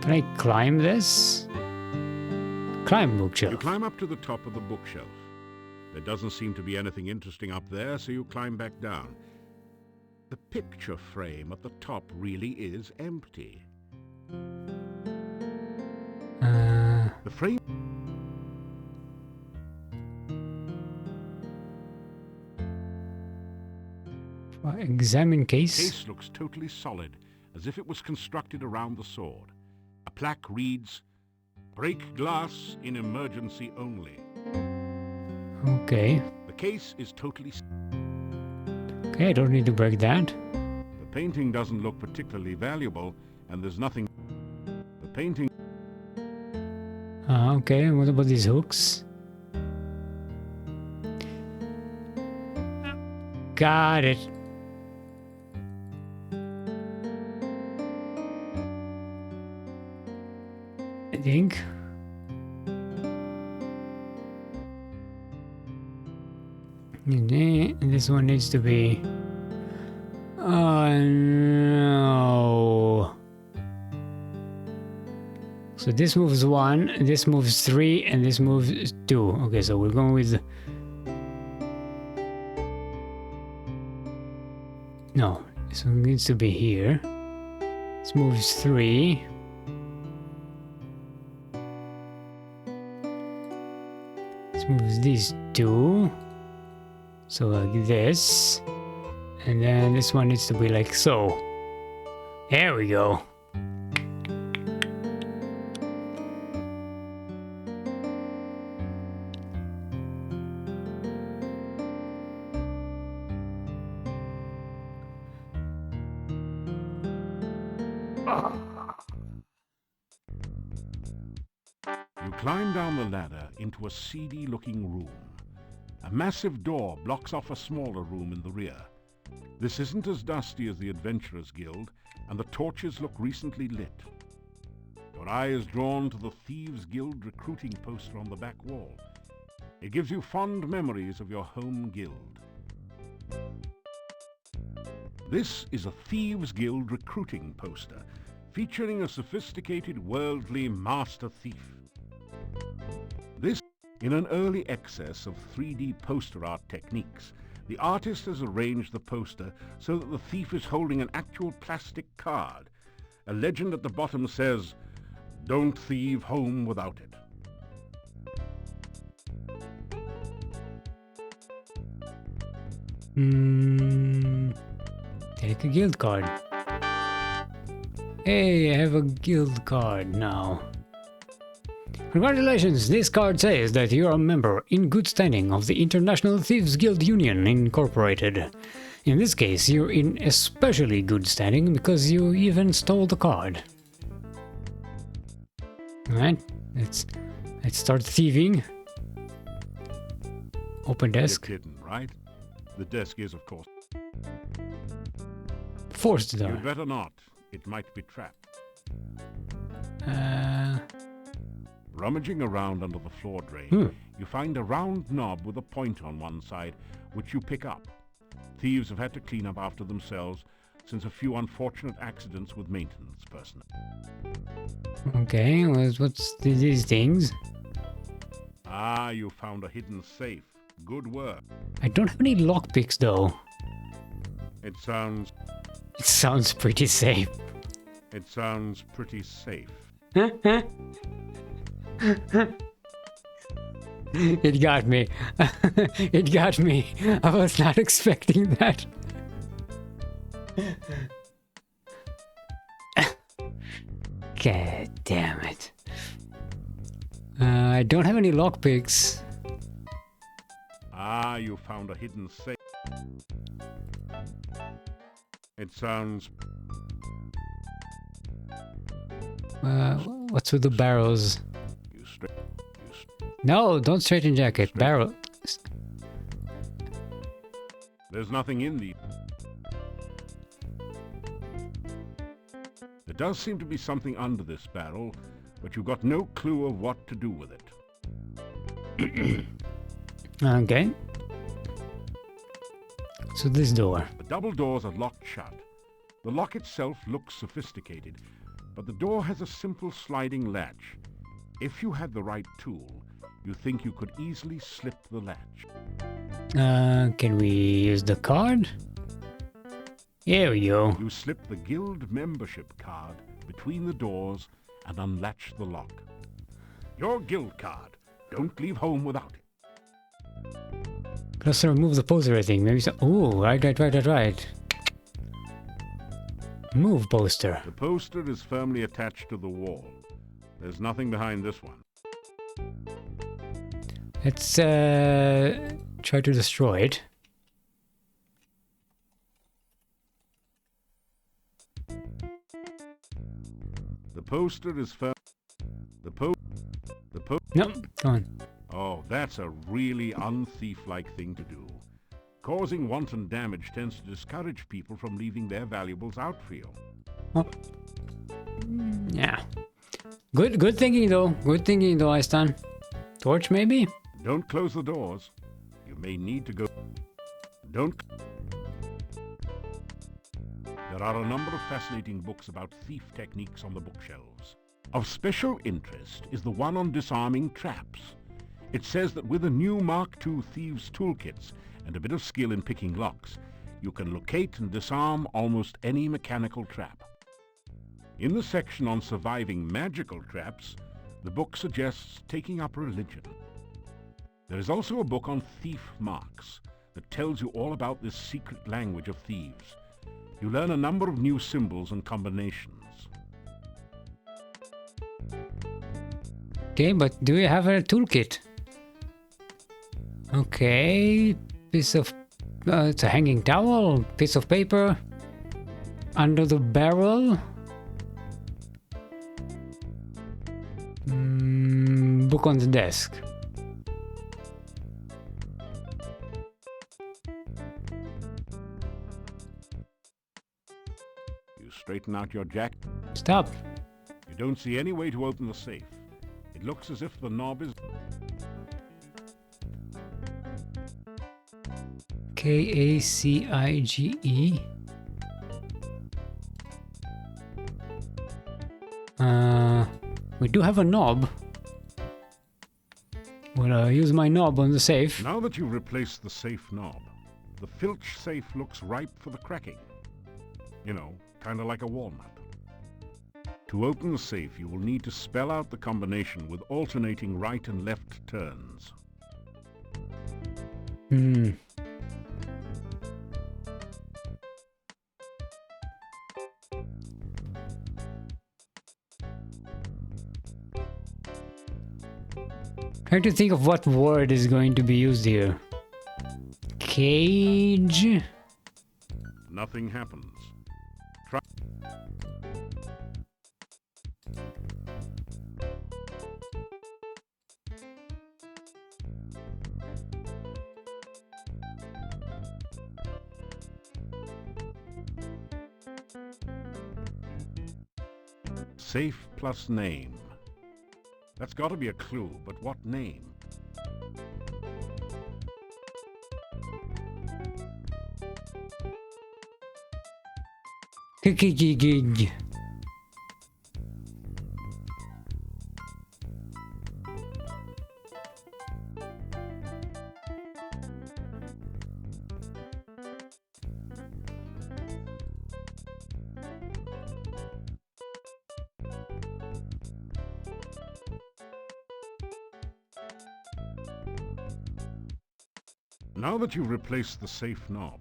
Can I climb this? Climb bookshelf. You climb up to the top of the bookshelf. There doesn't seem to be anything interesting up there, so you climb back down. The picture frame at the top really is empty. The frame... Examine case. case looks totally solid, as if it was constructed around the sword. A plaque reads, "Break glass in emergency only." Okay. The case is totally... Okay, I don't need to break that. The painting doesn't look particularly valuable, and there's nothing... The painting... Okay, what about these hooks? Got it. I think. And this one needs to be... Oh no. So this moves 1, this moves 3, and this moves 2. Okay, so we're going with... No, this one needs to be here. This moves 3. This moves these 2. So like this. And then this one needs to be like so. There we go. You climb down the ladder into a seedy-looking room. A massive door blocks off a smaller room in the rear. This isn't as dusty as the Adventurers Guild, and the torches look recently lit. Your eye is drawn to the Thieves Guild recruiting poster on the back wall. It gives you fond memories of your home guild. This is a Thieves Guild recruiting poster, featuring a sophisticated worldly master thief. This, in an early excess of 3D poster art techniques, the artist has arranged the poster so that the thief is holding an actual plastic card. A legend at the bottom says, "Don't thieve home without it." Take a guild card. Hey, I have a guild card now. Congratulations, this card says that you are a member in good standing of the International Thieves Guild Union Incorporated. In this case, you're in especially good standing because you even stole the card. Alright, let's start thieving. Open desk. You're kidding, right? The desk is, of course. Forced door. You'd better not. It might be trapped. Rummaging around under the floor drain, you find a round knob with a point on one side, which you pick up. Thieves have had to clean up after themselves since a few unfortunate accidents with maintenance personnel. Okay, what's these things? Ah, you found a hidden safe. Good work. I don't have any lockpicks though. It sounds pretty safe. It sounds pretty safe. It got me. It got me. I was not expecting that. God damn it. I don't have any lockpicks. Ah, you found a hidden safe. It sounds... What's with the barrels? No, don't straighten jacket. Barrel. There's nothing in the... There does seem to be something under this barrel, but you've got no clue of what to do with it. Okay. So this door. The double doors are locked shut. The lock itself looks sophisticated, but the door has a simple sliding latch. If you had the right tool, you think you could easily slip the latch. Can we use the card? Here we go. You slip the guild membership card between the doors and unlatch the lock. Your guild card. Don't leave home without it. Let's remove the poster, I think. Maybe so. Oh, right. Move poster. The poster is firmly attached to the wall. There's nothing behind this one. Let's try to destroy it. The poster is No, come on. Oh, that's a really unthief-like thing to do. Causing wanton damage tends to discourage people from leaving their valuables out for you. Oh. Yeah. Good thinking though. Good thinking though, Einstein. Torch maybe? Don't close the doors. You may need to go... Don't... There are a number of fascinating books about thief techniques on the bookshelves. Of special interest is the one on disarming traps. It says that with a new Mark II thieves' toolkits and a bit of skill in picking locks, you can locate and disarm almost any mechanical trap. In the section on surviving magical traps, the book suggests taking up religion. There is also a book on thief marks that tells you all about this secret language of thieves. You learn a number of new symbols and combinations. Okay, but do we have a toolkit? Okay, piece of... it's a hanging towel, piece of paper. Under the barrel. Book on the desk. You straighten out your jacket. Stop. You don't see any way to open the safe. It looks as if the knob is... K-A-C-I-G-E. We do have a knob. We'll use my knob on the safe. Now that you've replaced the safe knob, the Filch safe looks ripe for the cracking. You know, kind of like a walnut. To open the safe, you will need to spell out the combination with alternating right and left turns. Trying to think of what word is going to be used here. Cage? Nothing happens. Safe plus name. That's got to be a clue, but what name? Gig. Now that you've replaced the safe knob,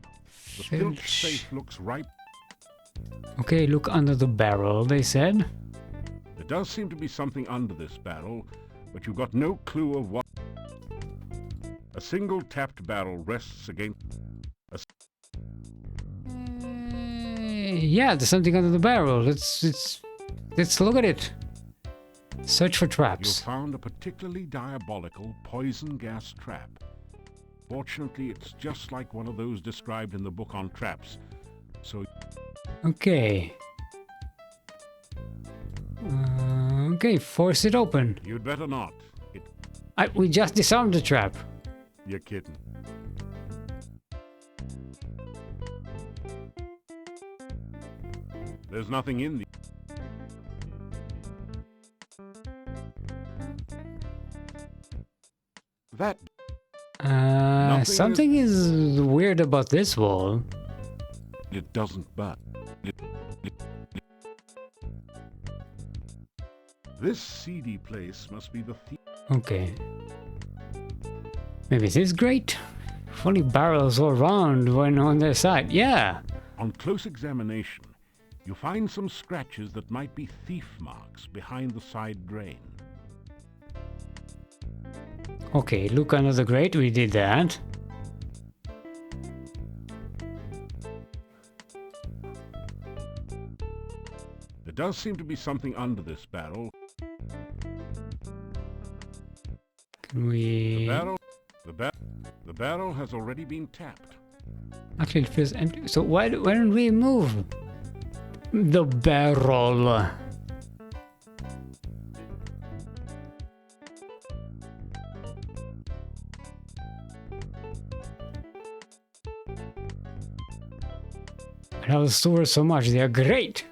the filch safe looks ripe. Okay, look under the barrel, they said. There does seem to be something under this barrel, but you've got no clue of what. A single tapped barrel rests against a... Yeah, there's something under the barrel. Let's look at it. Search for You traps. found a particularly diabolical poison gas trap. Fortunately, it's just like one of those described in the book on traps. So... Okay. Okay, force it open. You'd better not. We just disarmed the trap. You're kidding. There's nothing in the... That... Something is weird about this wall. It doesn't but... This seedy place must be the thief. Okay. Maybe this grate? Funny barrels all around when on their side. Yeah. On close examination, you find some scratches that might be thief marks behind the side drain. Okay, look under the grate. We did that. There does seem to be something under this barrel. Can we... The barrel has already been tapped. Actually, it feels empty. So why don't we move the barrel? I love the stores so much. They are great.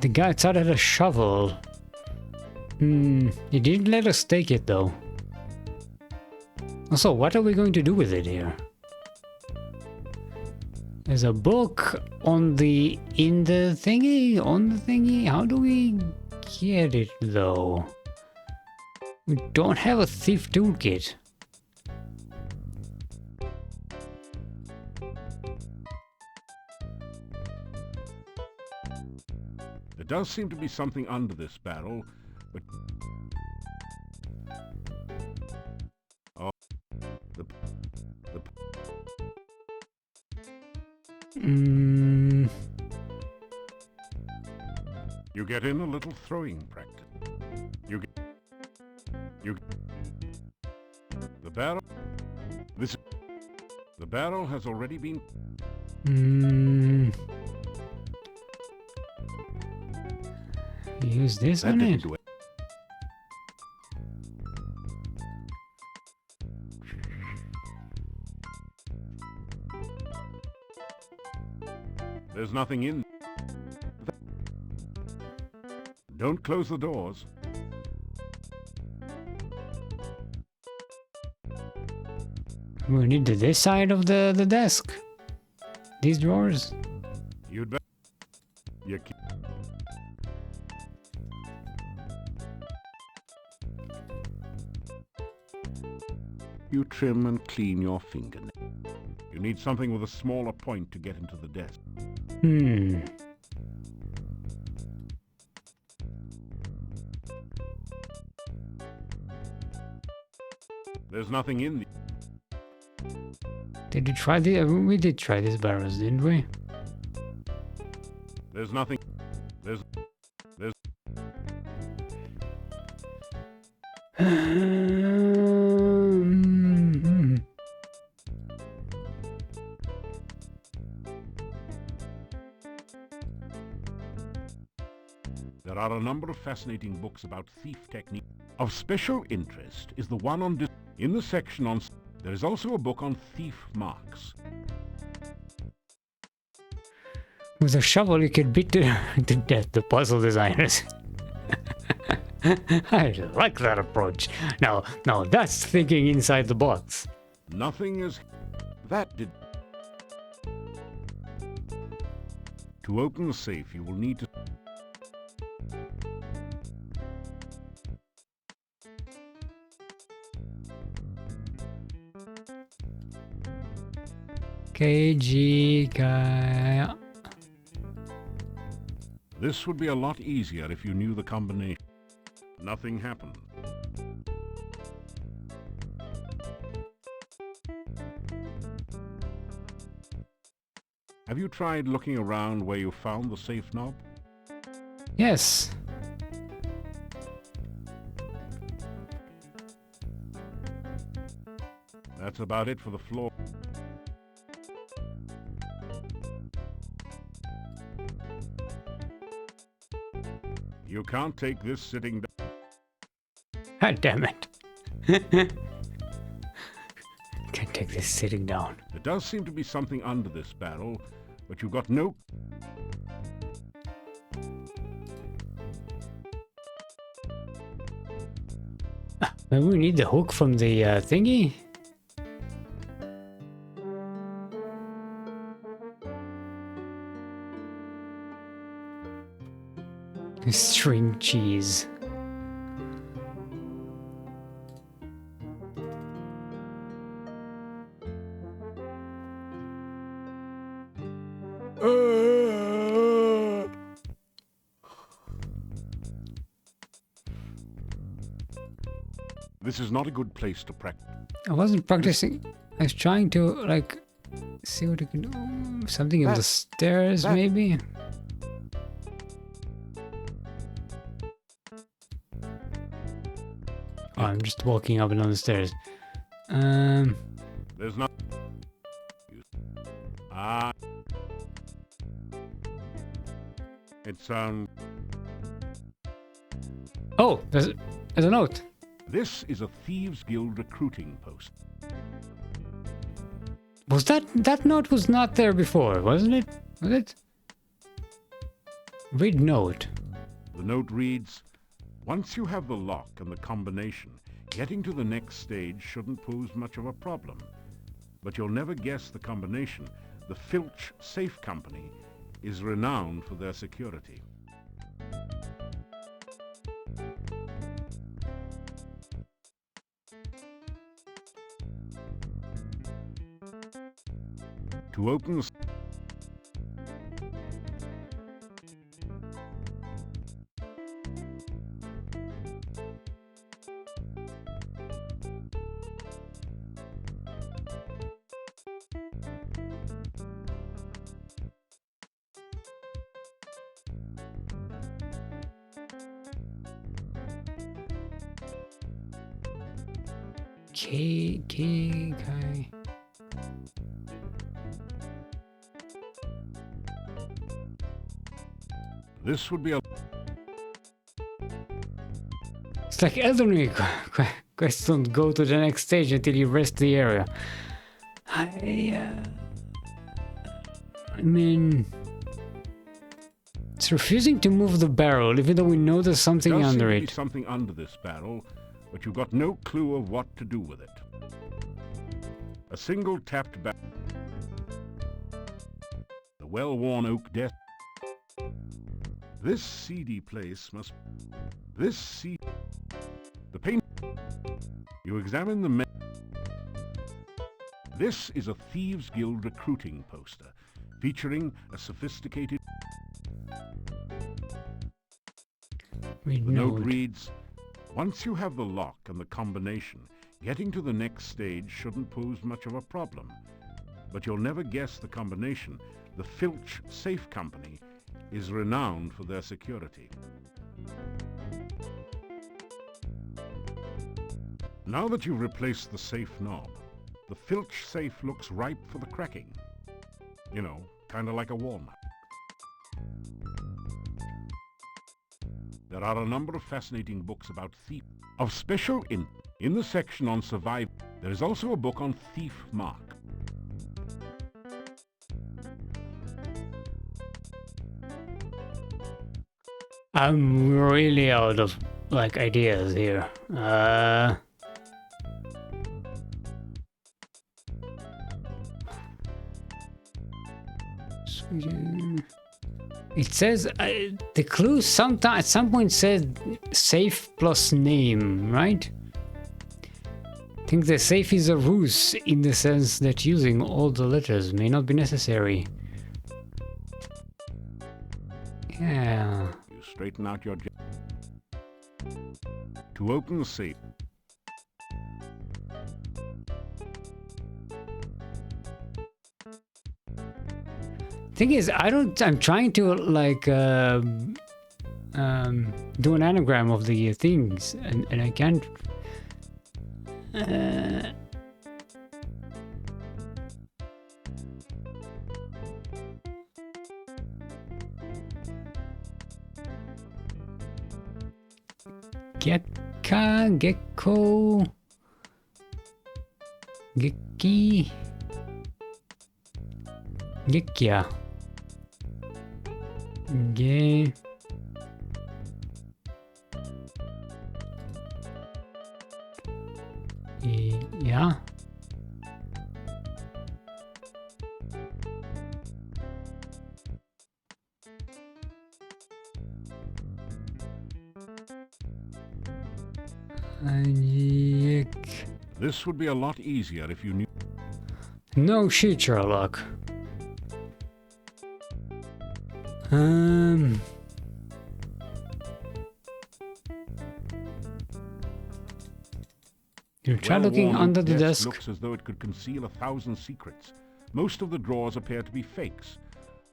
The guy outside had a shovel. He didn't let us take it though. Also, what are we going to do with it here? There's a book on the... on the thingy? How do we get it though? We don't have a thief toolkit. There does seem to be something under this barrel, but... Oh, You get in a little throwing practice. The barrel has already been... Use this on it. There's nothing in... Don't close the doors. We need this side of the desk. These drawers. You'd better... You trim and clean your fingernails. You need something with a smaller point to get into the desk. There's nothing in the... Did we try this? We did try these barrels, didn't we? There's nothing... There's... There are a number of fascinating books about thief technique. Of special interest is the one on... In the section on... There is also a book on thief marks. With a shovel you could beat to death the puzzle designers. I like that approach. Now that's thinking inside the box. Nothing is... That did... To open the safe, you will need to... KG Kaya. This would be a lot easier if you knew the combination. Nothing happened. Have you tried looking around where you found the safe knob? Yes. That's about it for the floor. You can't take this sitting down. God damn it. Can't take this sitting down. There does seem to be something under this barrel, but you've got no... Maybe we need the hook from the thingy? String cheese. This is not a good place to practice. I wasn't practicing. I was trying to, like, see what I can do. Something in the stairs, maybe? Oh, I'm just walking up and down the stairs. There's not... It's, Oh, there's a note. This is a Thieves Guild recruiting post. Was that note was not there before, wasn't it? Was it? Read note. The note reads, once you have the lock and the combination, getting to the next stage shouldn't pose much of a problem. But you'll never guess the combination. The Filch Safe Company is renowned for their security. To open the... Kai. This would be a... It's like Elden Ring. Quests don't go to the next stage until you rest the area. I mean... It's refusing to move the barrel, even though we know there's something under it. There does seem to be something under this barrel, but you've got no clue of what to do with it. A single tapped barrel. The well-worn oak desk. This seedy place must... This seed... The paint... You examine the... This is a Thieves Guild recruiting poster, featuring a sophisticated... The note reads, once you have the lock and the combination, getting to the next stage shouldn't pose much of a problem. But you'll never guess the combination. The Filch Safe Company is renowned for their security. Now that you've replaced the safe knob, the Filch safe looks ripe for the cracking. You know, kind of like a walnut. There are a number of fascinating books about thieves. Of special in the section on survival, there is also a book on Thief Mark. I'm really out of, like, ideas here. It says the clue at some point said safe plus name, right? I think the safe is a ruse in the sense that using all the letters may not be necessary. Yeah. You straighten out your to open the safe. Thing is, I'm trying to like do an anagram of the things, and I can't. Gekka, gecko, gekki, gekkia. Ge. Yeah. This would be a lot easier if you knew. No shit, Sherlock. You try looking under the desk. Looks as though it could conceal 1,000 secrets. Most of the drawers appear to be fakes.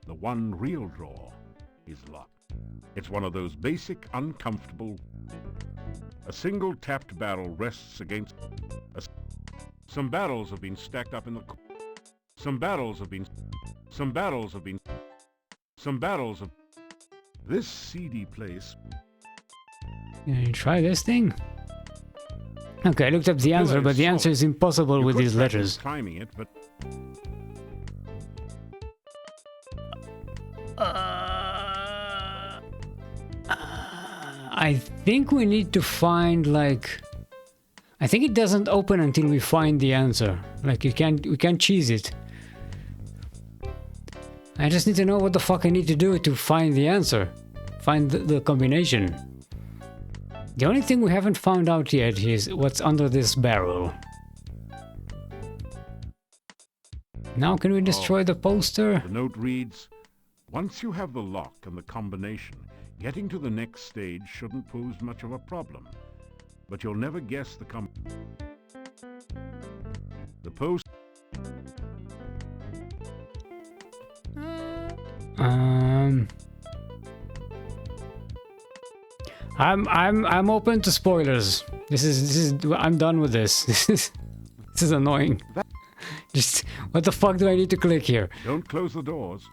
The one real drawer is locked. It's one of those basic, uncomfortable. A single tapped barrel rests against. Some barrels have been stacked up in the. Some barrels have been. This seedy place. Can you try this thing? Okay, I looked up the answer, but the answer is impossible with these letters. Climbing it, but I think we need to find, like, I think it doesn't open until we find the answer. Like, we can't cheese it. I just need to know what the fuck I need to do to find the answer. Find the combination. The only thing we haven't found out yet is what's under this barrel. Now can we destroy the poster? The note reads, once you have the lock and the combination, getting to the next stage shouldn't pose much of a problem. But you'll never guess the post. I'm open to spoilers. This is I'm done with this. This is annoying. Just what the fuck do I need to click here? Don't close the doors.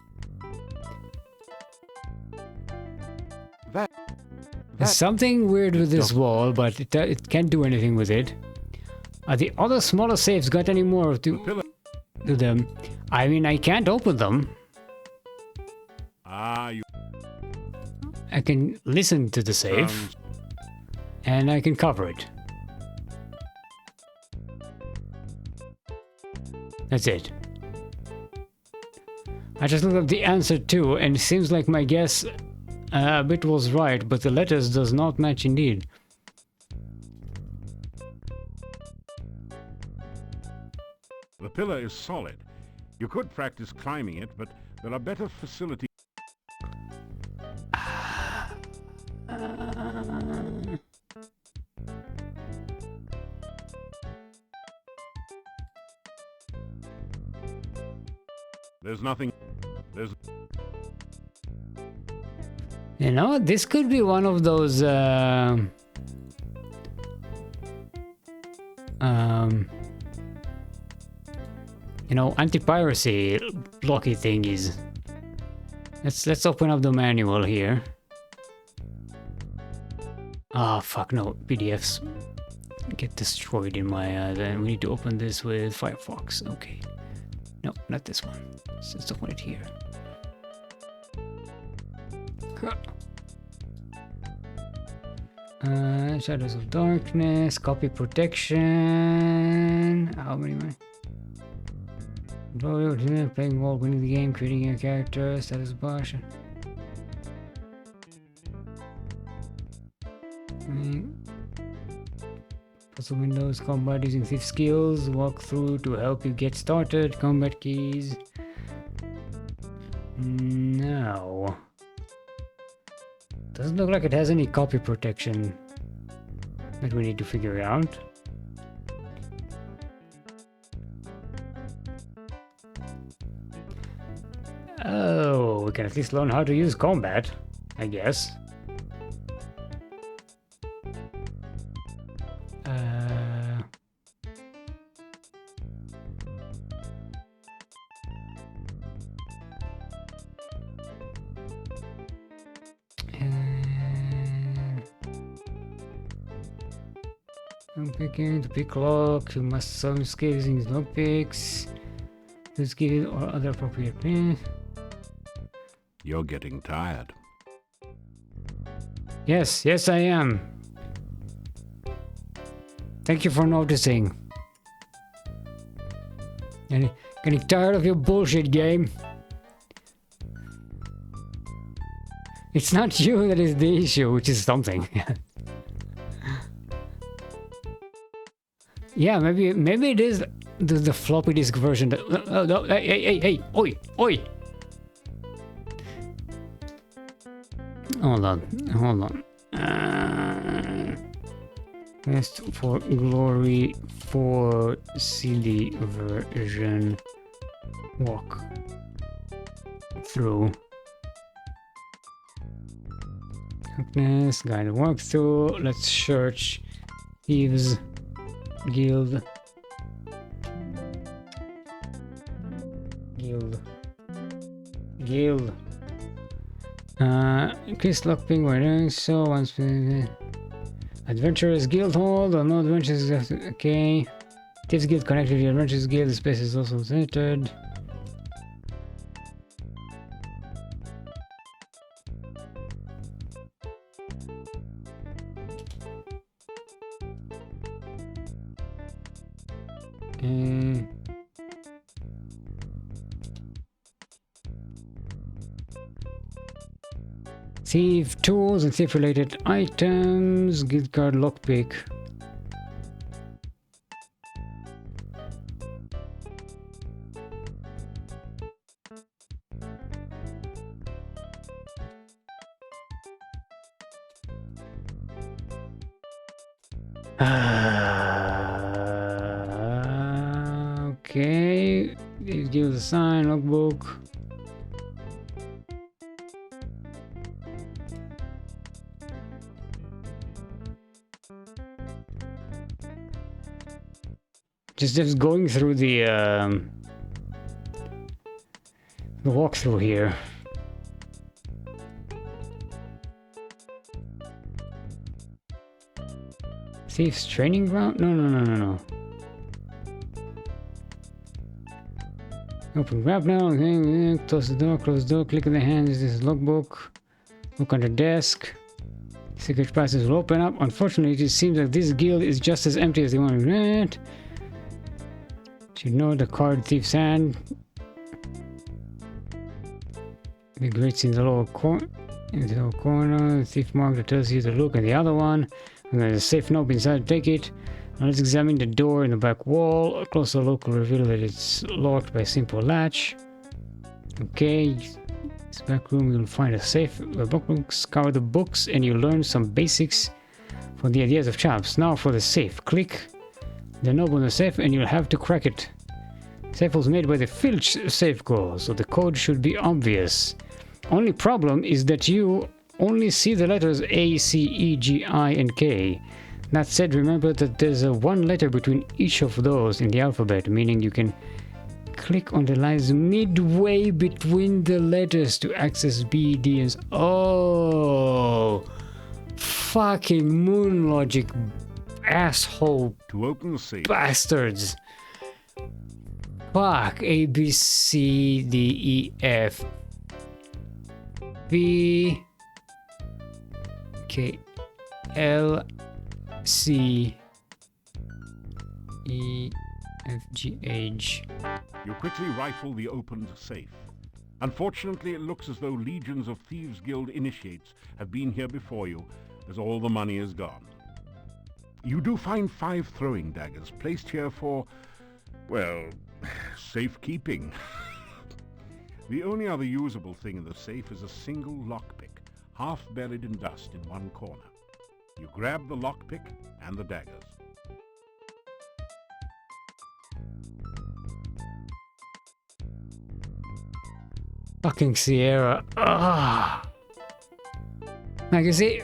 There's something weird with this wall, but it can't do anything with it. Are the other smaller safes got any more to them? I mean, I can't open them. I can listen to the safe, and I can cover it. That's it. I just looked up the answer too, and it seems like my guess a bit was right, but the letters does not match indeed. The pillar is solid. You could practice climbing it, but there are better facilities. There's nothing... There's... You know, this could be one of those, you know, anti-piracy blocky thingies. Let's open up the manual here. Ah, fuck no, PDFs get destroyed in my, then we need to open this with Firefox, okay. No, not this one. Let's open it here. Shadows of Darkness, copy protection. How many am I? Playing role, winning the game, creating a character, status bar. Puzzle windows, combat using thief skills, walkthrough to help you get started, combat keys. No. Doesn't look like it has any copy protection that we need to figure out. Oh, we can at least learn how to use combat, I guess. Lockpicking, to pick lock, you must solve skills using lockpicks. To skill or other appropriate means. You're getting tired. Yes, yes I am. Thank you for noticing. Getting tired of your bullshit game. It's not you that is the issue, which is something. Yeah, maybe it is the floppy disk version that... no, hey, oi! Hold on. Quest for Glory for CD version. Walk through. Darkness, guide walkthrough. Let's search Thieves Guild. Increase lockpicking by doing so once. Adventurers Guild hold or no adventures. Okay. Thieves Guild connected to the Adventurers Guild. The space is also centered. Thief tools and thief related items. Guild card lockpick. Okay. Give the sign logbook. Just going through the walkthrough here. Thief's training ground? No. Open grab now. Okay, close the door, close the door, click on the hand. This is logbook. Look on the desk. Secret passages will open up. Unfortunately, it seems like this guild is just as empty as the one we met. You know the card thief's hand. The grates in the lower corner. The thief mark that tells you to look at the other one. And there's a safe note inside. Take it. Now let's examine the door in the back wall. A closer look will reveal that it's locked by a simple latch. Okay. This back room you'll find a safe. The book scour the books and you learn some basics for the ideas of chaps. Now for the safe. Click the knob on the safe and you'll have to crack it. Safe was made by the Filch safe code, so the code should be obvious. Only problem is that you only see the letters A, C, E, G, I, and K. That said, remember that there's a one letter between each of those in the alphabet, meaning you can click on the lines midway between the letters to access B, D, and oh, fucking moon logic, asshole To open the safe, bastards. Fuck. A, B, C, D, E, F, B, K, L, C, E, F, G, H. you quickly rifle the opened safe. Unfortunately, it looks as though legions of Thieves Guild initiates have been here before you, as all the money is gone. You do find 5 throwing daggers placed here for, well, safekeeping. The only other usable thing in the safe is a single lockpick, half buried in dust in one corner. You grab the lockpick and the daggers. Fucking Sierra. Ah. Like you see,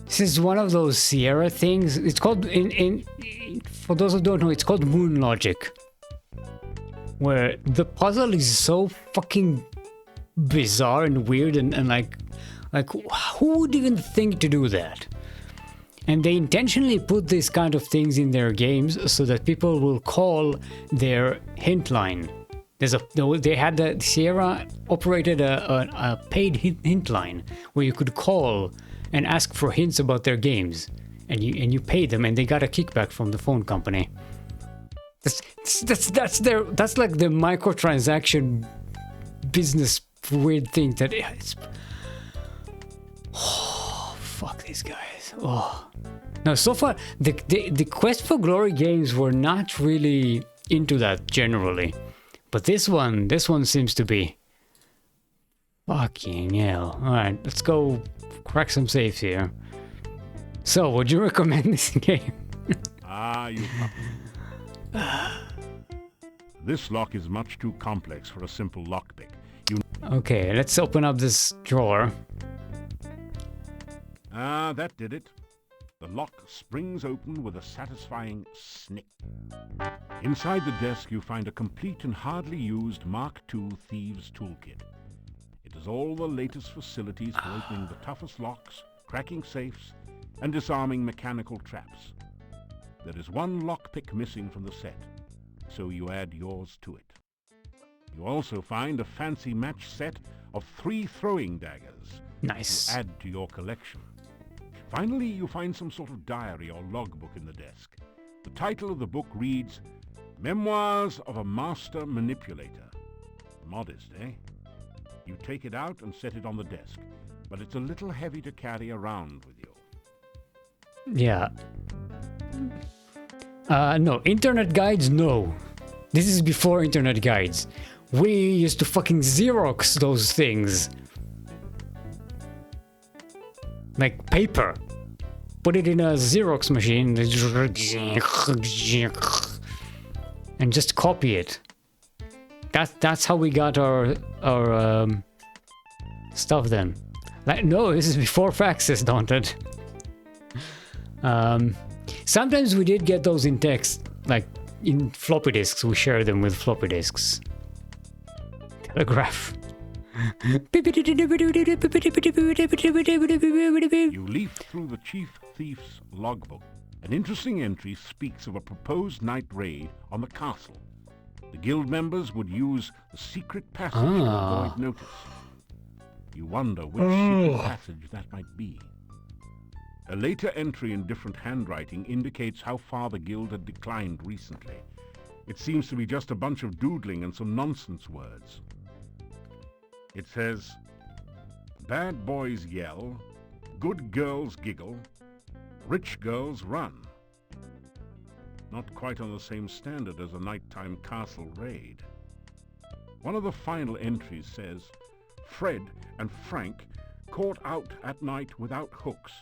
this is one of those Sierra things. It's called for those who don't know, it's called moon logic. Where the puzzle is so fucking bizarre and weird and like who would even think to do that? And they intentionally put these kind of things in their games so that people will call their hint line. Sierra operated a paid hint line where you could call and ask for hints about their games, and you pay them, and they got a kickback from the phone company. That's like the microtransaction business weird thing that it's. Oh, fuck these guys. Oh. Now so far the Quest for Glory games were not really into that generally. But this one seems to be. Fucking hell. Alright, let's go crack some safes here. So, would you recommend this game? You puppy. This lock is much too complex for a simple lockpick. Okay, let's open up this drawer. That did it. The lock springs open with a satisfying snick. Inside the desk you find a complete and hardly used Mark II Thieves Toolkit. It has all the latest facilities for opening the toughest locks, cracking safes, and disarming mechanical traps. There is one lockpick missing from the set, so you add yours to it. You also find a fancy match set of 3 throwing daggers. Nice. To add to your collection. Finally, you find some sort of diary or logbook in the desk. The title of the book reads, Memoirs of a Master Manipulator. Modest, eh? You take it out and set it on the desk, but it's a little heavy to carry around with you. Yeah. No, internet guides, no. This is before internet guides. We used to fucking Xerox those things. Like paper. Put it in a Xerox machine and just copy it. That's how we got our stuff then. Like, no, this is before faxes, Daunted. Sometimes we did get those in text, like in floppy disks. We share them with floppy disks. Telegraph. You leaf through the Chief Thief's logbook. An interesting entry speaks of a proposed night raid on the castle. The guild members would use the secret passage to avoid notice. You wonder which secret passage that might be. A later entry in different handwriting indicates how far the guild had declined recently. It seems to be just a bunch of doodling and some nonsense words. It says, bad boys yell, good girls giggle, rich girls run. Not quite on the same standard as a nighttime castle raid. One of the final entries says, Fred and Frank caught out at night without hooks.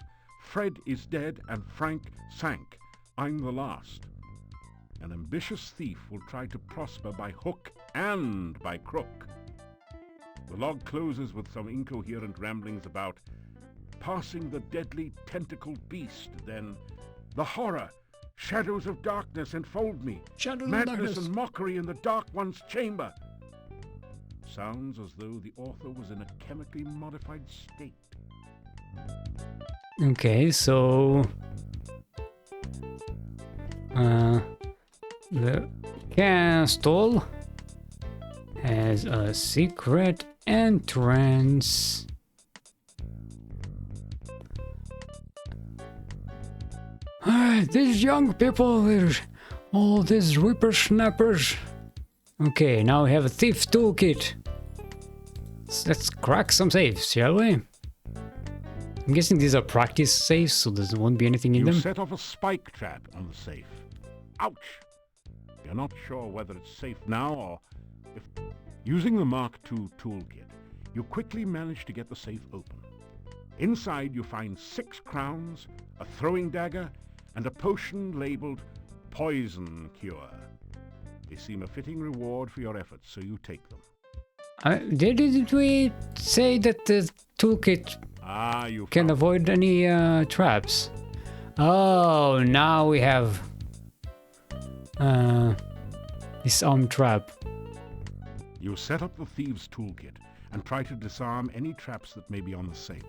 Fred is dead and Frank sank. I'm the last. An ambitious thief will try to prosper by hook and by crook. The log closes with some incoherent ramblings about passing the deadly tentacled beast, then the horror, shadows of darkness enfold me, madness and mockery in the dark one's chamber. Sounds as though the author was in a chemically modified state. Okay, so the castle has a secret entrance. These young people, they're all these whippersnappers. Okay, now we have a thief toolkit. Let's crack some safes, shall we? I'm guessing these are practice safes, so there won't be anything in them. You set off a spike trap on the safe. Ouch! You're not sure whether it's safe now or if... Using the Mark II toolkit, you quickly manage to get the safe open. Inside you find 6 crowns, a throwing dagger, and a potion labeled Poison Cure. They seem a fitting reward for your efforts, so you take them. Didn't we say that the toolkit can avoid any traps? Oh, now we have this arm trap. You set up the thieves' toolkit and try to disarm any traps that may be on the safe.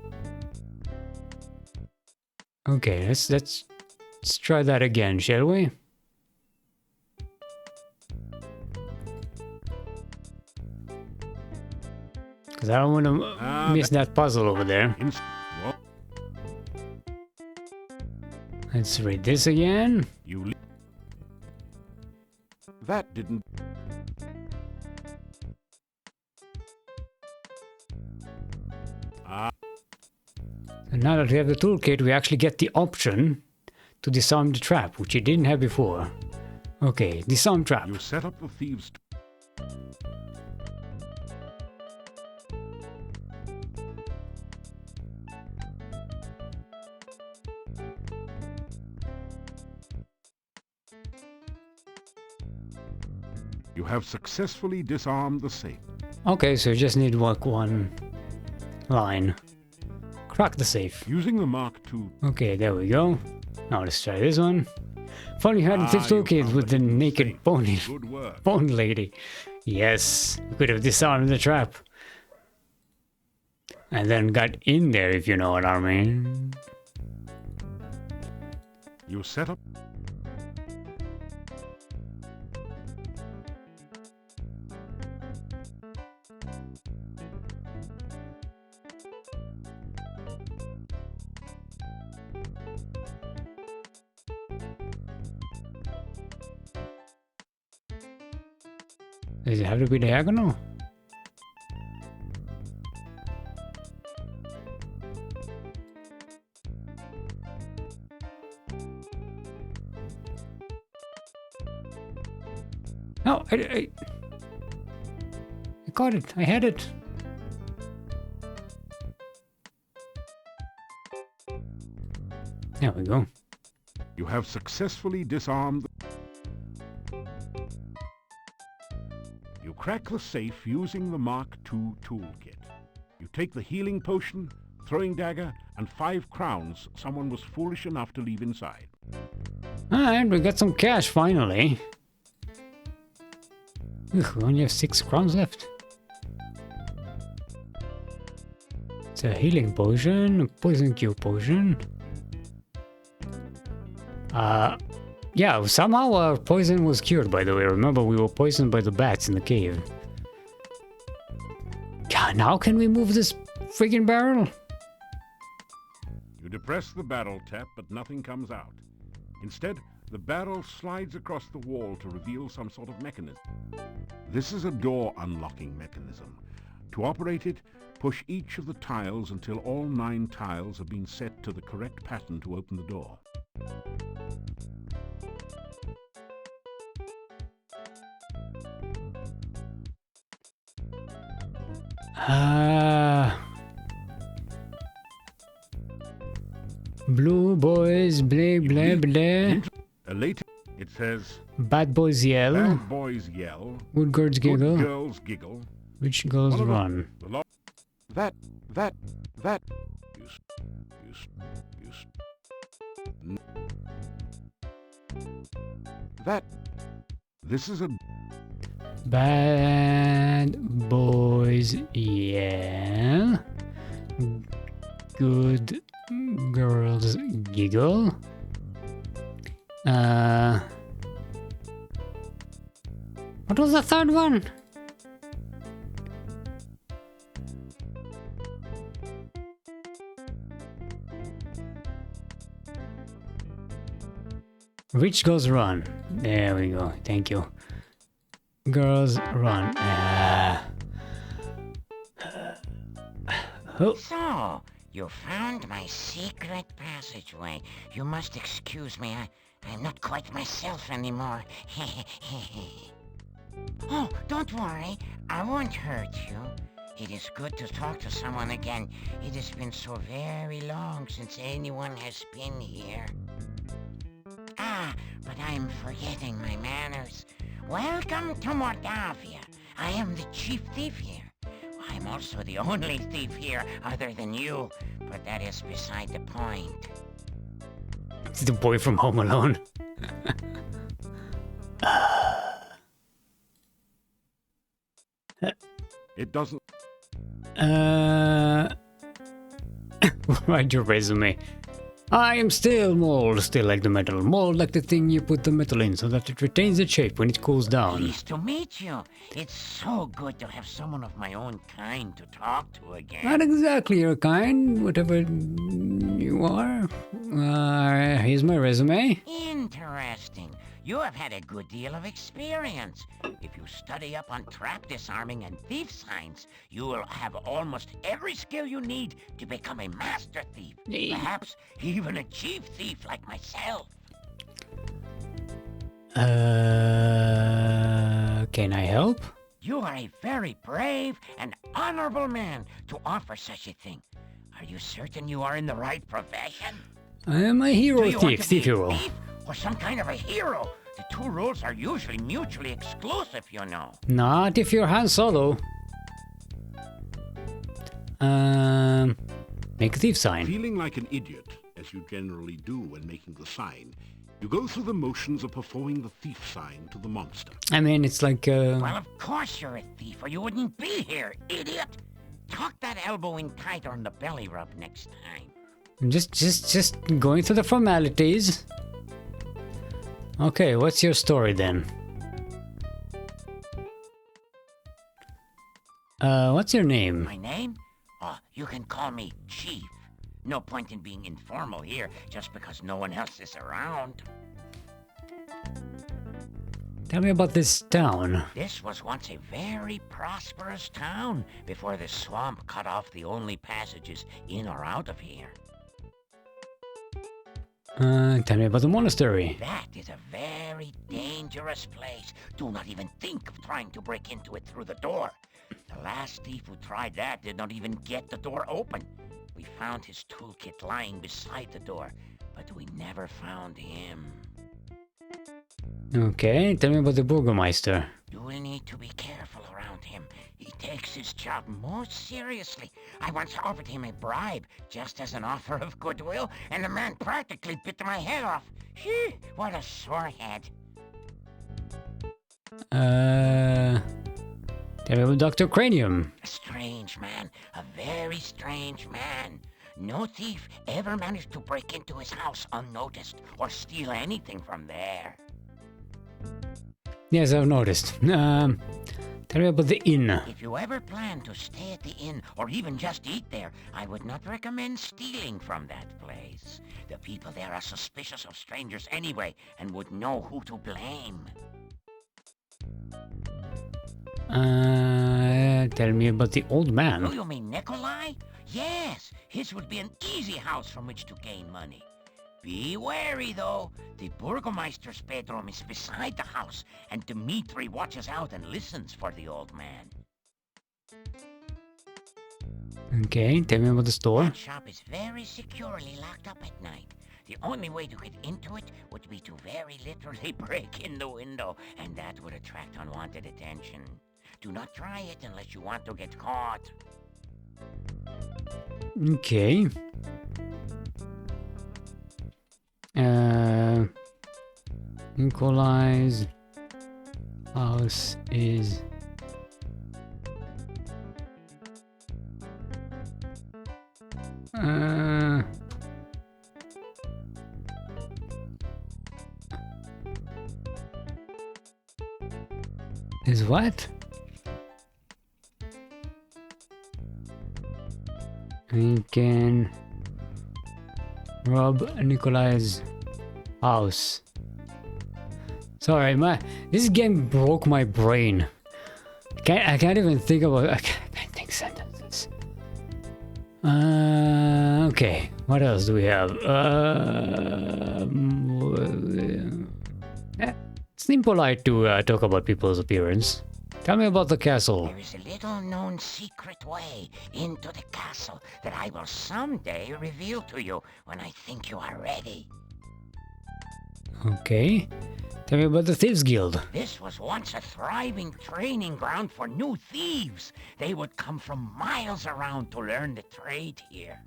Okay, let's try that again, shall we? Because I don't want to miss that puzzle over there. Let's read this again. That didn't... And now that we have the toolkit, we actually get the option to disarm the trap, which you didn't have before. Okay, disarm trap. You set up the thieves... You have successfully disarmed the safe. Okay, so you just need like one line. Crack the safe. Using the Mark II. Okay, there we go. Now let's try this one. Finally had a thief toolkit with the naked bone lady. Yes, we could have disarmed the trap. And then got in there, if you know what I mean. You set up... Does it have to be diagonal? No, I got it. I had it. There we go. You have successfully disarmed the... You crack the safe using the Mark II toolkit. You take the healing potion, throwing dagger, and 5 crowns someone was foolish enough to leave inside. And we got some cash finally. Ugh, we only have 6 crowns left. It's a healing potion, a poison cure potion. Yeah, somehow our poison was cured, by the way. Remember, we were poisoned by the bats in the cave. God, now can we move this friggin' barrel? You depress the barrel tap, but nothing comes out. Instead, the barrel slides across the wall to reveal some sort of mechanism. This is a door unlocking mechanism. To operate it, push each of the tiles until all 9 tiles have been set to the correct pattern to open the door. Blue boys, blah blah blah. Later, it It says, Bad boys yell. bad boys yell, Good girls good giggle. girls giggle. Rich girls One of the- run. the lo- that. You s- you s- you s- n- That. This is a Bad boys yell. Good girls giggle. What was the third one? Rich girls run. There we go. Thank you. Girls run. Oh, So, you found my secret passageway. You must excuse me. I'm not quite myself anymore. Oh, don't worry. I won't hurt you. It is good to talk to someone again. It has been so very long since anyone has been here. Ah, but I'm forgetting my manners. Welcome to Mordavia. I am the chief thief here. I'm also the only thief here other than you, but that is beside the point. it's the boy from Home Alone. It doesn't. Write your resume. I am still mold, still like the metal. Mold like the thing you put the metal in so that it retains its shape when it cools down. Pleased to meet you. It's so good to have someone of my own kind to talk to again. Not exactly your kind, whatever you are. Here's my resume. Interesting. You have had a good deal of experience. If you study up on trap disarming and thief signs, you will have almost every skill you need to become a master thief. Perhaps even a chief thief like myself. Can I help? You are a very brave and honorable man to offer such a thing. Are you certain you are in the right profession? I am a hero Do you want thief, to be thief hero. a thief or some kind of a hero? The two roles are usually mutually exclusive, you know. Not if you're Han Solo. Make a thief sign. Feeling like an idiot, as you generally do when making the sign, you go through the motions of performing the thief sign to the monster. I mean, it's like, Well, of course you're a thief, or you wouldn't be here, idiot. Tuck that elbow in tighter on the belly rub next time. just going through the formalities. Okay, what's your story then? What's your name? My name? Oh, you can call me Chief. No point in being informal here just because no one else is around. Tell me about this town. This was once a very prosperous town before the swamp cut off the only passages in or out of here. Tell me about the monastery. That is a very dangerous place. Do not even think of trying to break into it through the door. The last thief who tried that did not even get the door open. We found his toolkit lying beside the door, but we never found him. Okay, tell me about the Burgermeister. You will need to be careful around him. He takes his job most seriously. I once offered him a bribe just as an offer of goodwill, and the man practically bit my head off. Phew, what a sore head. Tell me about Dr. Cranium. A strange man, a very strange man. No thief ever managed to break into his house unnoticed or steal anything from there. Yes, I've noticed. Tell me about the inn. If you ever plan to stay at the inn or even just eat there, I would not recommend stealing from that place. The people there are suspicious of strangers anyway and would know who to blame. Tell me about the old Oh, man. you mean Nikolai? Yes, his would be an easy house from which to gain money. Be wary, though. The Burgomeister's bedroom is beside the house, and Dmitri watches out and listens for the old man. Okay, tell me about the store. That shop is very securely locked up at night. The only way to get into it would be to very literally break in the window, and that would attract unwanted attention. Do not try it unless you want to get caught. Okay. Nikolai's house is... Is what? We can rob Nikolai's house. Sorry, this game broke my brain. I can't even think about. I can't think sentences. Okay. What else do we have? It's impolite to talk about people's appearance. Tell me about the castle. There is a little known secret way into the castle that I will someday reveal to you when I think you are ready. Okay. Tell me about the Thieves Guild. This was once a thriving training ground for new thieves. They would come from miles around to learn the trade here.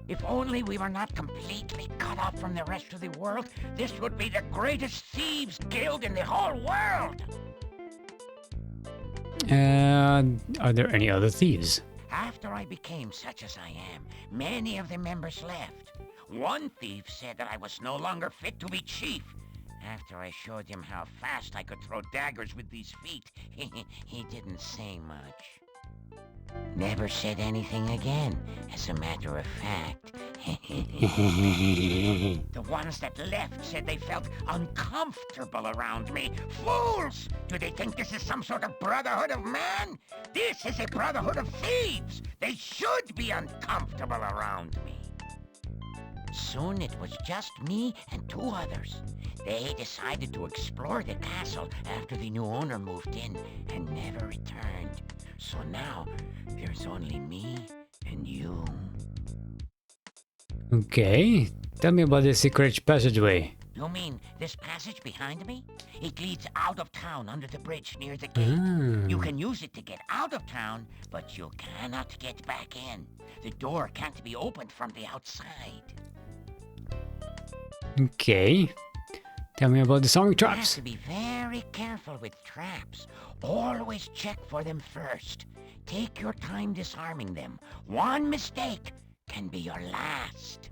If only we were not completely cut off from the rest of the world, this would be the greatest thieves guild in the whole world. Are there any other thieves? After I became such as I am, many of the members left. One thief said that I was no longer fit to be chief. After I showed him how fast I could throw daggers with these feet, he didn't say much. Never said anything again, as a matter of fact. The ones that left said they felt uncomfortable around me. Fools! Do they think this is some sort of brotherhood of man? This is a brotherhood of thieves! They should be uncomfortable around me. Soon it was just me and two others. They decided to explore the castle after the new owner moved in and never returned. So now, there's only me and you. Okay. Tell me about the secret passageway. You mean this passage behind me? It leads out of town under the bridge near the gate. You can use it to get out of town, but you cannot get back in. The door can't be opened from the outside. Okay. Tell me about the sonic You traps. have to be very careful with traps. Always check for them first. Take your time disarming them. One mistake can be your last.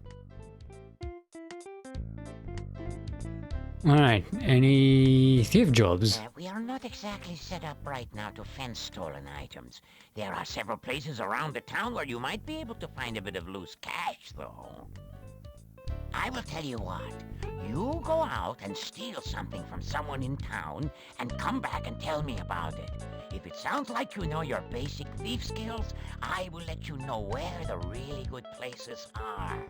Alright, any thief jobs? We are not exactly set up right now to fence stolen items. There are several places around the town where you might be able to find a bit of loose cash, though. I will tell you what. You go out and steal something from someone in town and come back and tell me about it. If it sounds like you know your basic thief skills, I will let you know where the really good places are.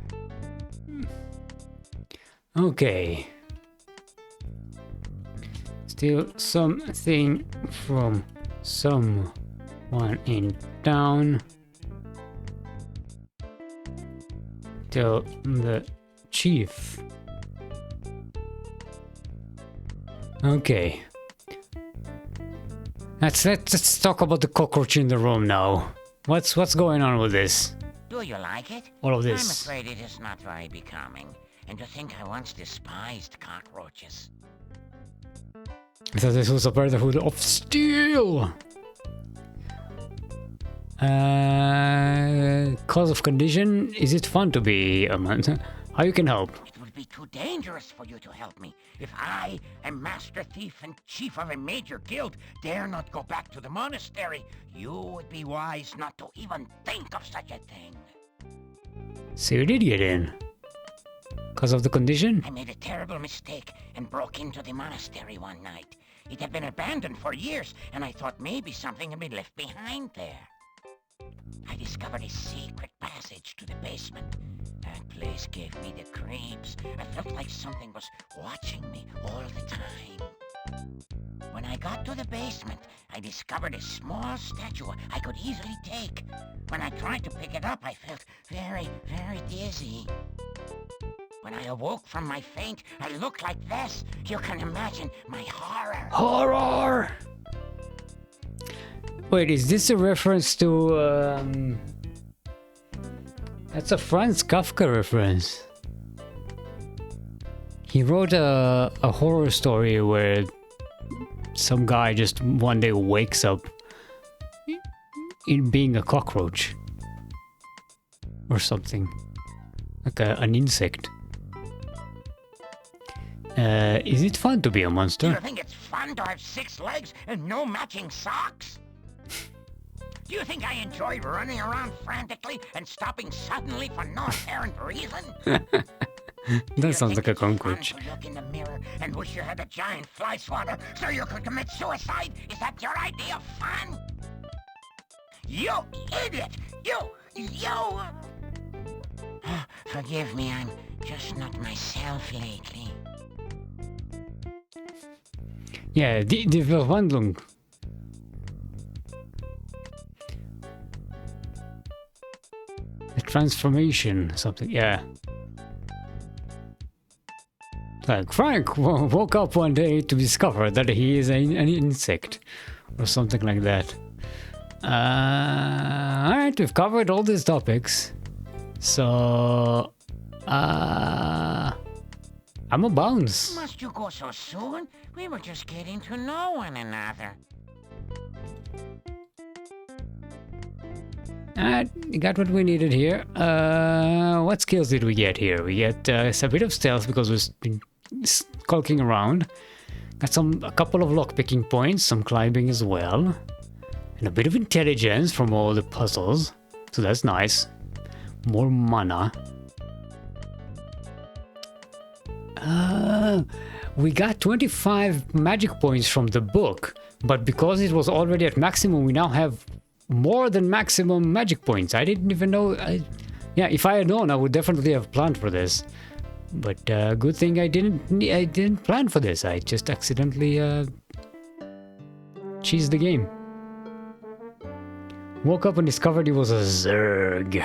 Okay. Steal something from someone in town. Tell the chief. Okay. Let's talk about the cockroach in the room now. What's going on with this? Do you like it? All of I'm this. afraid it is not very becoming. And to think I once despised cockroaches. I thought this was a brotherhood of steel. Cause of condition, is it fun to be a man? How you can help? It would be too dangerous for you to help me. If I, a master thief and chief of a major guild, dare not go back to the monastery, you would be wise not to even think of such a thing. So you did get in. Cause of the condition? I made a terrible mistake and broke into the monastery one night. It had been abandoned for years, and I thought maybe something had been left behind there. I discovered a secret passage to the basement. That place gave me the creeps. I felt like something was watching me all the time. When I got to the basement, I discovered a small statue I could easily take. When I tried to pick it up, I felt very, very dizzy. When I awoke from my faint, I looked like this. You can imagine my horror. Horror! Wait, is this a reference to, That's a Franz Kafka reference. He wrote a horror story where some guy just one day wakes up in being a cockroach. Or something. Like an insect. Is it fun to be a monster? Do you think it's fun to have 6 legs and no matching socks? Do you think I enjoy running around frantically and stopping suddenly for no apparent reason? That sounds like a cockroach. To look in the mirror and wish you had a giant fly swatter so you could commit suicide? Is that your idea of fun? You idiot! You! Forgive me, I'm just not myself lately. Yeah, die Verwandlung. The transformation, something, yeah. Like, Frank woke up one day to discover that he is an insect. Or something like that. Alright, we've covered all these topics. So... I'm a bounce. Must you go so soon? We were just getting to know one another. Alright, we got what we needed here. What skills did we get here? We get a bit of stealth because we've been skulking around. Got a couple of lockpicking points, some climbing as well. And a bit of intelligence from all the puzzles. So that's nice. More mana. We got 25 magic points from the book, but because it was already at maximum, we now have more than maximum magic points. I didn't even know. Yeah, if I had known, I would definitely have planned for this. But good thing I didn't plan for this. I just accidentally cheesed the game. Woke up and discovered it was a Zerg.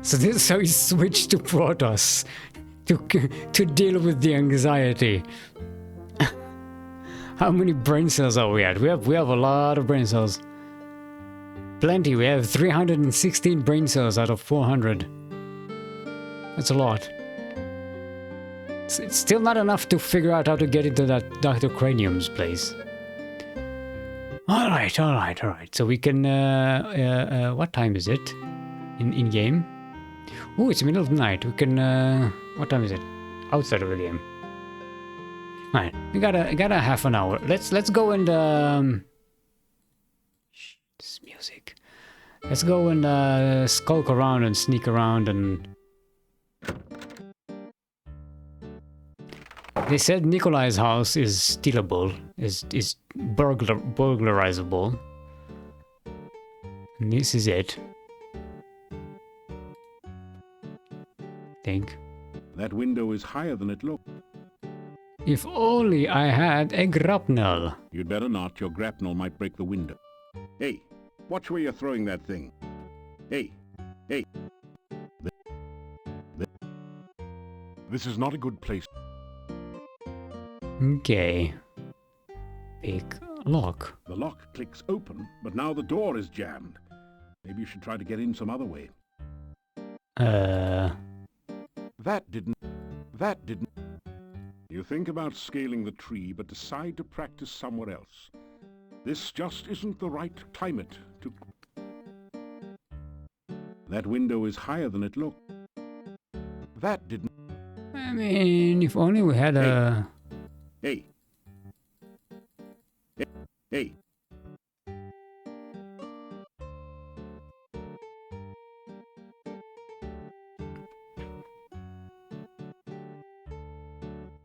So this is how he switched to Protoss to deal with the anxiety. How many brain cells are we at? We have a lot of brain cells. Plenty. We have 316 brain cells out of 400. That's a lot. It's still not enough to figure out how to get into that Dr. Cranium's place. Alright. So we can... what time is it? In game? Oh, it's the middle of the night. We can... what time is it? Outside of the game. Alright, we got a half an hour. Let's go and... Shh, this is music. Let's go and skulk around and sneak around and... They said Nikolai's house is stealable, is burglarizable. And this is it. Think. That window is higher than it looked. If only I had a grapnel. You'd better not. Your grapnel might break the window. Hey, watch where you're throwing that thing. Hey. This is not a good place. Okay. Big lock. The lock clicks open, but now the door is jammed. Maybe you should try to get in some other way. That didn't... You think about scaling the tree, but decide to practice somewhere else. This just isn't the right climate to... That window is higher than it looked. That didn't... I mean, if only we had a... Hey.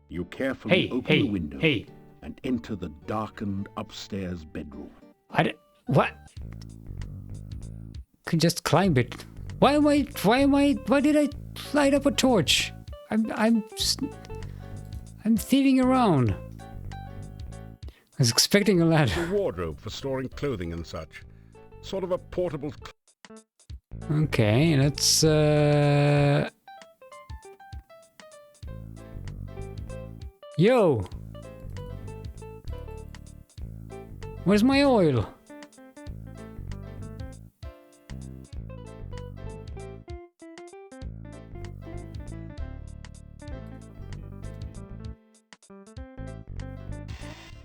You carefully open the window and enter the darkened upstairs bedroom. What? Could just climb it. Why did I light up a torch? I'm thieving around. I was expecting a ladder. A wardrobe for storing clothing and such. Sort of a portable... Okay, let's Yo! Where's my oil?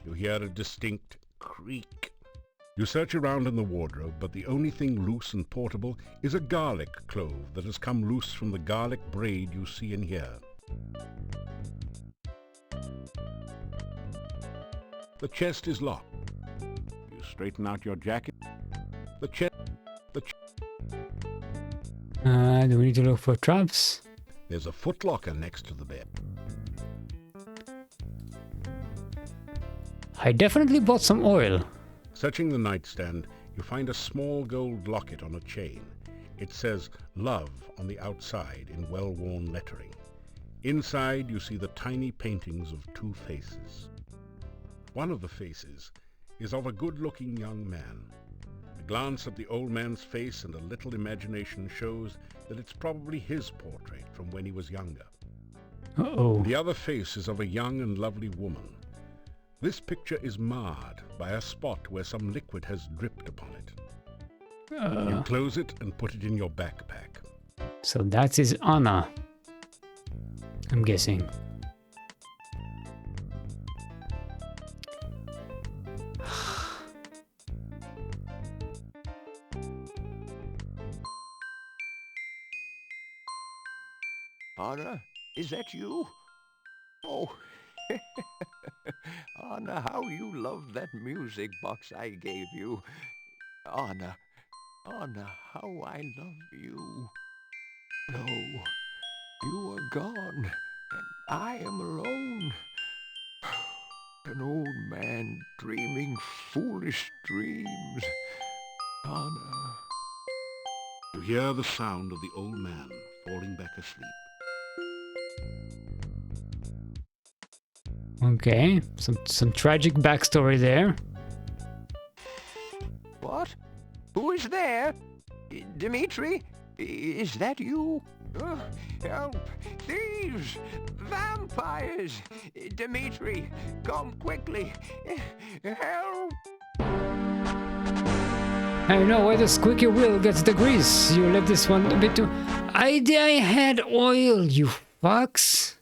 You hear a distinct creak. You search around in the wardrobe, but the only thing loose and portable is a garlic clove that has come loose from the garlic braid you see in here. The chest is locked. You straighten out your jacket. The chest... Do we need to look for traps? There's a footlocker next to the bed. I definitely bought some oil. Searching the nightstand, you find a small gold locket on a chain. It says "Love" on the outside in well-worn lettering. Inside, you see the tiny paintings of two faces. One of the faces is of a good-looking young man. A glance at the old man's face and a little imagination shows that it's probably his portrait from when he was younger. Uh-oh. The other face is of a young and lovely woman. This picture is marred by a spot where some liquid has dripped upon it. You close it and put it in your backpack. So that is Anna, I'm guessing. Anna, is that you? Oh, Anna, how you love that music box I gave you. Anna, how I love you. No, you are gone, and I am alone. An old man dreaming foolish dreams. Anna. You hear the sound of the old man falling back asleep. Okay, some tragic backstory there. What? Who is there? Dmitri? Is that you? Help! Thieves! Vampires! Dmitri, come quickly! Help! I know why the squeaky wheel gets the grease. You left this one a bit too... I had oil, you fucks.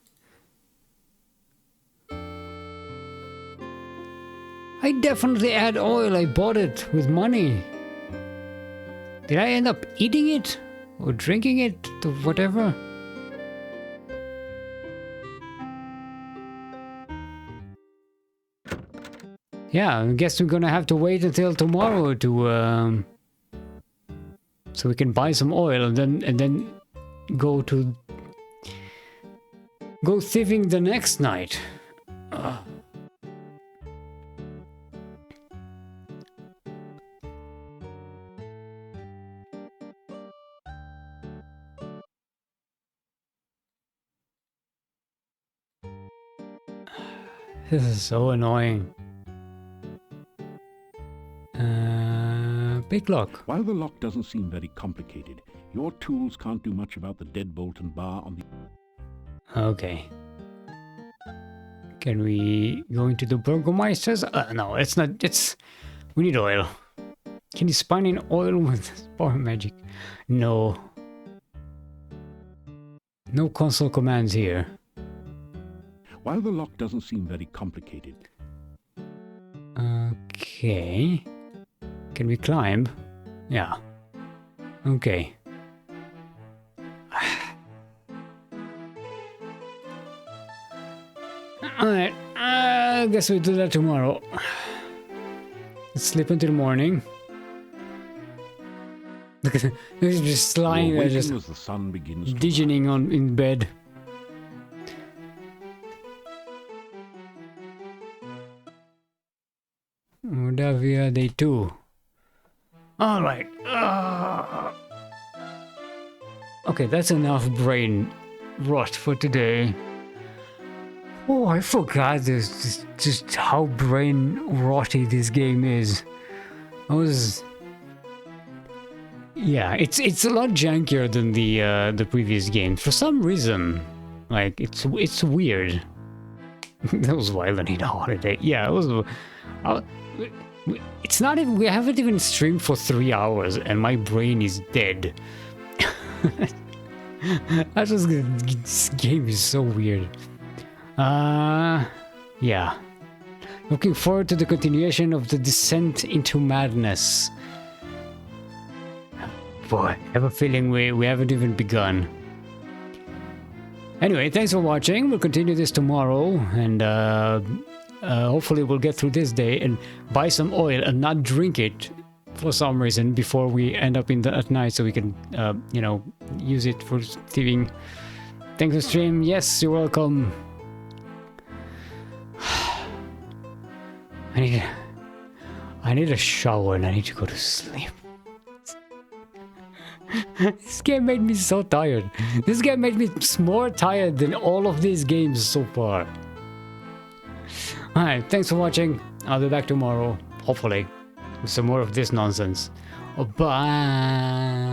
I definitely had oil. I bought it with money. Did I end up eating it? Or drinking it? Or whatever? Yeah, I guess we're gonna have to wait until tomorrow to so we can buy some oil and then go thieving the next night. This is so annoying. Big lock. While the lock doesn't seem very complicated, your tools can't do much about the deadbolt and bar on the... Okay. Can we go into the Burgomeister's? No, it's not. We need oil. Can you spine in oil with power magic? No. No console commands here. While the lock doesn't seem very complicated... Okay. Can we climb? Yeah. Okay. Alright, I guess we'll do that tomorrow. Let's sleep until morning. Look at he's just lying there, just as the sun begins to digening in bed. Mordavia Day 2. Alright. Okay, that's enough brain rot for today. Oh, I forgot this, just how brain rotty this game is. Yeah, it's a lot jankier than the previous game for some reason. Like it's weird. That was wild. I need a holiday. Yeah, it was. It's not even. We haven't even streamed for 3 hours, and my brain is dead. This game is so weird. Yeah. Looking forward to the continuation of the descent into madness. Boy, I have a feeling we haven't even begun. Anyway, thanks for watching. We'll continue this tomorrow, and hopefully we'll get through this day and buy some oil and not drink it for some reason before we end up at night, so we can, you know, use it for thieving. Thanks for stream. Yes, you're welcome. I need a shower and I need to go to sleep. This game made me so tired. This game made me more tired than all of these games so far. Alright, thanks for watching. I'll be back tomorrow, hopefully, with some more of this nonsense. Bye.